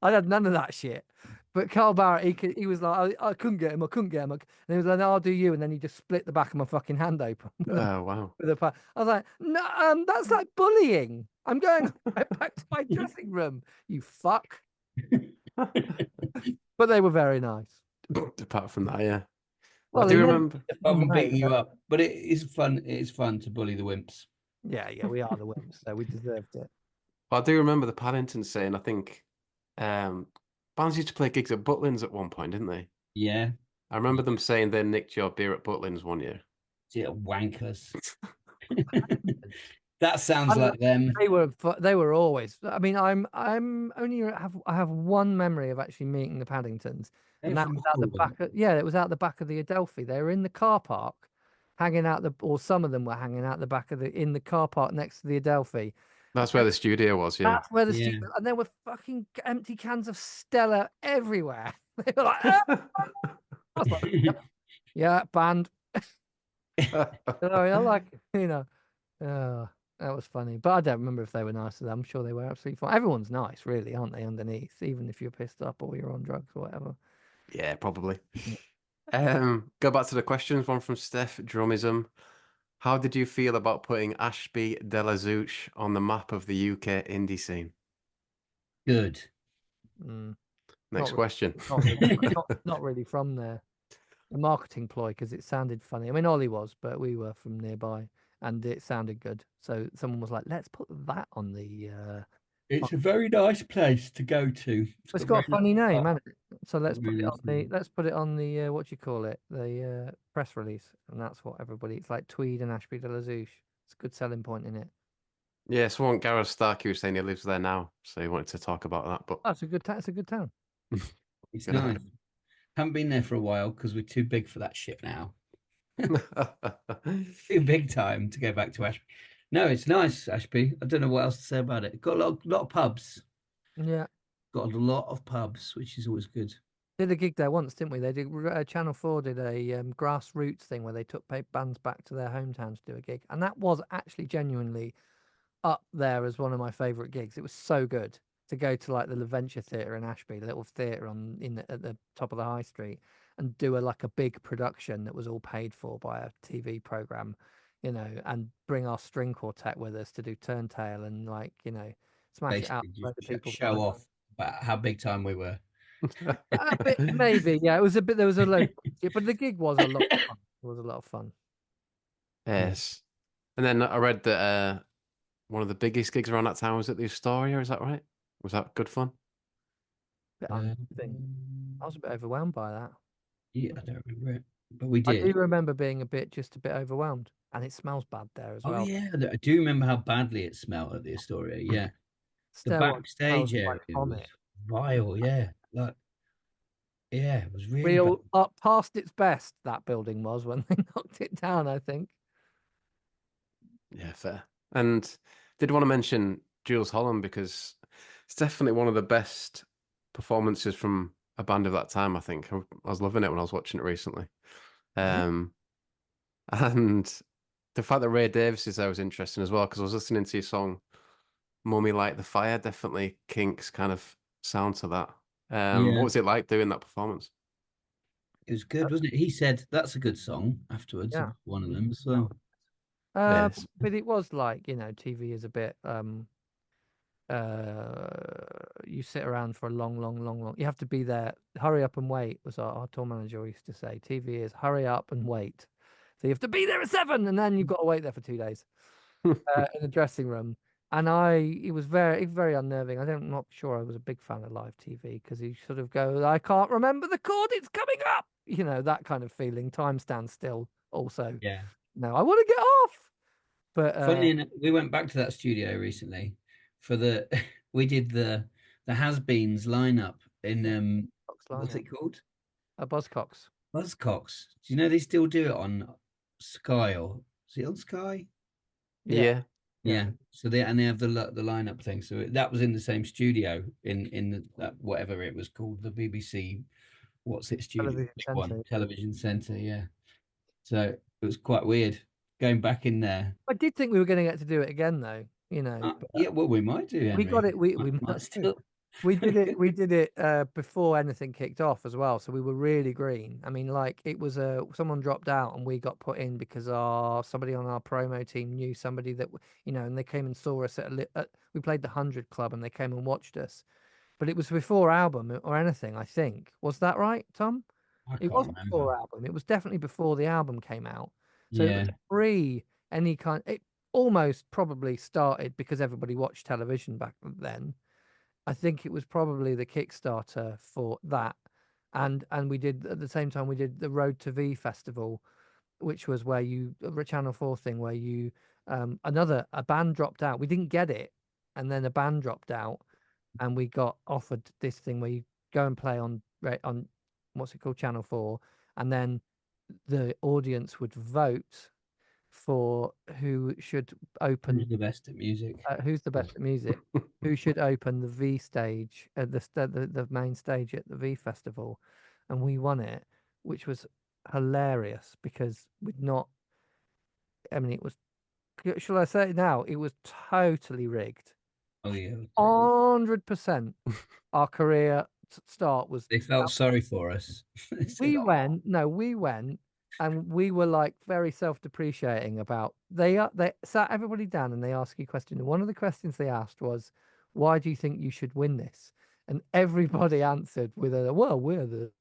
Speaker 2: I had none of that shit. But Carl Barrett, he was like, I couldn't get him, I couldn't get him. And he was like, no, I'll do you. And then he just split the back of my fucking hand open.
Speaker 3: Oh wow.
Speaker 2: I was like, no, that's like bullying. I'm going right back to my dressing room, you fuck. But they were very nice.
Speaker 3: Apart from that, yeah.
Speaker 2: Well,
Speaker 3: I do remember.
Speaker 1: Above and beating you up, but it is fun. It is fun to bully the wimps.
Speaker 2: Yeah, we are the wimps, so we deserved it.
Speaker 3: I do remember the Paddington saying, I think bands used to play gigs at Butlins at one point, didn't they?
Speaker 1: Yeah.
Speaker 3: I remember them saying they nicked your beer at Butlins one year.
Speaker 1: Yeah, wankers. That sounds like them.
Speaker 2: They were always. I mean, I have one memory of actually meeting the Paddingtons, and that was out the back. It was out the back of the Adelphi. They were in the car park, hanging out or some of them were hanging out the back of in the car park next to the Adelphi.
Speaker 3: That's where the studio was, yeah.
Speaker 2: That's where the
Speaker 1: Yeah.
Speaker 2: studio, and there were fucking empty cans of Stella everywhere. They were like, "Ah!" I was like, yeah, banned. I like, that was funny. But I don't remember if they were nice to them. I'm sure they were absolutely fine. Everyone's nice, really, aren't they, underneath, even if you're pissed up or you're on drugs or whatever.
Speaker 3: Yeah, probably. Go back to the questions. One from Steph Drumism. How did you feel about putting Ashby de la Zouch on the map of the UK indie scene?
Speaker 1: Good.
Speaker 2: Mm,
Speaker 3: Next
Speaker 2: not
Speaker 3: question.
Speaker 2: not really from there. A marketing ploy because it sounded funny. I mean, Ollie was, but we were from nearby, and it sounded good. So someone was like, "Let's put that on the."
Speaker 1: It's a very nice place to go to.
Speaker 2: It's got a funny name, hasn't it? So let's put
Speaker 1: Very
Speaker 2: it
Speaker 1: nice
Speaker 2: on the
Speaker 1: name.
Speaker 2: let's put it on the what do you call it? The press release, and that's what everybody. It's like Tweed and Ashby de la Zouch. It's a good selling point in it.
Speaker 3: Yeah, someone, Gareth Starkey, was saying he lives there now, so he wanted to talk about that. But
Speaker 2: Oh, it's a good town. It's a good town.
Speaker 1: It's nice. Haven't been there for a while because we're too big for that shit now. Too big time to go back to Ashby. No, it's nice, Ashby. I don't know what else to say about it. Got a lot of pubs.
Speaker 2: Yeah,
Speaker 1: Got a lot of pubs, which is always good.
Speaker 2: did a gig there once, didn't we? They did. Channel 4 did a grassroots thing where they took bands back to their hometown to do a gig, and that was actually genuinely up there as one of my favourite gigs. It was so good to go to like the Adventure Theatre in Ashby, the little theatre at the top of the high street, and do a big production that was all paid for by a TV program, and bring our string quartet with us to do Turntail and smash it out.
Speaker 1: Basically,
Speaker 2: Load of
Speaker 1: just
Speaker 2: people
Speaker 1: show off about how big time we were.
Speaker 2: a bit, maybe, yeah. It was a bit. There was a load, but the gig was a lot of fun. It was a lot of fun.
Speaker 3: Yes. And then I read that one of the biggest gigs around that time was at the Astoria, is that right? Was that good fun?
Speaker 2: Bit unnerving. I was a bit overwhelmed by that.
Speaker 1: Yeah, I don't remember it, but we
Speaker 2: I
Speaker 1: did.
Speaker 2: do remember being just a bit overwhelmed, and it smells bad there as
Speaker 1: Oh
Speaker 2: well.
Speaker 1: yeah, I do remember how badly it smelled at the Astoria. Yeah, the
Speaker 2: Stairwell
Speaker 1: backstage
Speaker 2: smells
Speaker 1: area
Speaker 2: like
Speaker 1: was
Speaker 2: vomit.
Speaker 1: vile. Yeah, yeah, it was really bad.
Speaker 2: Real up past its best. That building was when they knocked it down. I think.
Speaker 3: Yeah, fair. And did want to mention Jules Holland because it's definitely one of the best performances from a band of that time, I think. I was loving it when I was watching it recently. And the fact that Ray Davis is there was interesting as well because I was listening to your song Mummy Light the Fire, definitely Kinks kind of sound to that. What
Speaker 1: Yeah,
Speaker 3: was it like doing that performance?
Speaker 1: it was good, wasn't it? He said that's a good song afterwards.
Speaker 2: Yeah.
Speaker 1: One of them. So
Speaker 3: Yes.
Speaker 2: But it was like TV is a bit you sit around for a long. You have to be there. Hurry up and wait was our tour manager used to say. TV is hurry up and wait. So you have to be there at 7, and then you've got to wait there for 2 days in the dressing room. And it was very unnerving. I'm not sure I was a big fan of live TV because you sort of go, I can't remember the chord, it's coming up. That kind of feeling. Time stands still. Also,
Speaker 1: yeah.
Speaker 2: no, I want to get off. But
Speaker 1: Funnily enough, we went back to that studio recently for we did the has-beens lineup in what's it called?
Speaker 2: Buzzcocks.
Speaker 1: Buzzcocks. Do you know they still do it on Sky or is it on Sky?
Speaker 2: Yeah.
Speaker 3: Yeah.
Speaker 1: Yeah. So they have the lineup thing. So that was in the same studio in that whatever it was called, the BBC. What's it studio?
Speaker 2: Television
Speaker 1: Big
Speaker 2: Centre.
Speaker 1: one, Television Centre. Yeah. So it was quite weird going back in there.
Speaker 2: I did think we were going to get to do it again, though.
Speaker 1: Yeah. Well, we might do,
Speaker 2: We got
Speaker 1: Henry.
Speaker 2: it. We
Speaker 1: Might
Speaker 2: might do.
Speaker 1: still.
Speaker 2: We did it. We did it before anything kicked off as well. So we were really green. I mean, like it was someone dropped out and we got put in because somebody on our promo team knew somebody that and they came and saw us we played the 100 Club and they came and watched us. But it was before album or anything. I think was that right, Tom?
Speaker 1: I
Speaker 2: It
Speaker 1: can't
Speaker 2: was
Speaker 1: remember.
Speaker 2: before album. It was definitely before the album came out. So it
Speaker 1: Yeah.
Speaker 2: was pre any kind. It almost probably started because everybody watched television back then. I think it was probably the Kickstarter for that, and we did at the same time we did the Road to V festival, which was where a Channel 4 thing where a band dropped out. We didn't get it, and then a band dropped out, and we got offered this thing where you go and play on what's it called, Channel 4, and then the audience would vote for who should open
Speaker 1: Who's the best at music?
Speaker 2: who's the best at music, who should open the V stage at the main stage at the V festival, and we won it, which was hilarious because we'd not. I mean, it was. Shall I say it now? It was totally rigged.
Speaker 1: Oh yeah,
Speaker 2: 100%. Our career start was.
Speaker 1: they felt sorry for us. They said,
Speaker 2: We
Speaker 1: "Oh,
Speaker 2: went. No, we went. And we were like very self-depreciating about they sat everybody down and they asked you a question. And one of the questions they asked was, "Why do you think you should win this?" And everybody answered with a, "Well, we're the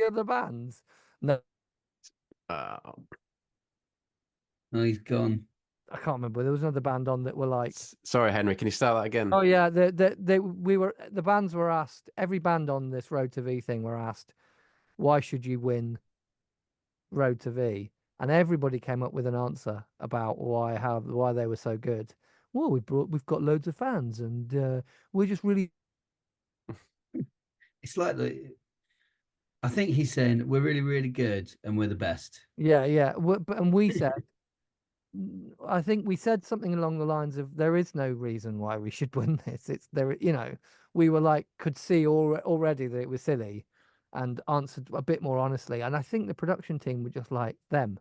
Speaker 2: other bands." No,
Speaker 3: Uh,
Speaker 1: oh, he's gone."
Speaker 2: I can't remember. There was another band on that were like,
Speaker 3: sorry, Henry, can you start that again?
Speaker 2: "Oh yeah, the bands were asked. Every band on this Road to V thing were asked, why should you win Road to V?" And everybody came up with an answer about why they were so good. Well, we've got loads of fans, and we're just really
Speaker 1: It's like I think he's saying we're really, really good and we're the best.
Speaker 2: yeah. And we said, I think we said something along the lines of, there is no reason why we should win this. It's there, we were like, could see already that it was silly, and answered a bit more honestly. And I think the production team were just like them.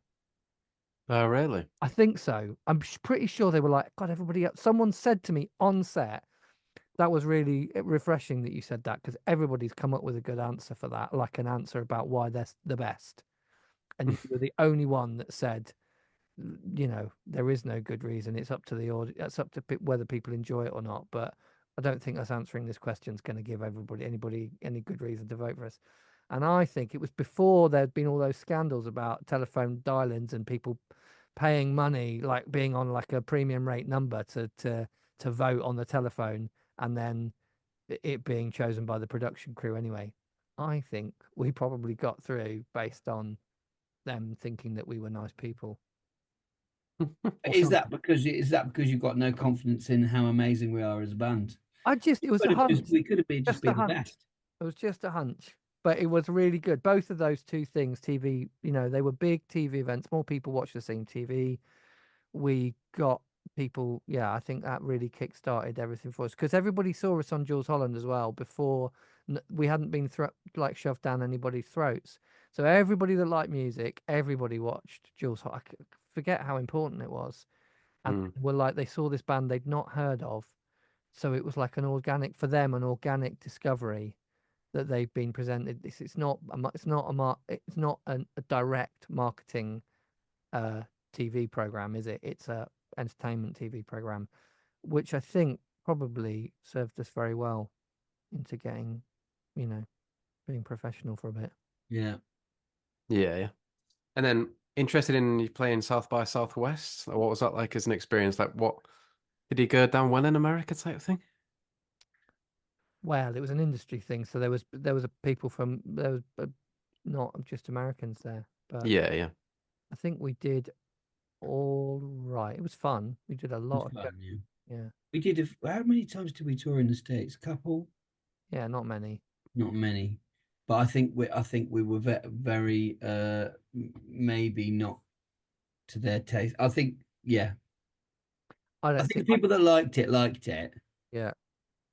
Speaker 3: Oh, really?
Speaker 2: I think so. I'm pretty sure they were like, God, everybody else. Someone said to me on set, that was really refreshing that you said that, because everybody's come up with a good answer for that, like an answer about why they're the best. And you were the only one that said, there is no good reason. It's up to the audience. It's up to whether people enjoy it or not. But I don't think us answering this question is going to give anybody any good reason to vote for us. And I think it was before there'd been all those scandals about telephone dial-ins and people paying money, like being on like a premium rate number to vote on the telephone, and then it being chosen by the production crew anyway. I think we probably got through based on them thinking that we were nice people.
Speaker 1: Is that because you've got no confidence in how amazing we are as a band?
Speaker 2: It was a hunch.
Speaker 1: We could have been
Speaker 2: Just
Speaker 1: been
Speaker 2: a
Speaker 1: the
Speaker 2: hunch.
Speaker 1: best.
Speaker 2: It was just a hunch, but it was really good. Both of those two things, TV, they were big TV events. More people watch the same TV. We got people, yeah, I think that really kick-started everything for us, because everybody saw us on Jules Holland as well before. We hadn't been like shoved down anybody's throats. So everybody that liked music, everybody watched Jules Holland. I forget how important it was. And were like, they saw this band they'd not heard of. So it was like an organic discovery that they've been presented. It's not a direct marketing TV program, is it? It's a entertainment TV program, which I think probably served us very well into getting, being professional for a bit.
Speaker 1: Yeah.
Speaker 3: Yeah. And then interested in you playing South by Southwest? What was that like as an experience? Like, what did he go down well in America type thing?
Speaker 2: Well, it was an industry thing, so there was not just Americans there, but
Speaker 3: Yeah.
Speaker 2: I think we did all right. It was fun. We did a lot of
Speaker 1: Fun, yeah.
Speaker 2: yeah.
Speaker 1: We did. How many times did we tour in the States? Couple?
Speaker 2: Yeah, not many.
Speaker 1: Not many. But I think we were very maybe not to their taste. I think yeah.
Speaker 2: I
Speaker 1: I
Speaker 2: don't
Speaker 1: think the
Speaker 2: think
Speaker 1: people that liked it,
Speaker 2: yeah.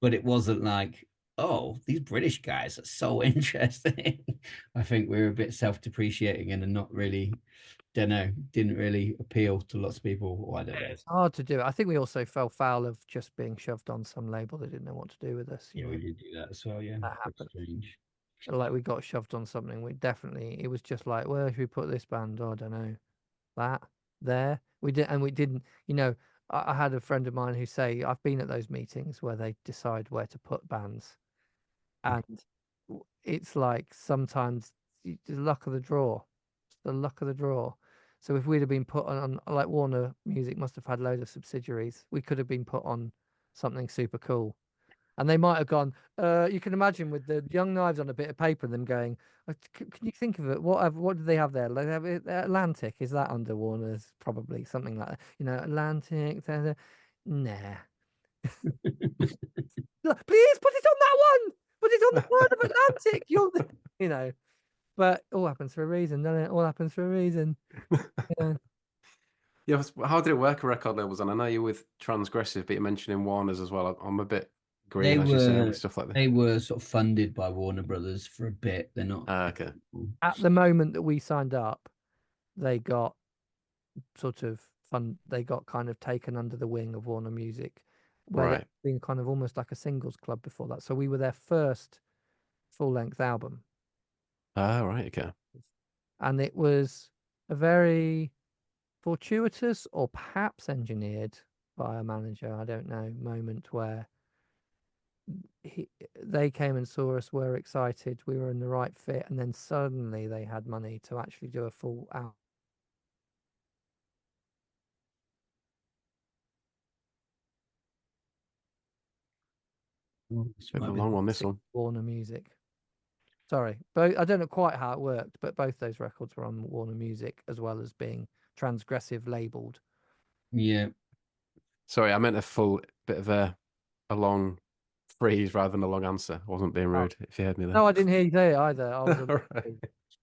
Speaker 1: but it wasn't like, oh, these British guys are so interesting. I think we were a bit self-depreciating and not really, don't know, didn't really appeal to lots of people. Or I don't know.
Speaker 2: It's hard to do it. I think we also fell foul of just being shoved on some label that didn't know what to do with us.
Speaker 1: Yeah, we did do that as well. Yeah,
Speaker 2: That
Speaker 1: that's
Speaker 2: happened.
Speaker 1: strange.
Speaker 2: Like we got shoved on something. It was just like, where should we put this band? Oh, I don't know. That there. We didn't, I had a friend of mine who say, I've been at those meetings where they decide where to put bands. And it's like sometimes the luck of the draw. It's the luck of the draw. So if we'd have been put on, like Warner Music must have had loads of subsidiaries, we could have been put on something super cool. And they might have gone, you can imagine with the Young Knives on a bit of paper, them going, can you think of it? What do they have there? Like, they have Atlantic, is that under Warner's? Probably something like that. Atlantic, nah. Please put it on that one. But it's on the side of Atlantic. You know. But it all happens for a reason, doesn't it? All happens for a reason. Yeah.
Speaker 3: Yeah, how did it work a record labels? And I know you're with Transgressive, but you're mentioning Warner's as well. I'm a bit green, as you say, with stuff like that.
Speaker 1: They were sort of funded by Warner Brothers for a bit. They're not.
Speaker 3: Okay.
Speaker 2: At the moment that we signed up, they got sort of fun. They got kind of taken under the wing of Warner Music, where
Speaker 3: Right.
Speaker 2: they'd been kind of almost like a singles club before that. So we were their first full-length album,
Speaker 3: Ah, right. Okay.
Speaker 2: and it was a very fortuitous or perhaps engineered by a manager, I don't know, moment where they came and saw us, were excited, we were in the right fit, and then suddenly they had money to actually do a full album.
Speaker 1: This
Speaker 3: Bit of
Speaker 1: might
Speaker 3: a
Speaker 1: be-
Speaker 3: long one, this one.
Speaker 2: Warner Music. Sorry, but I don't know quite how it worked, but both those records were on Warner Music as well as being Transgressive labeled.
Speaker 1: Yeah.
Speaker 3: Sorry, I meant a full bit of a long phrase rather than a long answer. I wasn't being rude if you heard me there.
Speaker 2: No, I didn't hear you say it either. I was
Speaker 3: Right.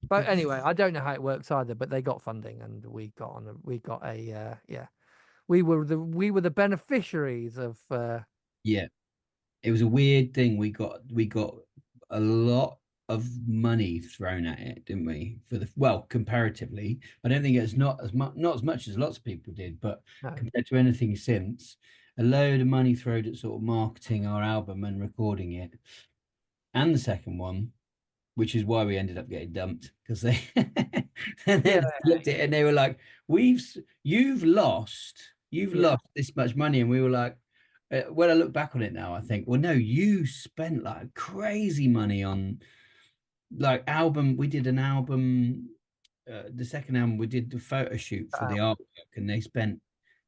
Speaker 2: But anyway, I don't know how it works either, but they got funding and we got a yeah. We were the beneficiaries of
Speaker 1: Yeah. It was a weird thing. We got a lot of money thrown at it, didn't we? Comparatively, I don't think it's not as much as lots of people did, but
Speaker 2: no.
Speaker 1: compared to anything since, a load of money thrown at sort of marketing our album and recording it, and the second one, which is why we ended up getting dumped because they and then looked at it and they were like, you've lost this much money," and we were like. When I look back on it now, I think, well, no, you spent like crazy money on like album. We did an album, the second album, we did the photo shoot for the artwork, and they spent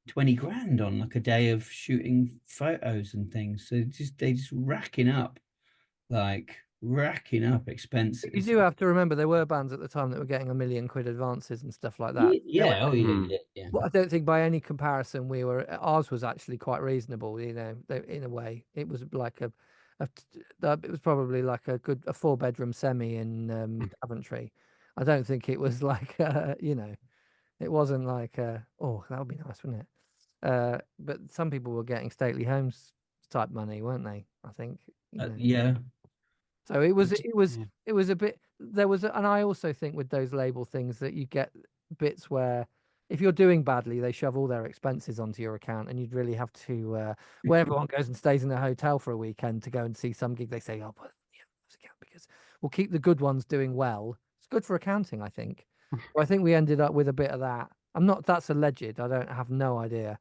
Speaker 1: 20 grand on like a day of shooting photos and things. So they just racking up expenses.
Speaker 2: You do have to remember there were bands at the time that were getting £1 million advances and stuff like that.
Speaker 1: Yeah. Oh, yeah.
Speaker 2: Well, I don't think by any comparison ours was actually quite reasonable. You know, in a way, it was like it was probably like a 4-bedroom semi in Daventry. I don't think it was like you know, it wasn't like oh, that would be nice, wouldn't it? But some people were getting stately homes type money, weren't they? I think. You know.
Speaker 1: Yeah.
Speaker 2: So it was a bit and I also think with those label things that you get bits where if you're doing badly, they shove all their expenses onto your account, and you'd really have to where everyone goes and stays in a hotel for a weekend to go and see some gig. They say, "Oh, but yeah, this account because we'll keep the good ones doing well." It's good for accounting, I think. So I think we ended up with a bit of that. That's alleged. I don't have no idea.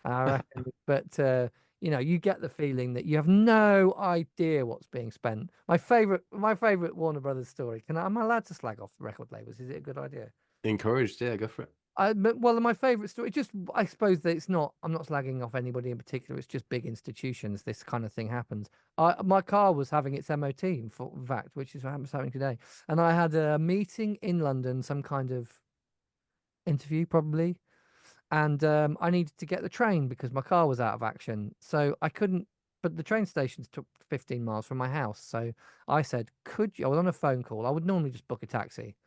Speaker 2: I reckon, but you know, you get the feeling that you have no idea what's being spent. My favorite Warner Brothers story. Am I allowed to slag off record labels? Is it a good idea?
Speaker 3: Encouraged, yeah, go for it.
Speaker 2: Well, my favorite story, I suppose that I'm not slagging off anybody in particular. It's just big institutions. This kind of thing happens. My car was having its MOT, in fact, which is what happens happening today. And I had a meeting in London, some kind of interview probably. And I needed to get the train because my car was out of action. So I couldn't, but the train stations took 15 miles from my house. So I said, I was on a phone call. I would normally just book a taxi,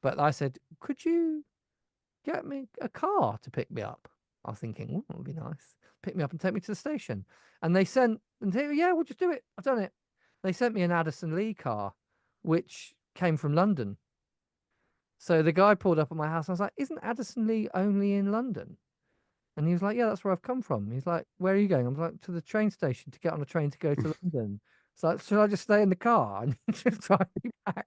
Speaker 2: but I said, could you get me a car to pick me up? I was thinking, oh, that would be nice. Pick me up and take me to the station. And they yeah, we'll just do it. I've done it. They sent me an Addison Lee car, which came from London. So the guy pulled up at my house and I was like, isn't Addison Lee only in London? And he was like, yeah, that's where I've come from. He's like, where are you going? I was like, to the train station to get on a train to go to London. So like, should I just stay in the car and just drive me back?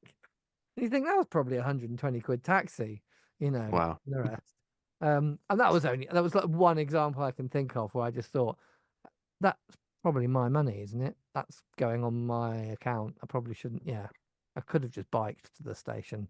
Speaker 2: And you think that was probably 120 quid taxi, you know,
Speaker 3: Wow.
Speaker 2: the rest. And that was like one example I can think of where I just thought, that's probably my money, isn't it? That's going on my account. I probably shouldn't. Yeah. I could have just biked to the station.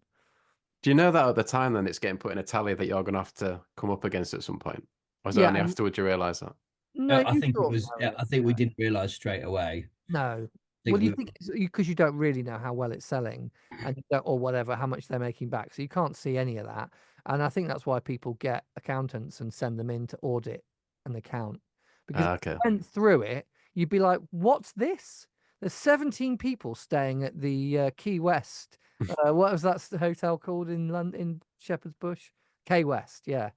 Speaker 3: Do you know that at the time then it's getting put in a tally that you're going to have to come up against at some point? Or is it only afterwards you realise that?
Speaker 2: No,
Speaker 1: I think it was. I think we didn't realize straight away.
Speaker 2: No. Well, you think because you don't really know how well it's selling and or whatever, how much they're making back. So you can't see any of that. And I think that's why people get accountants and send them in to audit an account. Because if you went through it, you'd be like, what's this? There's 17 people staying at the Key West. What was that hotel called in London, in Shepherd's Bush? Key West, yeah.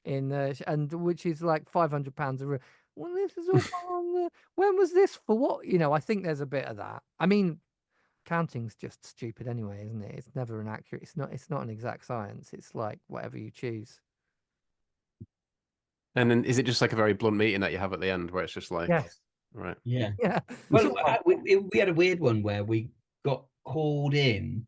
Speaker 2: And which is like £500 a room. Well, this is all on when was this for what? I think there's a bit of that. I mean, counting's just stupid anyway, isn't it? It's never an accurate. It's not an exact science. It's like whatever you choose.
Speaker 3: And then is it just like a very blunt meeting that you have at the end where it's just like,
Speaker 2: Yes.
Speaker 3: right?
Speaker 1: Yeah.
Speaker 2: Yeah.
Speaker 1: Well, we had a weird one where we got called in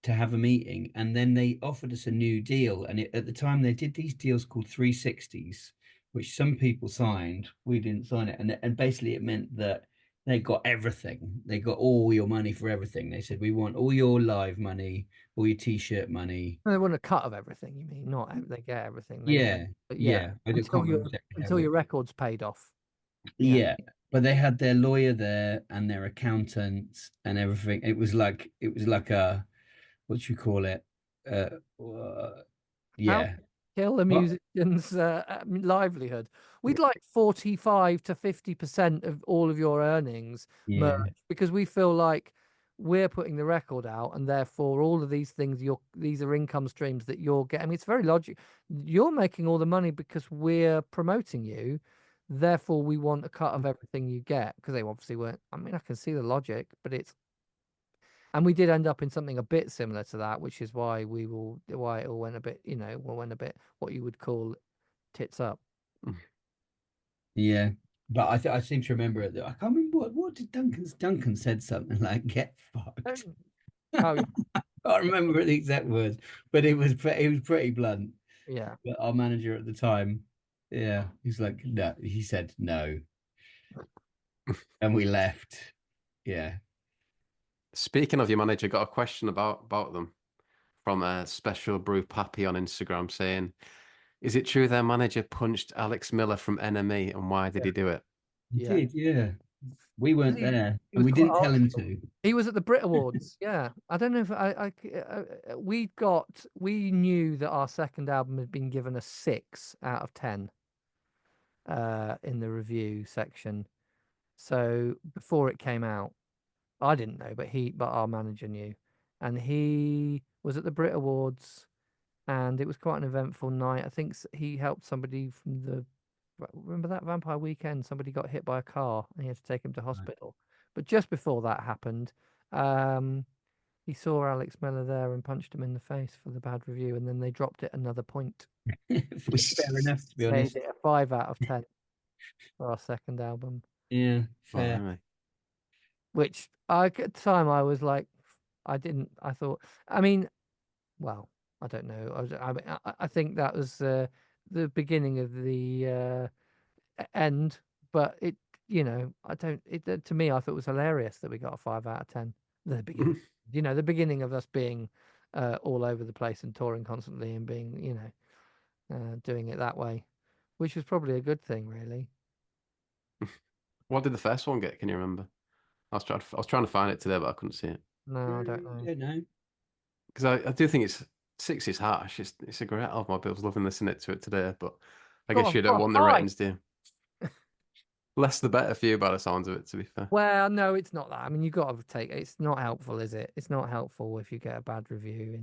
Speaker 1: to have a meeting, and then they offered us a new deal. And at the time, they did these deals called 360s, which some people signed. We didn't sign it, and basically it meant that they got everything. They got all your money for everything. They said, we want all your live money, all your t-shirt money.
Speaker 2: They want a cut of everything. You mean not they get everything? They
Speaker 1: Yeah,
Speaker 2: yeah.
Speaker 1: I can't remember exactly
Speaker 2: Until your record's paid off.
Speaker 1: Yeah, but they had their lawyer there and their accountant and everything. It was like a, what do you call it?
Speaker 2: How
Speaker 1: Yeah.
Speaker 2: kill the
Speaker 1: What?
Speaker 2: musician's livelihood? We'd like 45 to 50% of all of your earnings
Speaker 1: Yeah.
Speaker 2: merch because we feel like we're putting the record out, and therefore all of these things these are income streams that you're getting. I mean, it's very logical. You're making all the money because we're promoting you. Therefore, we want a cut of everything you get, because they obviously weren't. I mean, I can see the logic, but and we did end up in something a bit similar to that, which is why it all went a bit, went a bit what you would call tits up.
Speaker 1: Yeah. But I seem to remember it. I can't remember what did Duncan said something like "get fucked."
Speaker 2: Oh, yeah.
Speaker 1: I can't remember the exact words, but it was pretty blunt.
Speaker 2: Yeah.
Speaker 1: But our manager at the time, yeah, he's like, no, he said no, and we left. Yeah.
Speaker 3: Speaking of your manager, got a question about them from a Special Brew Pappy on Instagram saying, is it true their manager punched Alex Miller from NME, and why did he do it?
Speaker 1: He
Speaker 2: Yeah.
Speaker 1: did, yeah. We weren't there,
Speaker 2: He
Speaker 1: and
Speaker 2: was
Speaker 1: we
Speaker 2: quite
Speaker 1: didn't tell him
Speaker 2: artful.
Speaker 1: to.
Speaker 2: He was at the Brit Awards. Yeah. I don't know if we knew that our second album had been given a 6 out of 10 in the review section. So before it came out, I didn't know, but our manager knew, and he was at the Brit Awards, and it was quite an eventful night. I think he helped somebody from remember that Vampire Weekend? Somebody got hit by a car, and he had to take him to hospital. But just before that happened, he saw Alex Miller there and punched him in the face for the bad review, and then they dropped it another point.
Speaker 1: Fair enough, to be
Speaker 2: Made
Speaker 1: honest.
Speaker 2: it a 5 out of 10 for our second album.
Speaker 1: Yeah,
Speaker 3: Oh,
Speaker 1: fair.
Speaker 3: really?
Speaker 2: Which at the time I was like, I thought, I mean, well, I don't know. I think that was the beginning of the end, but I don't. To me, I thought it was hilarious that we got a 5 out of 10. The beginning, the beginning of us being all over the place and touring constantly and being, doing it that way, which was probably a good thing, really.
Speaker 3: What did the first one get? Can you remember? I was trying to find it today, but I couldn't see it.
Speaker 2: No, I don't know.
Speaker 1: Don't know.
Speaker 3: Because I do think six is harsh. It's a great album. I was loving listening to it today, but I guess you don't want the ratings, do you? Less the better for you by the sounds of it, to be fair.
Speaker 2: Well, no, it's not that. I mean, you got to take it's not helpful, is it? It's not helpful if you get a bad review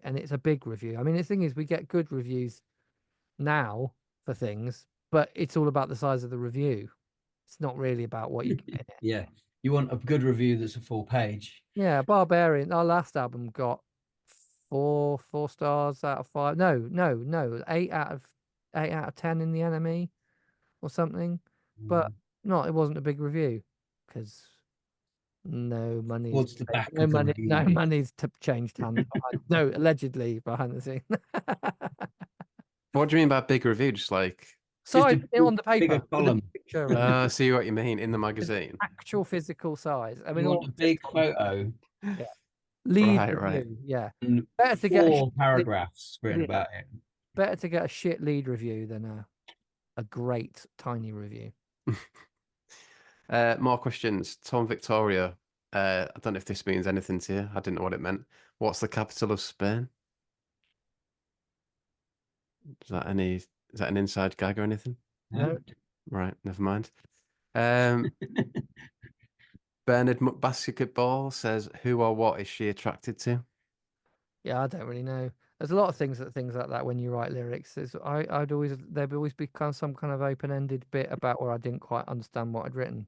Speaker 2: and it's a big review. I mean, the thing is, we get good reviews now for things, but it's all about the size of the review. It's not really about what you get in it.
Speaker 1: Yeah. You want a good review that's a full page.
Speaker 2: Yeah, Barbarian, our last album got 4 stars out of 5. No, 8 out of 10 in the NME or something. But no, it wasn't a big review because no money's
Speaker 1: Towards the back of the review.
Speaker 2: no money's changed hands. No, allegedly behind the scene.
Speaker 3: What do you mean by big review? Just like,
Speaker 2: Size on the paper.
Speaker 1: bigger
Speaker 2: with a
Speaker 1: column.
Speaker 2: picture
Speaker 3: see what you mean in the magazine.
Speaker 2: actual physical size. I
Speaker 1: You
Speaker 2: mean,
Speaker 1: want a big photo
Speaker 2: yeah. Lead
Speaker 3: Right,
Speaker 2: review.
Speaker 3: right.
Speaker 2: Yeah.
Speaker 1: and
Speaker 2: Better to get
Speaker 1: 4 paragraphs written
Speaker 2: yeah.
Speaker 1: about it.
Speaker 2: Better to get a shit lead review than a great tiny review.
Speaker 3: More questions. Tom Victoria. I don't know if this means anything to you. I didn't know what it meant. What's the capital of Spain? Is that an inside gag or anything?
Speaker 2: No.
Speaker 3: Right, never mind. Bernard Basketball says, "Who or what is she attracted to?"
Speaker 2: Yeah, I don't really know. There's a lot of things like that when you write lyrics. I'd always there'd always be some kind of open-ended bit about where I didn't quite understand what I'd written,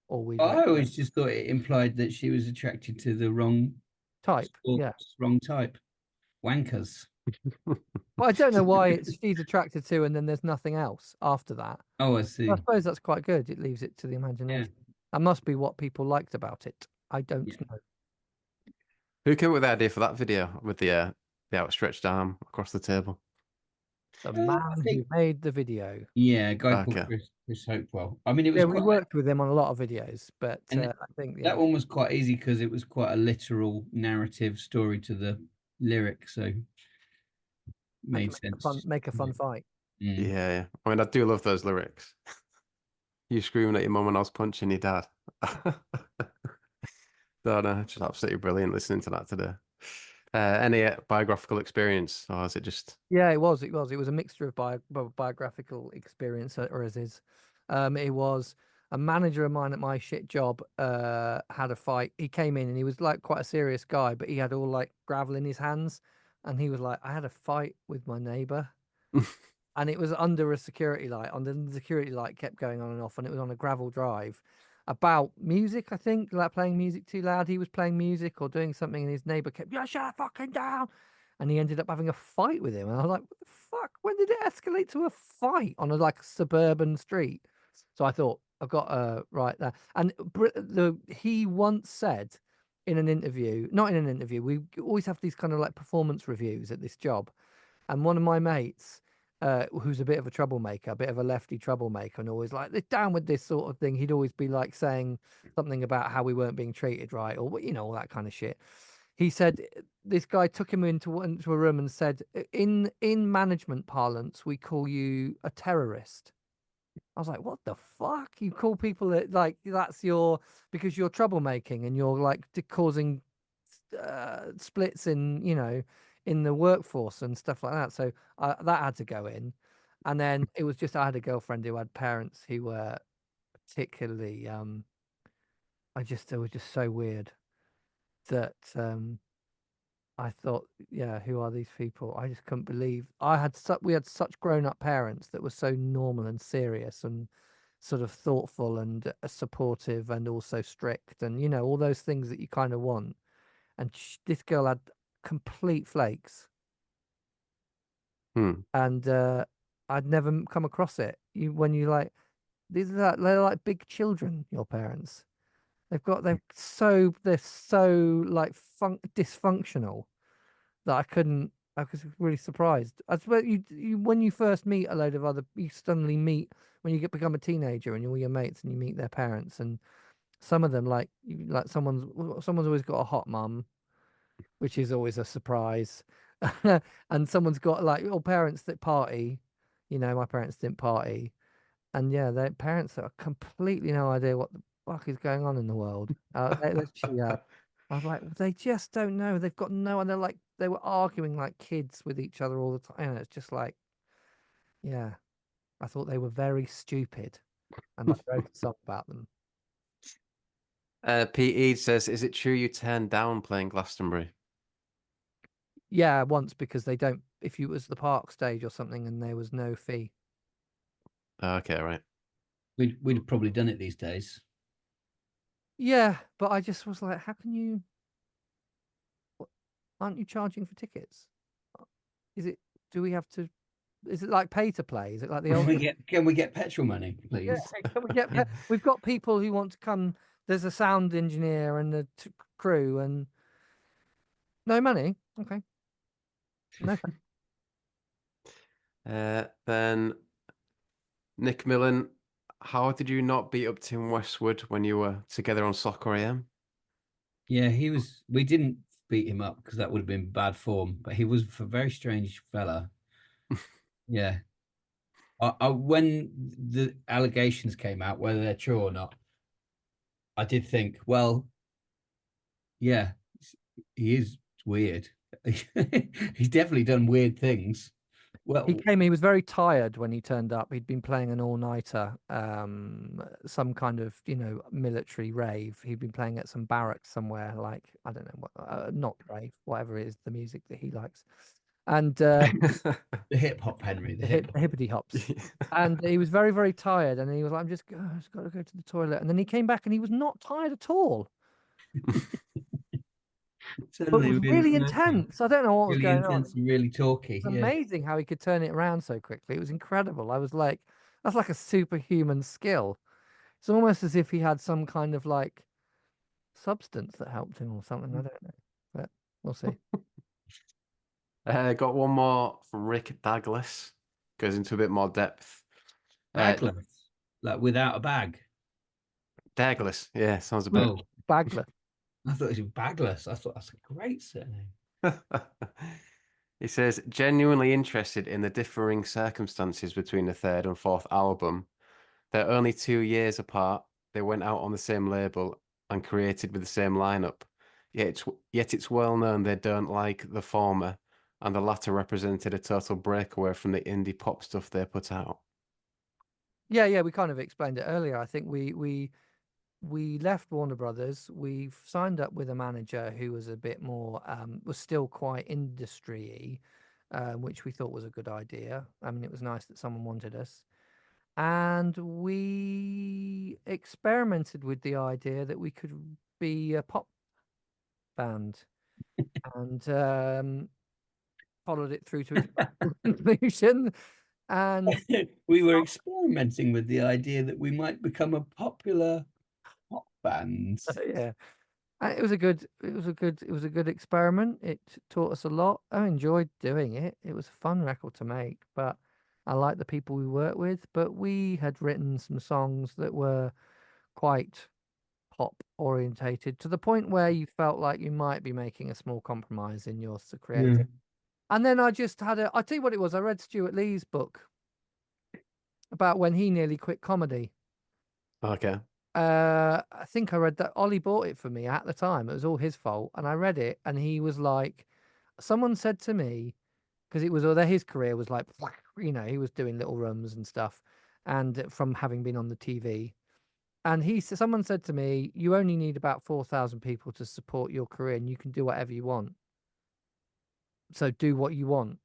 Speaker 2: or we'd
Speaker 1: I
Speaker 2: let
Speaker 1: always just thought it implied that she was attracted to the wrong
Speaker 2: type. Yeah,
Speaker 1: wrong type. Wankers.
Speaker 2: but I don't know why it's she's attracted to, and then there's nothing else after that.
Speaker 1: Oh, I
Speaker 2: I
Speaker 1: see.
Speaker 2: suppose that's quite good. It leaves it to the
Speaker 1: Yeah.
Speaker 2: imagination. That must be what people liked about it. I don't
Speaker 1: Yeah.
Speaker 2: know.
Speaker 3: Who came up with the idea for that video with the outstretched arm across the table?
Speaker 2: The
Speaker 1: I
Speaker 2: man who
Speaker 1: think,
Speaker 2: made the video.
Speaker 1: yeah, a guy called
Speaker 3: Okay.
Speaker 1: Chris Hopewell. I mean, it
Speaker 2: Yeah,
Speaker 1: was
Speaker 2: we
Speaker 1: quite,
Speaker 2: worked with him on a lot of videos, but
Speaker 1: and
Speaker 2: I think
Speaker 1: that
Speaker 2: yeah,
Speaker 1: one was quite easy because it was quite a literal narrative story to the lyric, so
Speaker 2: had to
Speaker 1: made sense.
Speaker 2: make a fun fight.
Speaker 1: Mm.
Speaker 3: Yeah, yeah. I mean, I do love those lyrics. You screaming at your mum and I was punching your dad. No, no, just absolutely brilliant listening to that today. Any biographical experience, or is it just?
Speaker 2: Yeah, it was. It was. It was a mixture of biographical experience, or as is. It was a manager of mine at my shit job. Had a fight. He came in and he was like quite a serious guy, but he had all like gravel in his hands, and he was like, "I had a fight with my neighbor." And it was under a security light. Under the security light kept going on and off, and it was on a gravel drive about music. I think like playing music too loud. He was playing music or doing something, and his neighbor kept, "Yeah, shut fucking down." And he ended up having a fight with him. And I was like, "What the fuck? When did it escalate to a fight on a like suburban street?" So I thought I've got right there. And he once said in an interview, not in an interview, we always have these kind of like performance reviews at this job, and one of my mates, who's a bit of a troublemaker, a bit of a lefty troublemaker, and always like, "They're down with this sort of thing." He'd always be like saying something about how we weren't being treated right, or all that kind of shit. He said this guy took him into a room and said, In management parlance, we call you a terrorist." I was like, "What the fuck? You call people that like that's because you're troublemaking and you're like causing splits in the workforce and stuff like that." So that had to go in. And then it was just I had a girlfriend who had parents who were particularly they were just so weird that I thought, yeah, who are these people? I just couldn't believe we had such grown up parents that were so normal and serious and sort of thoughtful and supportive and also strict and all those things that you kind of want. And this girl had complete flakes,
Speaker 3: Hmm.
Speaker 2: and I'd never come across it. When you like they're like big children. Your parents, they're so like dysfunctional that I was really surprised. I suppose you when you first meet a load of you suddenly meet when you become a teenager and you're with your mates and you meet their parents, and some of them like someone's always got a hot mum, which is always a surprise. And someone's got like your parents that party. My parents didn't party. And yeah, their parents have completely no idea what the fuck is going on in the world. They literally had. I was like, they just don't know. They've got no, and they were arguing like kids with each other all the time. And it's just like, yeah, I thought they were very stupid, and I wrote a song about them.
Speaker 3: PE says, "Is it true you turned down playing Glastonbury?"
Speaker 2: Yeah, once because they don't. If you was the park stage or something, and there was no fee.
Speaker 3: Okay, right.
Speaker 1: We'd have probably done it these days.
Speaker 2: Yeah, but I just was like, how can you? Aren't you charging for tickets? Is it? Do we have to? Is it like pay to play? Is it like the old?
Speaker 1: Can we get petrol money,
Speaker 2: Yeah,
Speaker 1: please?
Speaker 2: can we get? We've got people who want to come. There's a sound engineer and a crew, and no money. Okay, no.
Speaker 3: Then Nick Millen, how did you not beat up Tim Westwood when you were together on Soccer AM?
Speaker 1: Yeah, he was. We didn't beat him up because that would have been bad form. But he was a very strange fella. Yeah. When the allegations came out, whether they're true or not, I did think, well, yeah, he is weird. He's definitely done weird things. Well,
Speaker 2: He was very tired when he turned up. He'd been playing an all-nighter, some kind of, military rave. He'd been playing at some barracks somewhere, like, I don't know what, not rave, whatever it is, the music that he likes. And
Speaker 1: the hip hop, Henry, the hip hop.
Speaker 2: hippity hops. And he was very, very tired. And he was like, I just got to go to the toilet. And then he came back and he was not tired at all. But it was really intense. I don't know what was
Speaker 1: Really
Speaker 2: going on.
Speaker 1: intense and really talky.
Speaker 2: It's amazing how he could turn it around so quickly. It was incredible. I was like, that's like a superhuman skill. It's almost as if he had some kind of like substance that helped him or something. I don't know, but we'll see.
Speaker 3: Got one more from Rick Douglas. Goes into a bit more depth.
Speaker 1: Bagless, like without a bag.
Speaker 3: Douglas, yeah, sounds a bit.
Speaker 1: Oh,
Speaker 2: Bagler.
Speaker 1: I thought it was Bagless. I thought that's a great surname.
Speaker 3: He says, genuinely interested in the differing circumstances between the third and fourth album. They're only 2 years apart. They went out on the same label and created with the same lineup. Yet it's well known they don't like the former, and the latter represented a total breakaway from the indie pop stuff they put out.
Speaker 2: Yeah, we kind of explained it earlier. I think we left Warner Brothers. We've signed up with a manager who was a bit more was still quite industry-y, which we thought was a good idea. I mean, it was nice that someone wanted us. And we experimented with the idea that we could be a pop band and followed it through to its conclusion. And
Speaker 1: We were experimenting with the idea that we might become a popular pop band.
Speaker 2: yeah, it was a good experiment. It taught us a lot. I enjoyed doing it. It was a fun record to make, but I liked the people we worked with. But we had written some songs that were quite pop orientated to the point where you felt like you might be making a small compromise in your creative. And then I just had I'll tell you what it was. I read Stuart Lee's book about when he nearly quit comedy.
Speaker 3: Okay.
Speaker 2: I think I read that. Ollie bought it for me at the time. It was all his fault. And I read it and he was like, someone said to me, because it was although his career was like, he was doing little rooms and stuff, and from having been on the TV. And someone said to me, you only need about 4,000 people to support your career and you can do whatever you want. So do what you want.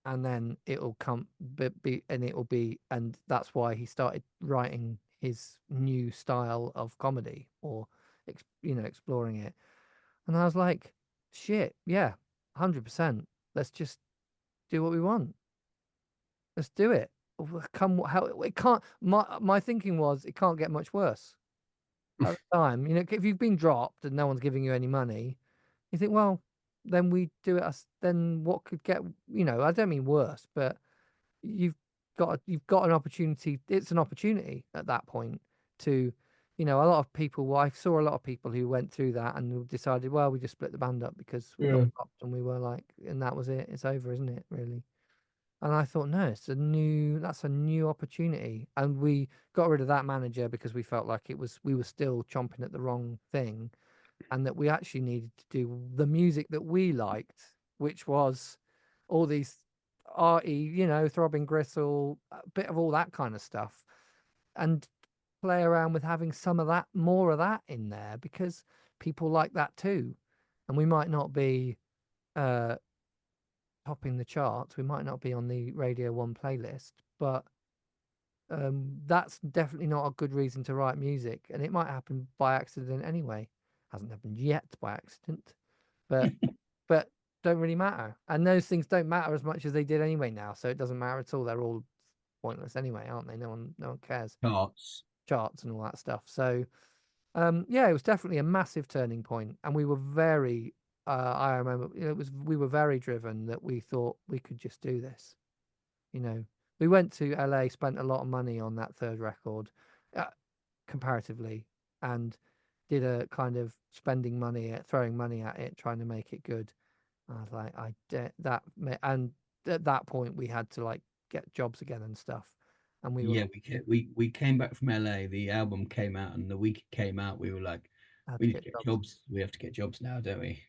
Speaker 2: And then it'll come, and that's why he started writing his new style of comedy or, exploring it. And I was like, shit, yeah, 100%. Let's just do what we want. Let's do it. It can't, my thinking was it can't get much worse at the time. If you've been dropped and no one's giving you any money, you think, well, then we do it then what could get, I don't mean worse, but you've got an opportunity. It's an opportunity at that point to, a lot of people, I saw a lot of people who went through that and decided, well, we just split the band up because we got dropped and we were like, and that was it. It's over, isn't it, really? And I thought, no, that's a new opportunity. And we got rid of that manager because we felt like we were still chomping at the wrong thing, and that we actually needed to do the music that we liked, which was all these arty, throbbing gristle, a bit of all that kind of stuff, and play around with having some of that, more of that in there, because people like that too. And we might not be topping the charts, we might not be on the Radio 1 playlist, but that's definitely not a good reason to write music. And it might happen by accident anyway. Hasn't happened yet by accident, but but don't really matter. And those things don't matter as much as they did anyway now, so it doesn't matter at all. They're all pointless anyway, aren't they? No one cares. Charts and all that stuff. So yeah, it was definitely a massive turning point, and we were very I remember we were very driven that we thought we could just do this. We went to LA, spent a lot of money on that third record, comparatively, and did a kind of throwing money at it, trying to make it good. I was like, and at that point we had to like get jobs again and stuff, and
Speaker 1: we came back from LA. The album came out, and the week it came out, we were like, we need to get jobs. We have to get jobs now, don't we?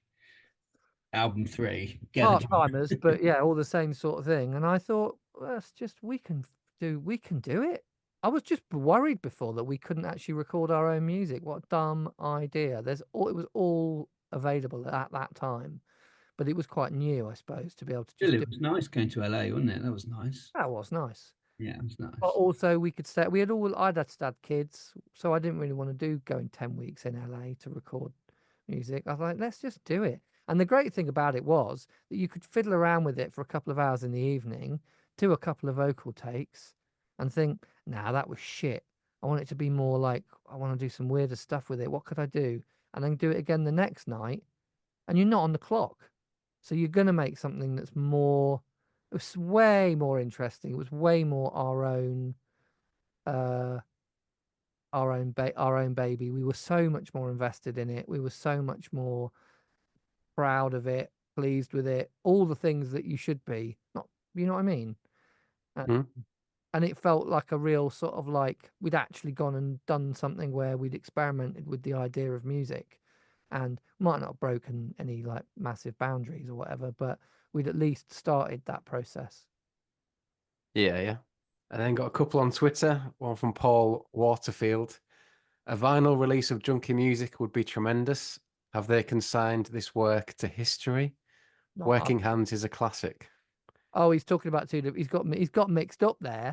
Speaker 1: album 3. Get the
Speaker 2: part
Speaker 1: job.
Speaker 2: timers, but yeah, all the same sort of thing. And I thought, well, that's just we can do it. I was just worried before that we couldn't actually record our own music. What a dumb idea. It was all available at that time, but it was quite new, I suppose, to be able to
Speaker 1: Still,
Speaker 2: just do.
Speaker 1: it was nice going to LA, wasn't it? That was nice.
Speaker 2: That was nice.
Speaker 1: Yeah, it was
Speaker 2: But
Speaker 1: nice.
Speaker 2: also we could stay. I'd had kids, so I didn't really want to do going 10 weeks in LA to record music. I was like, let's just do it. And the great thing about it was that you could fiddle around with it for a couple of hours in the evening, do a couple of vocal takes, and think, nah, that was shit. I want it to be more like, I want to do some weirder stuff with it. What could I do? And then do it again the next night, and you're not on the clock. So you're going to make something that's more, it was way more interesting. It was way more uh, our own baby. We were so much more invested in it. We were so much more proud of it, pleased with it, all the things that you should be. Not, you know what I mean? Uh,
Speaker 3: Mm.
Speaker 2: And it felt like a real sort of like we'd actually gone and done something where we'd experimented with the idea of music, and might not have broken any like massive boundaries or whatever, but we'd at least started that process.
Speaker 3: Yeah, yeah. And then got a couple on Twitter, one from Paul Waterfield. A vinyl release of Junkie Music would be tremendous. Have they consigned this work to history?
Speaker 2: Not us.
Speaker 3: Working Hands is a classic.
Speaker 2: Oh, he's talking about two. He's got mixed up there.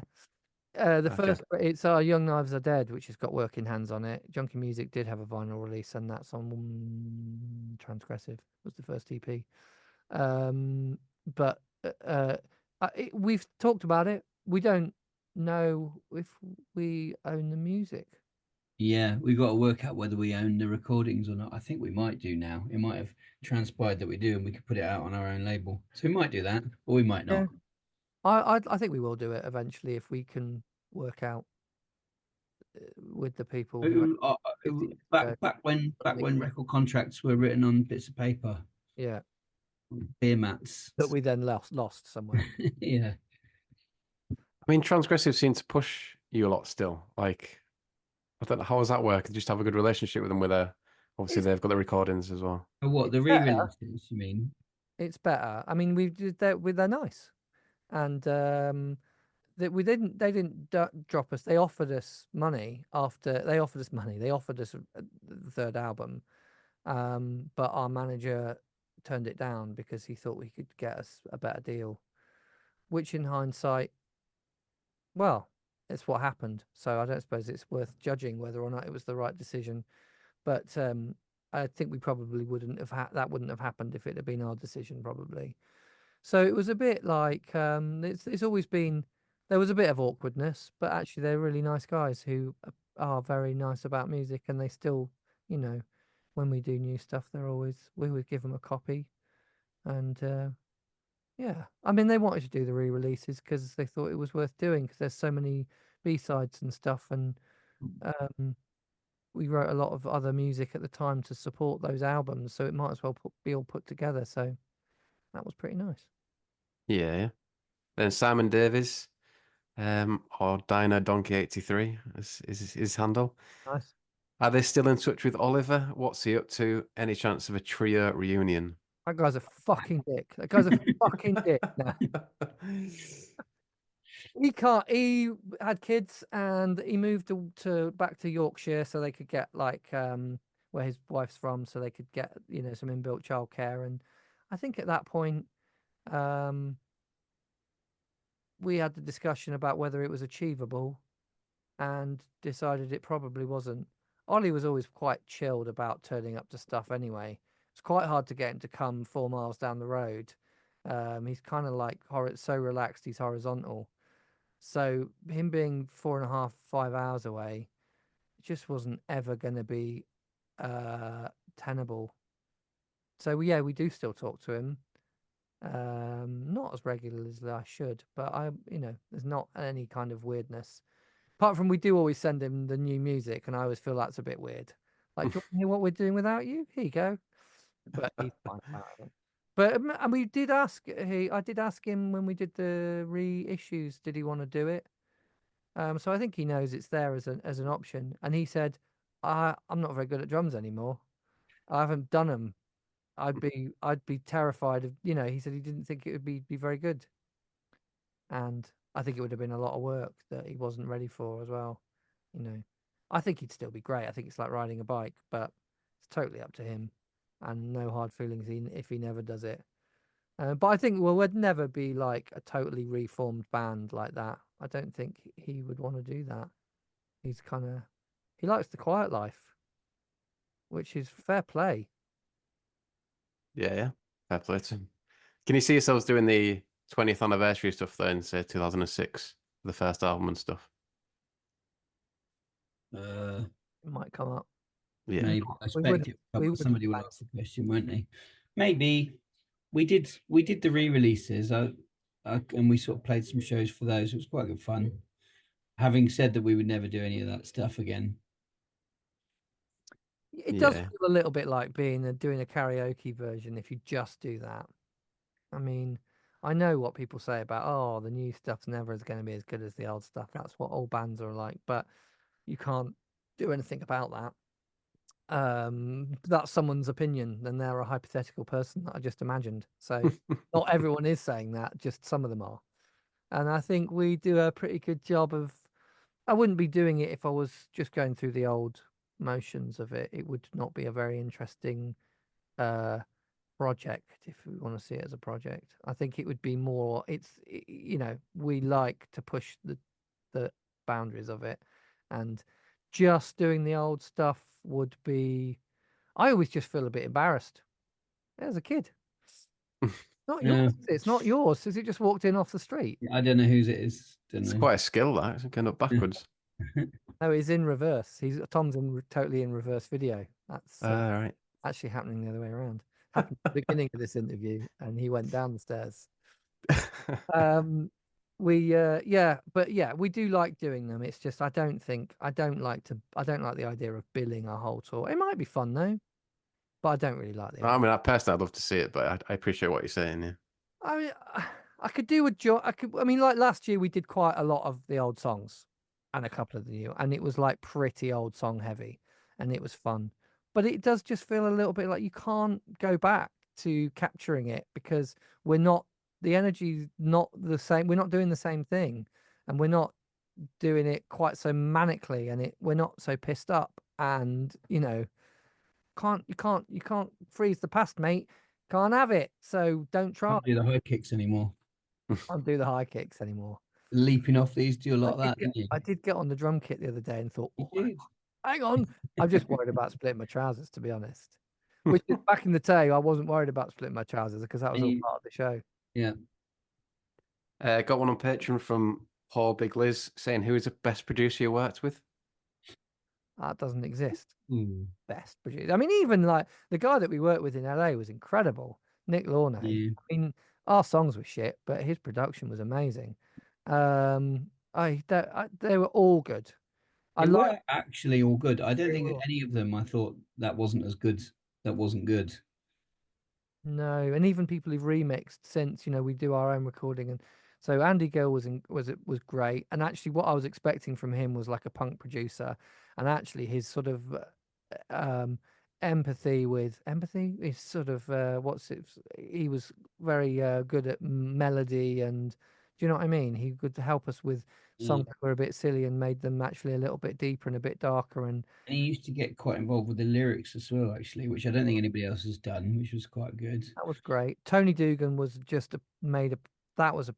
Speaker 2: The
Speaker 3: Okay.
Speaker 2: first, it's our Young Knives Are Dead, which has got Working Hands on it. Junkie Music did have a vinyl release, and that's on Transgressive was the first EP. But we've talked about it. We don't know if we own the music.
Speaker 1: Yeah, we've got to work out whether we own the recordings or not. I think we might do now. It might have transpired that we do, and we could put it out on our own label. So we might do that, or we might
Speaker 2: Yeah,
Speaker 1: not.
Speaker 2: I think we will do it eventually if we can work out with the people who
Speaker 1: Ooh,
Speaker 2: 50 years ago.
Speaker 1: back when record contracts were written on bits of paper,
Speaker 2: Yeah,
Speaker 1: beer mats.
Speaker 2: that we then lost somewhere.
Speaker 1: Yeah.
Speaker 3: I mean, Transgressive seem to push you a lot still. Like, I don't know, how does that work? Just have a good relationship with them obviously
Speaker 2: It's,
Speaker 3: they've got the recordings as well.
Speaker 1: Oh, what,
Speaker 2: it's
Speaker 1: the
Speaker 2: better.
Speaker 1: re-releases, you mean?
Speaker 2: It's better. I mean, they're nice, and that we didn't. They didn't drop us. They offered us money after they offered us money. They offered us the third album, but our manager turned it down because he thought we could get us a better deal. Which, in hindsight, well, it's what happened. So I don't suppose it's worth judging whether or not it was the right decision. But I think we probably wouldn't have that wouldn't have happened if it had been our decision, probably. So it was a bit like it's always been there was a bit of awkwardness, but actually they're really nice guys who are very nice about music, and they still, you know, when we do new stuff, we always give them a copy, and yeah, I mean they wanted to do the re-releases because they thought it was worth doing because there's so many B-sides and stuff, and um, we wrote a lot of other music at the time to support those albums, so it might as well be all put together. So that was pretty nice.
Speaker 3: Yeah, yeah. Then Simon Davies, or Dino Donkey 83 is his handle.
Speaker 2: Nice.
Speaker 3: Are they still in touch with Oliver? What's he up to? Any chance of a trio reunion?
Speaker 2: That guy's a fucking dick. That guy's a fucking dick. Nah. He can't. He had kids and he moved to back to Yorkshire so they could get like where his wife's from, so they could get some inbuilt childcare. And I think at that point, um, we had the discussion about whether it was achievable, and decided it probably wasn't. Ollie was always quite chilled about turning up to stuff anyway. It's quite hard to get him to come 4 miles down the road. He's kind of like so relaxed, he's horizontal. So him being 4.5, 5 hours away just wasn't ever going to be tenable. So yeah, we do still talk to him. Not as regularly as I should, but there's not any kind of weirdness. Apart from we do always send him the new music, and I always feel that's a bit weird. Like, do you want to hear what we're doing without you? Here you go. But he's fine about it. But and we did ask. I did ask him when we did the reissues. Did he want to do it? So I think he knows it's there as an option. And he said, "I'm not very good at drums anymore. I haven't done them I'd be terrified of, you know, he said he didn't think it would be very good. And I think it would have been a lot of work that he wasn't ready for as well. You know, I think he'd still be great. I think it's like riding a bike, but it's totally up to him, and no hard feelings if he never does it. But I think we'd never be like a totally reformed band like that. I don't think he would want to do that. He likes the quiet life, which is fair play.
Speaker 3: Yeah. Fair play to him. Can you see yourselves doing the 20th anniversary stuff though in say 2006, the first album and stuff?
Speaker 1: Uh,
Speaker 2: It might come up.
Speaker 3: Yeah.
Speaker 1: Maybe. I
Speaker 2: would-
Speaker 1: expect
Speaker 2: we would.
Speaker 1: somebody will ask the question, won't they? Maybe we did the re-releases. And we sort of played some shows for those. It was quite good fun. Having said that, we would never do any of that stuff again.
Speaker 2: It does
Speaker 3: Yeah.
Speaker 2: feel a little bit like doing a karaoke version if you just do that. I mean, I know what people say about, oh, the new stuff's never going to be as good as the old stuff. That's what all bands are like, but you can't do anything about that. That's someone's opinion, and they're a hypothetical person that I just imagined. So not everyone is saying that, just some of them are. And I think we do a pretty good job of. I wouldn't be doing it if I was just going through the old motions of it. It would not be a very interesting project if we want to see it as a project. I think it would be more. You know, we like to push the boundaries of it, and just doing the old stuff would be. I always just feel a bit embarrassed as a kid. Not
Speaker 1: Yeah.
Speaker 2: yours. It's not yours. Has it just walked in off the street?
Speaker 1: I don't know whose it is. Don't
Speaker 3: It's
Speaker 1: know.
Speaker 3: quite a skill that, it's going up backwards.
Speaker 2: No, he's in reverse. Tom's totally in reverse video. That's
Speaker 3: Right.
Speaker 2: actually happening the other way around. Happened at the beginning of this interview, and he went down the stairs. But yeah, we do like doing them. It's just I don't like the idea of billing a whole tour. It might be fun though, but I don't really like the
Speaker 3: I
Speaker 2: idea.
Speaker 3: mean, personally, I'd love to see it, but I appreciate what you're saying. Yeah.
Speaker 2: I mean, I could do a job. I mean, like last year we did quite a lot of the old songs and a couple of the new, and it was like pretty old song heavy, and it was fun. But it does just feel a little bit like you can't go back to capturing it because the energy's not the same. We're not doing the same thing, and we're not doing it quite so manically, and we're not so pissed up, and you can't freeze the past, mate. Can't have it. So don't try.
Speaker 1: Can't do the high kicks anymore.
Speaker 2: Can't do the high kicks anymore.
Speaker 1: Leaping off these, do a lot of that, didn't you?
Speaker 2: I did get on the drum kit the other day and thought,
Speaker 1: You
Speaker 2: oh,
Speaker 1: did.
Speaker 2: hang on. I'm just worried about splitting my trousers, to be honest. Which is back in the day, I wasn't worried about splitting my trousers because that was all part of the show.
Speaker 1: Yeah.
Speaker 3: Got one on Patreon from Paul Big Liz saying, who is the best producer you worked with?
Speaker 2: That doesn't exist.
Speaker 1: Ooh.
Speaker 2: Best producer. I mean, even like the guy that we worked with in LA was incredible. Nick Launay.
Speaker 1: Yeah.
Speaker 2: I mean, our songs were shit, but his production was amazing. They were all good.
Speaker 1: They were actually all good. I don't think
Speaker 2: were.
Speaker 1: any of them I thought that wasn't as good. That wasn't good.
Speaker 2: No, and even people who've remixed since, we do our own recording, and so Andy Gill was great. And actually, what I was expecting from him was like a punk producer, and actually his sort of empathy is sort of he was very good at melody, and do you know what I mean? He could help us with songs that were a bit silly and made them actually a little bit deeper and a bit darker. And
Speaker 1: he used to get quite involved with the lyrics as well, actually, which I don't think anybody else has done, which was quite good.
Speaker 2: that was great. Tony Dugan was just that was an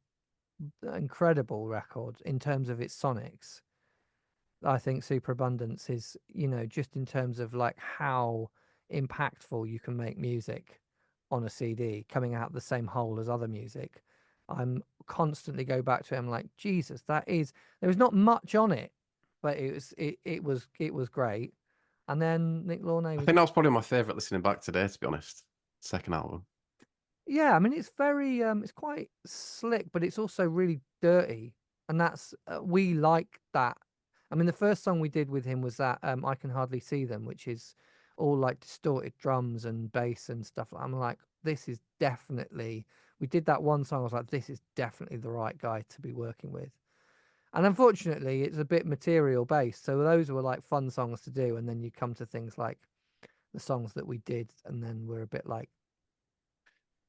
Speaker 2: incredible record in terms of its sonics. I think Superabundance is, just in terms of like how impactful you can make music on a CD coming out the same hole as other music. I'm constantly go back to it. I'm like, Jesus, there was not much on it, but it was great. And then Nick Launay
Speaker 3: I
Speaker 2: was,
Speaker 3: think that was probably my favourite listening back today, to be honest. Second album.
Speaker 2: yeah, I mean, it's very it's quite slick, but it's also really dirty, and that's we like that. I mean, the first song we did with him was that I Can Hardly See Them, which is all like distorted drums and bass and stuff. I'm like, this is definitely. We did that one song. I was like, this is definitely the right guy to be working with. And unfortunately, it's a bit material based. So those were like fun songs to do, and then you come to things like the songs that we did, and then we're a bit like,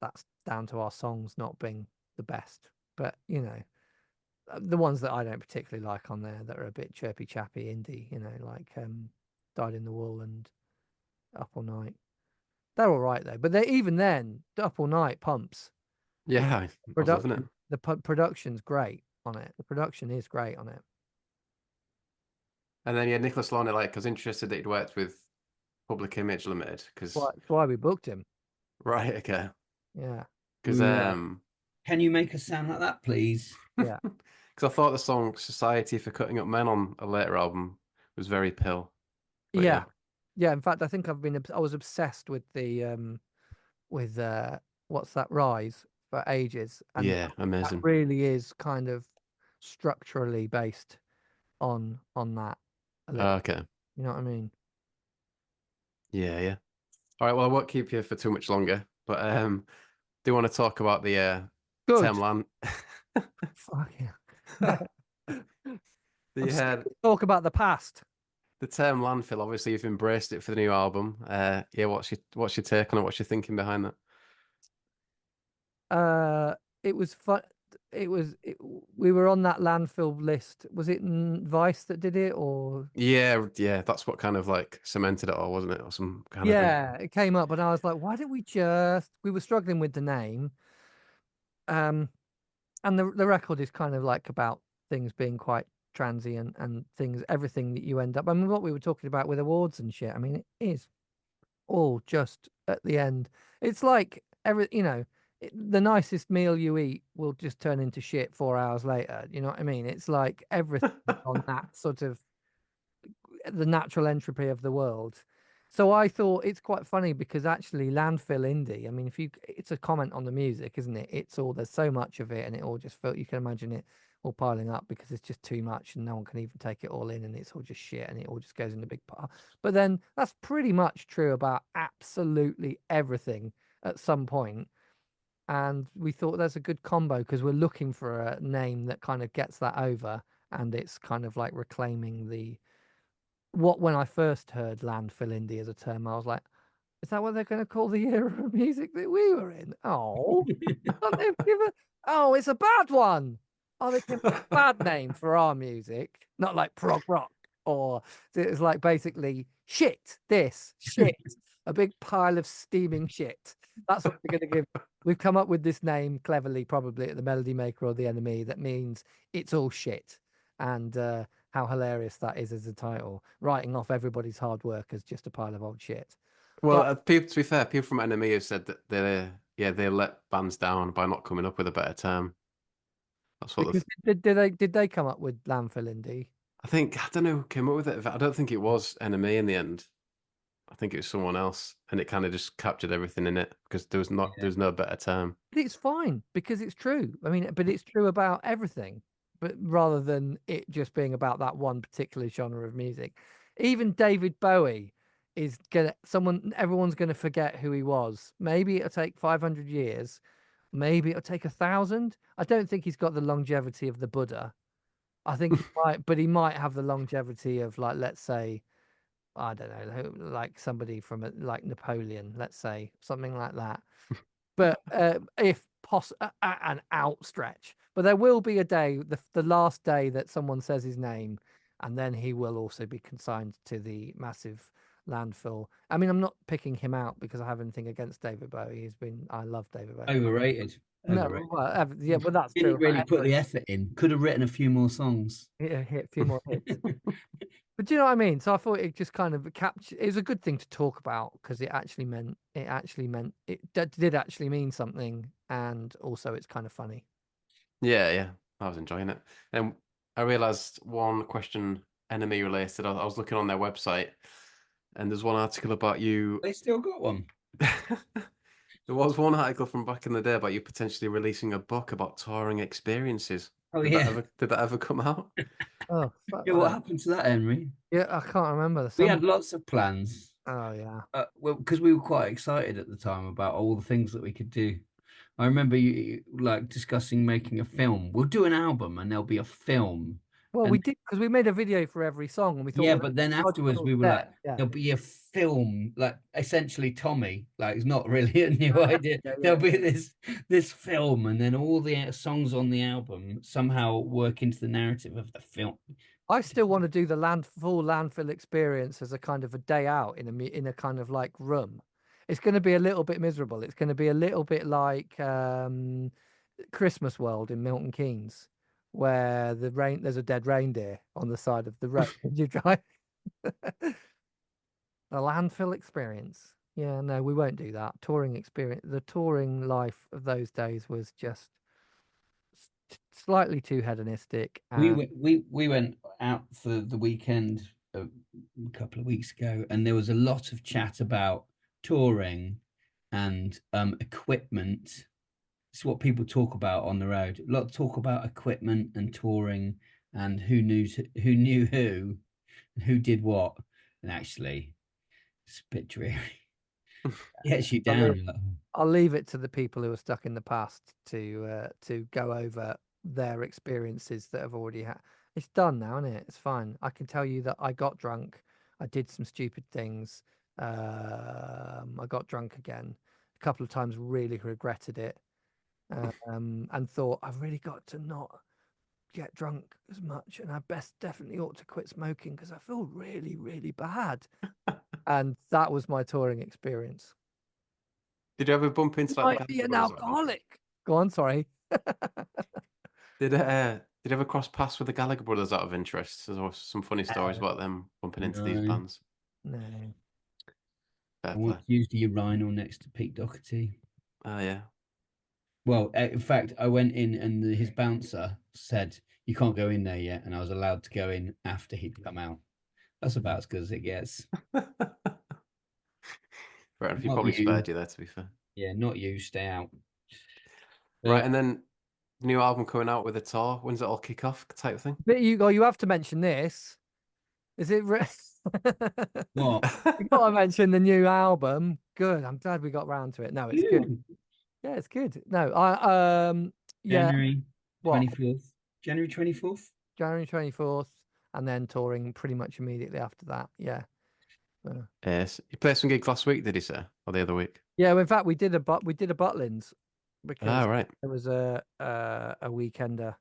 Speaker 2: that's down to our songs not being the best. But you know, the ones that I don't particularly like on there that are a bit chirpy chappy indie, you know, like Dyed in the Wool and Up All Night. They're all right though, but they even then, Up All Night pumps.
Speaker 3: Yeah, I was loving it.
Speaker 2: The production's great on it. The production is great on it.
Speaker 3: And then yeah, Nicholas Lorne, like I was interested that he'd worked with Public Image Limited because
Speaker 2: That's why we booked him.
Speaker 3: right, okay,
Speaker 2: Yeah,
Speaker 3: because
Speaker 1: Can you make us sound like that, please?
Speaker 2: yeah.
Speaker 3: because I thought the song "Society for Cutting Up Men" on a later album was very pill. But
Speaker 2: Yeah, yeah. In fact, I think I was obsessed with the with what's that Rise for ages, and
Speaker 3: yeah,
Speaker 2: that
Speaker 3: amazing.
Speaker 2: really is kind of structurally based on that a little.
Speaker 3: Okay,
Speaker 2: You know what I mean?
Speaker 3: yeah, yeah. All right, well, I won't keep you for too much longer, but do you want to talk about the
Speaker 2: Good.
Speaker 3: term land?
Speaker 2: Fuck yeah. I'm
Speaker 3: The
Speaker 2: scared to talk about the past.
Speaker 3: the term landfill. Obviously, you've embraced it for the new album. Yeah, what's your take on it? What's your thinking behind that?
Speaker 2: It was fun. We were on that landfill list. Was it Vice that did it, or
Speaker 3: Yeah, yeah, that's what kind of like cemented it all, wasn't it, or some kind of thing.
Speaker 2: yeah, it came up, and I was like, why don't we were struggling with the name. Um, and the record is kind of like about things being quite transient and everything that you end up. I mean, what we were talking about with awards and shit. I mean, it is all just at the end. It's like the nicest meal you eat will just turn into shit 4 hours later. You know what I mean? It's like everything on that sort of the natural entropy of the world. So I thought it's quite funny because actually landfill indie, I mean, it's a comment on the music, isn't it? There's so much of it and it all just felt, you can imagine it all piling up because it's just too much and no one can even take it all in and it's all just shit and it all just goes in a big pile. But then that's pretty much true about absolutely everything at some point. And we thought there's a good combo because we're looking for a name that kind of gets that over and it's kind of like reclaiming when I first heard landfill indie as a term, I was like, is that what they're going to call the era of music that we were in? Oh, oh, it's a bad one. Oh, they came up with a bad name for our music, not like prog rock, or it's like basically shit, a big pile of steaming shit. That's what we're going to give. We've come up with this name cleverly, probably at the Melody Maker or the NME, that means it's all shit. And how hilarious that is as a title, writing off everybody's hard work as just a pile of old shit.
Speaker 3: Well,
Speaker 2: But
Speaker 3: people, to be fair, people from NME have said that they let bands down by not coming up with a better term. That's what
Speaker 2: because did they come up with landfill indie?
Speaker 3: I think. I don't know who came up with it. I don't think it was NME in the end. I think it was someone else, and it kind of just captured everything in it because there's no better term.
Speaker 2: But it's fine because it's true. I mean, but it's true about everything, but rather than it just being about that one particular genre of music. Even David Bowie everyone's gonna forget who he was. Maybe it'll take 500 years, maybe it'll take 1,000. I don't think he's got the longevity of the Buddha. I think he might, but he might have the longevity of, like, let's say, I don't know, like somebody from like Napoleon, let's say, something like that. But if an outstretch, but there will be a day, the last day that someone says his name, and then he will also be consigned to the massive landfill. I mean, I'm not picking him out because I have anything against David Bowie. I love David Bowie.
Speaker 1: Overrated.
Speaker 2: No, well, yeah, but that's
Speaker 1: Didn't
Speaker 2: true.
Speaker 1: really put the effort in. Could have written a few more songs.
Speaker 2: Yeah, hit a few more hits. But do you know what I mean? So I thought it just kind of captured. It was a good thing to talk about because it did actually mean something, and also it's kind of funny.
Speaker 3: Yeah, yeah, I was enjoying it. And I realized one question enemy related. I was looking on their website, and there's one article about you.
Speaker 1: They still got one.
Speaker 3: There was one article from back in the day about you potentially releasing a book about touring experiences.
Speaker 1: Oh
Speaker 3: Did
Speaker 1: yeah.
Speaker 3: did that ever come out?
Speaker 2: Oh, fuck
Speaker 1: Yeah, what
Speaker 2: that.
Speaker 1: happened to that, Henry?
Speaker 2: Yeah, I can't remember.
Speaker 1: We had lots of plans.
Speaker 2: Oh yeah.
Speaker 1: Well, because we were quite excited at the time about all the things that we could do. I remember you like discussing making a film. We'll do an album and there'll be a film.
Speaker 2: Well, we
Speaker 1: And
Speaker 2: did because we made a video for every song, and we thought,
Speaker 1: yeah,
Speaker 2: well,
Speaker 1: but then
Speaker 2: that's
Speaker 1: afterwards
Speaker 2: logical
Speaker 1: we were like,
Speaker 2: step. Yeah,
Speaker 1: there'll be a film, like essentially Tommy, like it's not really a new idea.
Speaker 2: yeah,
Speaker 1: There'll be
Speaker 2: yeah.
Speaker 1: this film, and then all the songs on the album somehow work into the narrative of the film.
Speaker 2: I still want to do the full landfill experience as a kind of a day out in a kind of like room. It's going to be a little bit miserable. It's going to be a little bit like Christmas World in Milton Keynes, where there's a dead reindeer on the side of the road. You drive the landfill experience. Yeah, no, we won't do that. Touring experience. The touring life of those days was just slightly too hedonistic.
Speaker 1: We went out for the weekend a couple of weeks ago, and there was a lot of chat about touring and equipment. It's what people talk about on the road. A lot of talk about equipment and touring and who knew who did what. And actually, it's a bit dreary. It gets you
Speaker 2: I
Speaker 1: down.
Speaker 2: mean,
Speaker 1: You're like,
Speaker 2: I'll leave it to the people who are stuck in the past to go over their experiences that have already had. It's done now, isn't it? It's fine. I can tell you that I got drunk. I did some stupid things. I got drunk again a couple of times. Really regretted it, and thought I've really got to not get drunk as much, and I definitely ought to quit smoking because I feel really, really bad. And that was my touring experience.
Speaker 3: Did you ever bump into like the
Speaker 2: Might be
Speaker 3: Gallagher
Speaker 2: an
Speaker 3: brothers or anything?
Speaker 2: alcoholic. Go on, sorry.
Speaker 3: Did you ever cross paths with the Gallagher brothers out of interest? There's always some funny stories about them bumping into these
Speaker 1: no.
Speaker 3: bands.
Speaker 2: No.
Speaker 3: Fair
Speaker 1: I
Speaker 3: play.
Speaker 1: once used the urinal next to Pete Doherty.
Speaker 3: Oh yeah.
Speaker 1: Well, in fact, I went in and his bouncer said, "You can't go in there yet." And I was allowed to go in after he'd come out. That's about as good as it gets.
Speaker 3: Fair enough. He
Speaker 1: Not
Speaker 3: probably
Speaker 1: you.
Speaker 3: spared you there, to be fair.
Speaker 1: Yeah, not you. Stay out.
Speaker 3: Right, and then new album coming out with a tour. When's it all kick off type thing?
Speaker 2: But you have to mention this. Is it?
Speaker 1: What?
Speaker 2: You got to mention the new album. Good. I'm glad we got round to it. No, it's good.
Speaker 1: You.
Speaker 2: Yeah, it's good. No, yeah.
Speaker 1: January
Speaker 2: What?
Speaker 1: 24th. January 24th.
Speaker 2: January 24th, and then touring pretty much immediately after that. Yeah.
Speaker 3: Yes. You played some gigs last week, did he say? Or the other week?
Speaker 2: Yeah. In fact, we did a Butlins
Speaker 3: Ah,
Speaker 2: because
Speaker 3: right.
Speaker 2: there was a weekender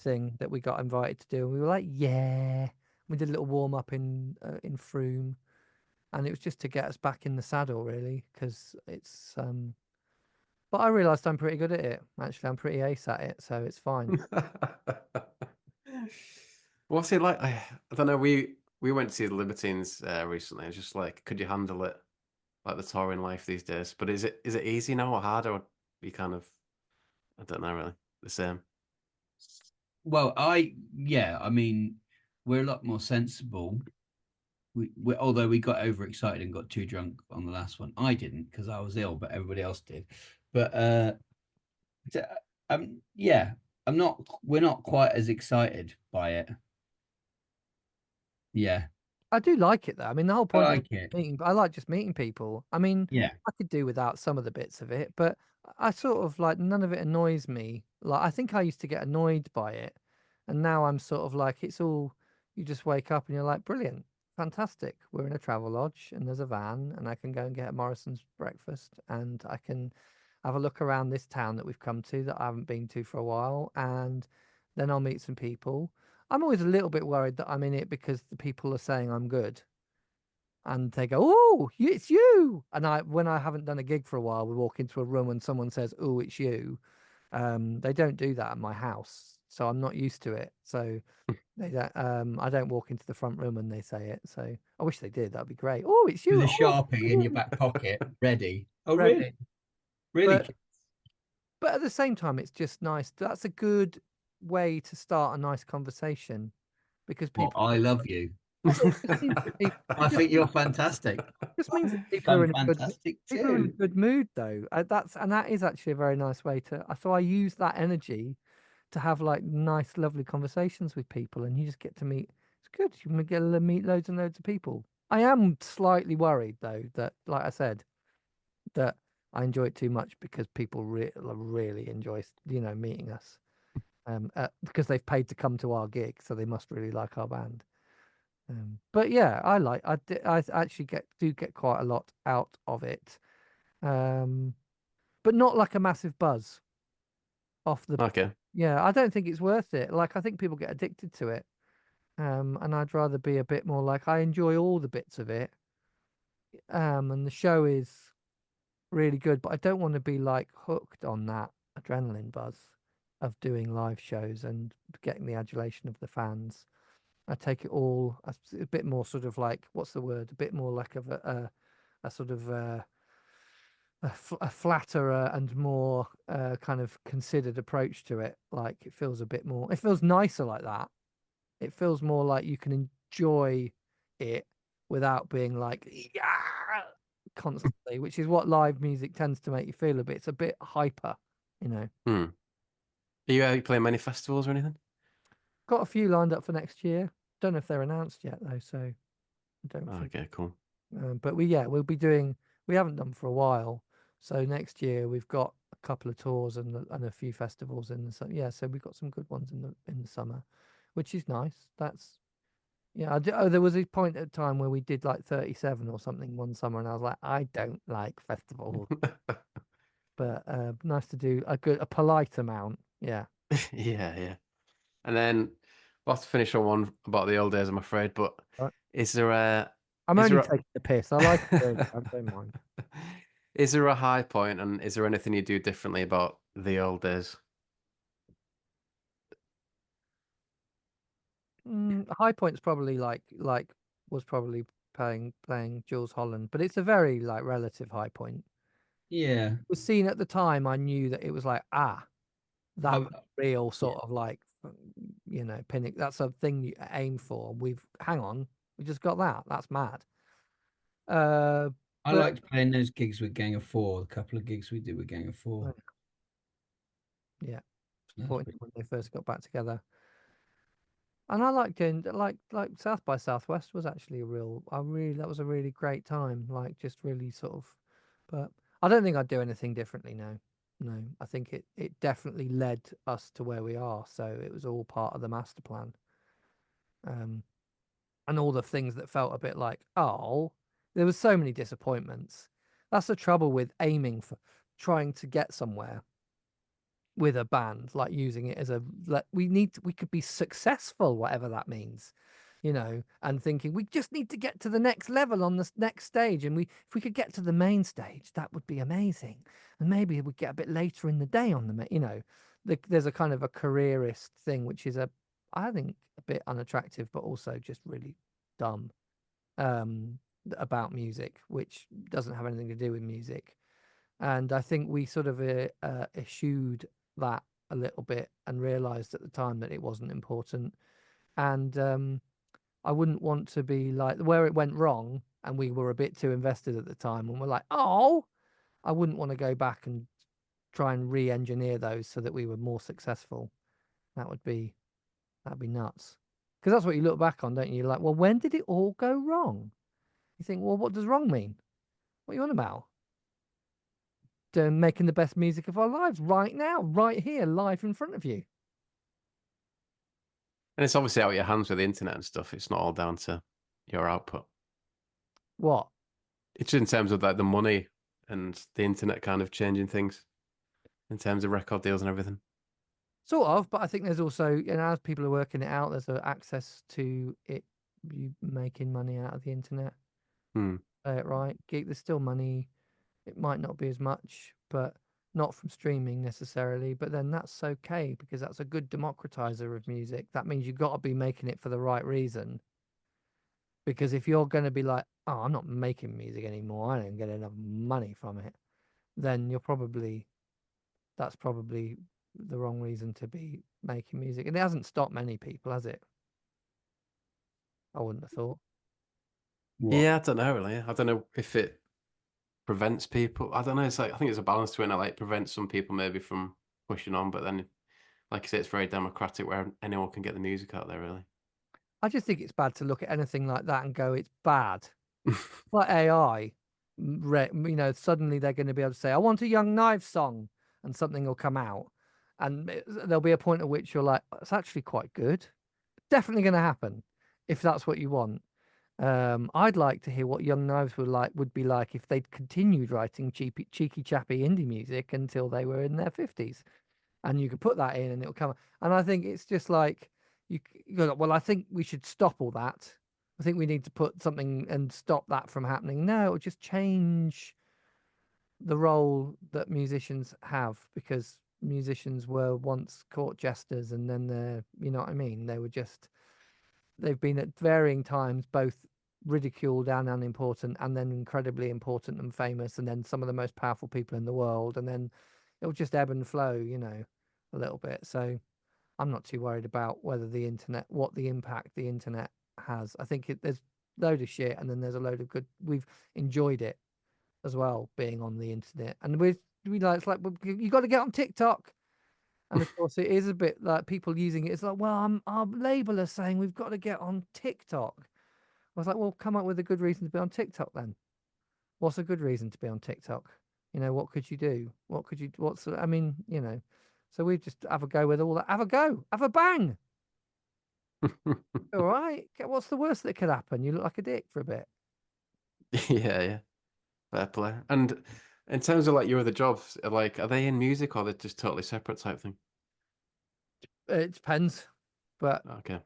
Speaker 2: thing that we got invited to do, and we were like, yeah. We did a little warm up in Froome, and it was just to get us back in the saddle, really, because it's But I realised I'm pretty good at it. Actually, I'm pretty ace at it, so it's fine.
Speaker 3: What's it like? I don't know. We went to see the Libertines recently. It's just like, could you handle it? Like the touring life these days. But is it easy now or harder? Or you kind of, I don't know really. The same.
Speaker 1: Well, I mean, we're a lot more sensible. Although we got overexcited and got too drunk on the last one. I didn't because I was ill, but everybody else did. But yeah, we're not quite as excited by it. Yeah,
Speaker 2: I do like it though. I mean, the whole
Speaker 1: I
Speaker 2: point
Speaker 1: like it.
Speaker 2: I like just meeting people. I mean,
Speaker 1: Yeah.
Speaker 2: I could do without some of the bits of it, but I sort of like none of it annoys me. Like I think I used to get annoyed by it, and now I'm sort of like it's all you just wake up and you're like, brilliant, fantastic. We're in a travel lodge and there's a van and I can go and get Morrison's breakfast and I can have a look around this town that we've come to that I haven't been to for a while, and then I'll meet some people. I'm always a little bit worried that I'm in it because the people are saying I'm good, and they go, "Oh, it's you!" And when I haven't done a gig for a while, we walk into a room and someone says, "Oh, it's you." They don't do that at my house, so I'm not used to it. So they don't. I don't walk into the front room and they say it. So I wish they did. That'd be great. Oh, it's
Speaker 1: With
Speaker 2: you.
Speaker 1: a
Speaker 2: Oh,
Speaker 1: Sharpie in your back pocket, ready. Oh, really?
Speaker 2: ready.
Speaker 1: Really?
Speaker 2: But at the same time, it's just nice. That's a good way to start a nice conversation because
Speaker 1: Well,
Speaker 2: people.
Speaker 1: I love you.
Speaker 2: It just means that people.
Speaker 1: I think you're fantastic.
Speaker 2: Just means that people are
Speaker 1: I'm
Speaker 2: in a good
Speaker 1: fantastic
Speaker 2: people are in a
Speaker 1: too.
Speaker 2: good mood though. That is actually a very nice way to. So I use that energy to have like nice, lovely conversations with people, and you just get to meet. It's good. You can get to meet loads and loads of people. I am slightly worried though that, like I said, that I enjoy it too much because people really enjoy meeting us. because they've paid to come to our gig, so they must really like our band. But yeah, I actually do get quite a lot out of it, but not like a massive buzz off the.
Speaker 3: Okay.
Speaker 2: Yeah, I don't think it's worth it. Like, I think people get addicted to it, and I'd rather be a bit more like, I enjoy all the bits of it, and the show is really good, but I don't want to be like hooked on that adrenaline buzz of doing live shows and getting the adulation of the fans. I take it all a bit more sort of like, what's the word? A bit more like of a sort of a flatterer and more kind of considered approach to it. Like, it feels a bit more, it feels nicer like that. It feels more like you can enjoy it without being like, yeah, constantly, which is what live music tends to make you feel a bit. It's a bit hyper, you know.
Speaker 3: Are you playing many festivals or anything?
Speaker 2: Got a few lined up for next year. Don't know if they're announced yet though, so I don't think.
Speaker 3: Okay, cool.
Speaker 2: But we'll be doing. We haven't done for a while, so next year we've got a couple of tours and a few festivals in the summer. Yeah, so we've got some good ones in the summer, which is nice. That's yeah. There was a point at time where we did like 37 or something one summer, and I was like, I don't like festivals, but nice to do a polite amount. Yeah.
Speaker 3: Yeah. And then we'll have to finish on one about the old days, I'm afraid. But
Speaker 2: Right.
Speaker 3: is there a
Speaker 2: I'm
Speaker 3: is
Speaker 2: only
Speaker 3: there a,
Speaker 2: taking the piss. I like it. I don't mind.
Speaker 3: is there a high point, and is there anything you do differently about the old days?
Speaker 2: High point's probably was probably playing Jules Holland, but it's a very like relative high point.
Speaker 1: Yeah.
Speaker 2: It was seen at the time. I knew that it was like that
Speaker 1: I,
Speaker 2: real
Speaker 1: yeah.
Speaker 2: sort of like pinnacle. That's a thing you aim for. Hang on, we just got that. That's mad.
Speaker 1: I
Speaker 2: But
Speaker 1: liked playing those gigs with Gang of Four, the couple of gigs we did with Gang of Four.
Speaker 2: yeah,
Speaker 1: That's
Speaker 2: supporting
Speaker 1: pretty-
Speaker 2: when they first got back together. And I liked doing like South by Southwest was actually that was a really great time. Like, just really sort of, but I don't think I'd do anything differently now. No, I think it definitely led us to where we are. So it was all part of the master plan. And all the things that felt a bit like, oh, there was so many disappointments. That's the trouble with aiming for trying to get somewhere with a band, like using it as we could be successful, whatever that means, and thinking we just need to get to the next level on the next stage, and if we could get to the main stage, that would be amazing, and maybe we'd get a bit later in the day on there's a kind of a careerist thing, which is I think a bit unattractive, but also just really dumb, about music, which doesn't have anything to do with music. And I think we sort of eschewed that a little bit and realized at the time that it wasn't important. And I wouldn't want to be like where it went wrong and we were a bit too invested at the time and we're like, oh, I wouldn't want to go back and try and re-engineer those so that we were more successful. That'd be nuts. Because that's what you look back on, don't you? You're like, well, when did it all go wrong? You think, well, what does wrong mean? What are you on about? Making the best music of our lives right now, right here, live in front of you.
Speaker 3: And it's obviously out of your hands with the internet and stuff. It's not all down to your output.
Speaker 2: What?
Speaker 3: It's in terms of like the money and the internet kind of changing things in terms of record deals and everything.
Speaker 2: Sort of, but I think there's also, as people are working it out, there's access to it, you making money out of the internet. Right? There's still money. It might not be as much, but not from streaming necessarily. But then that's okay because that's a good democratizer of music. That means you've got to be making it for the right reason. Because if you're going to be like, oh, I'm not making music anymore, I don't get enough money from it, then that's probably the wrong reason to be making music. And it hasn't stopped many people, has it? I wouldn't have thought.
Speaker 1: What?
Speaker 3: Yeah, I don't know really. I don't know if it prevents people. I don't know. It's like I think it's a balance to it. And it like prevents some people maybe from pushing on, but then, like I say, it's very democratic where anyone can get the music out there. Really.
Speaker 2: I just think it's bad to look at anything like that and go, it's bad. Like AI, suddenly they're going to be able to say, I want a Young Knives song, and something will come out. and there'll be a point at which you're like, it's actually quite good. Definitely going to happen if that's what you want. I'd like to hear what Young Knives would be like if they'd continued writing cheeky chappy indie music until they were in their 50s, and you could put that in and it'll come. And I think it's just like you go, well, I think we should stop all that. I think we need to put something and stop that from happening. No, it'll just change the role that musicians have, because musicians were once court jesters, and then you know what I mean, they've been at varying times both ridiculed and unimportant, and then incredibly important and famous, and then some of the most powerful people in the world, and then it'll just ebb and flow, you know, a little bit. So I'm not too worried about what the impact the internet has. I think there's a load of shit, and then there's a load of good. We've enjoyed it as well, being on the internet, and we like, it's like, you got to get on TikTok. And of course, it is a bit like people using it. It's like, well, our label is saying we've got to get on TikTok. I was like, well, come up with a good reason to be on TikTok then. What's a good reason to be on TikTok? You know, what could you do? I mean, you know, so we just have a go with all that. Have a go. Have a bang. All right. What's the worst that could happen? You look like a dick for a bit.
Speaker 3: Yeah. Fair play. And in terms of like your other jobs, like, are they in music or they're just totally separate type thing?
Speaker 2: It depends, but
Speaker 3: Okay.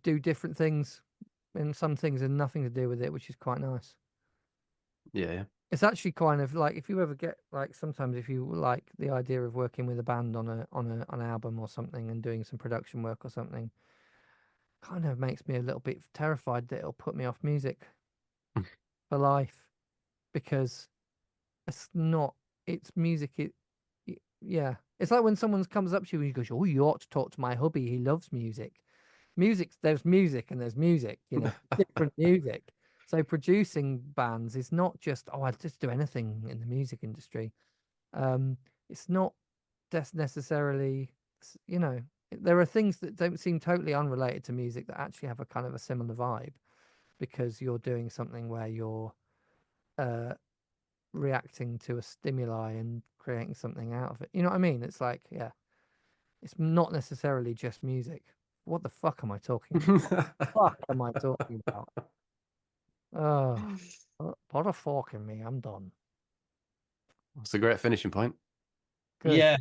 Speaker 2: do different things, and some things are nothing to do with it, which is quite nice.
Speaker 3: Yeah.
Speaker 2: It's actually kind of like, if you ever get like, sometimes if you like the idea of working with a band on an album or something and doing some production work or something, kind of makes me a little bit terrified that it'll put me off music for life, because it's music. Yeah, it's like when someone comes up to you and you go, oh, you ought to talk to my hubby, he loves music. There's music and there's music, you know, different music. So producing bands is not just, oh, I'll just do anything in the music industry. It's not just necessarily, you know, there are things that don't seem totally unrelated to music that actually have a kind of a similar vibe, because you're doing something where you're reacting to a stimuli and creating something out of it. You know what I mean? It's like, yeah, it's not necessarily just music. What the fuck am I talking about? Fuck am I talking about? Oh, put a fork in me. I'm done.
Speaker 3: It's a great finishing point.
Speaker 2: Good.
Speaker 1: Yeah.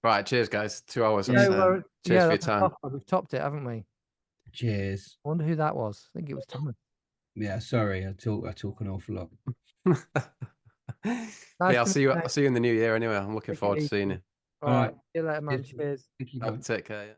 Speaker 3: Right, cheers, guys. 2 hours.
Speaker 1: Yeah.
Speaker 3: Cheers
Speaker 2: Yeah,
Speaker 3: for your
Speaker 2: that's a
Speaker 3: time.
Speaker 2: tough one. We've topped it, haven't we?
Speaker 1: Cheers.
Speaker 2: I wonder who that was. I think it was Thomas.
Speaker 1: Yeah, sorry, I talk an awful lot.
Speaker 2: Nice
Speaker 3: Yeah, I'll
Speaker 2: to
Speaker 3: see
Speaker 2: meet
Speaker 3: you.
Speaker 2: you,
Speaker 3: I'll
Speaker 2: mate.
Speaker 3: see you in the new year anyway. I'm looking
Speaker 2: Take it
Speaker 3: forward to
Speaker 2: easy.
Speaker 3: seeing you.
Speaker 2: All right. See you later, man.
Speaker 1: Cheers.
Speaker 2: Cheers.
Speaker 1: Thank you.
Speaker 3: Take care. Yeah.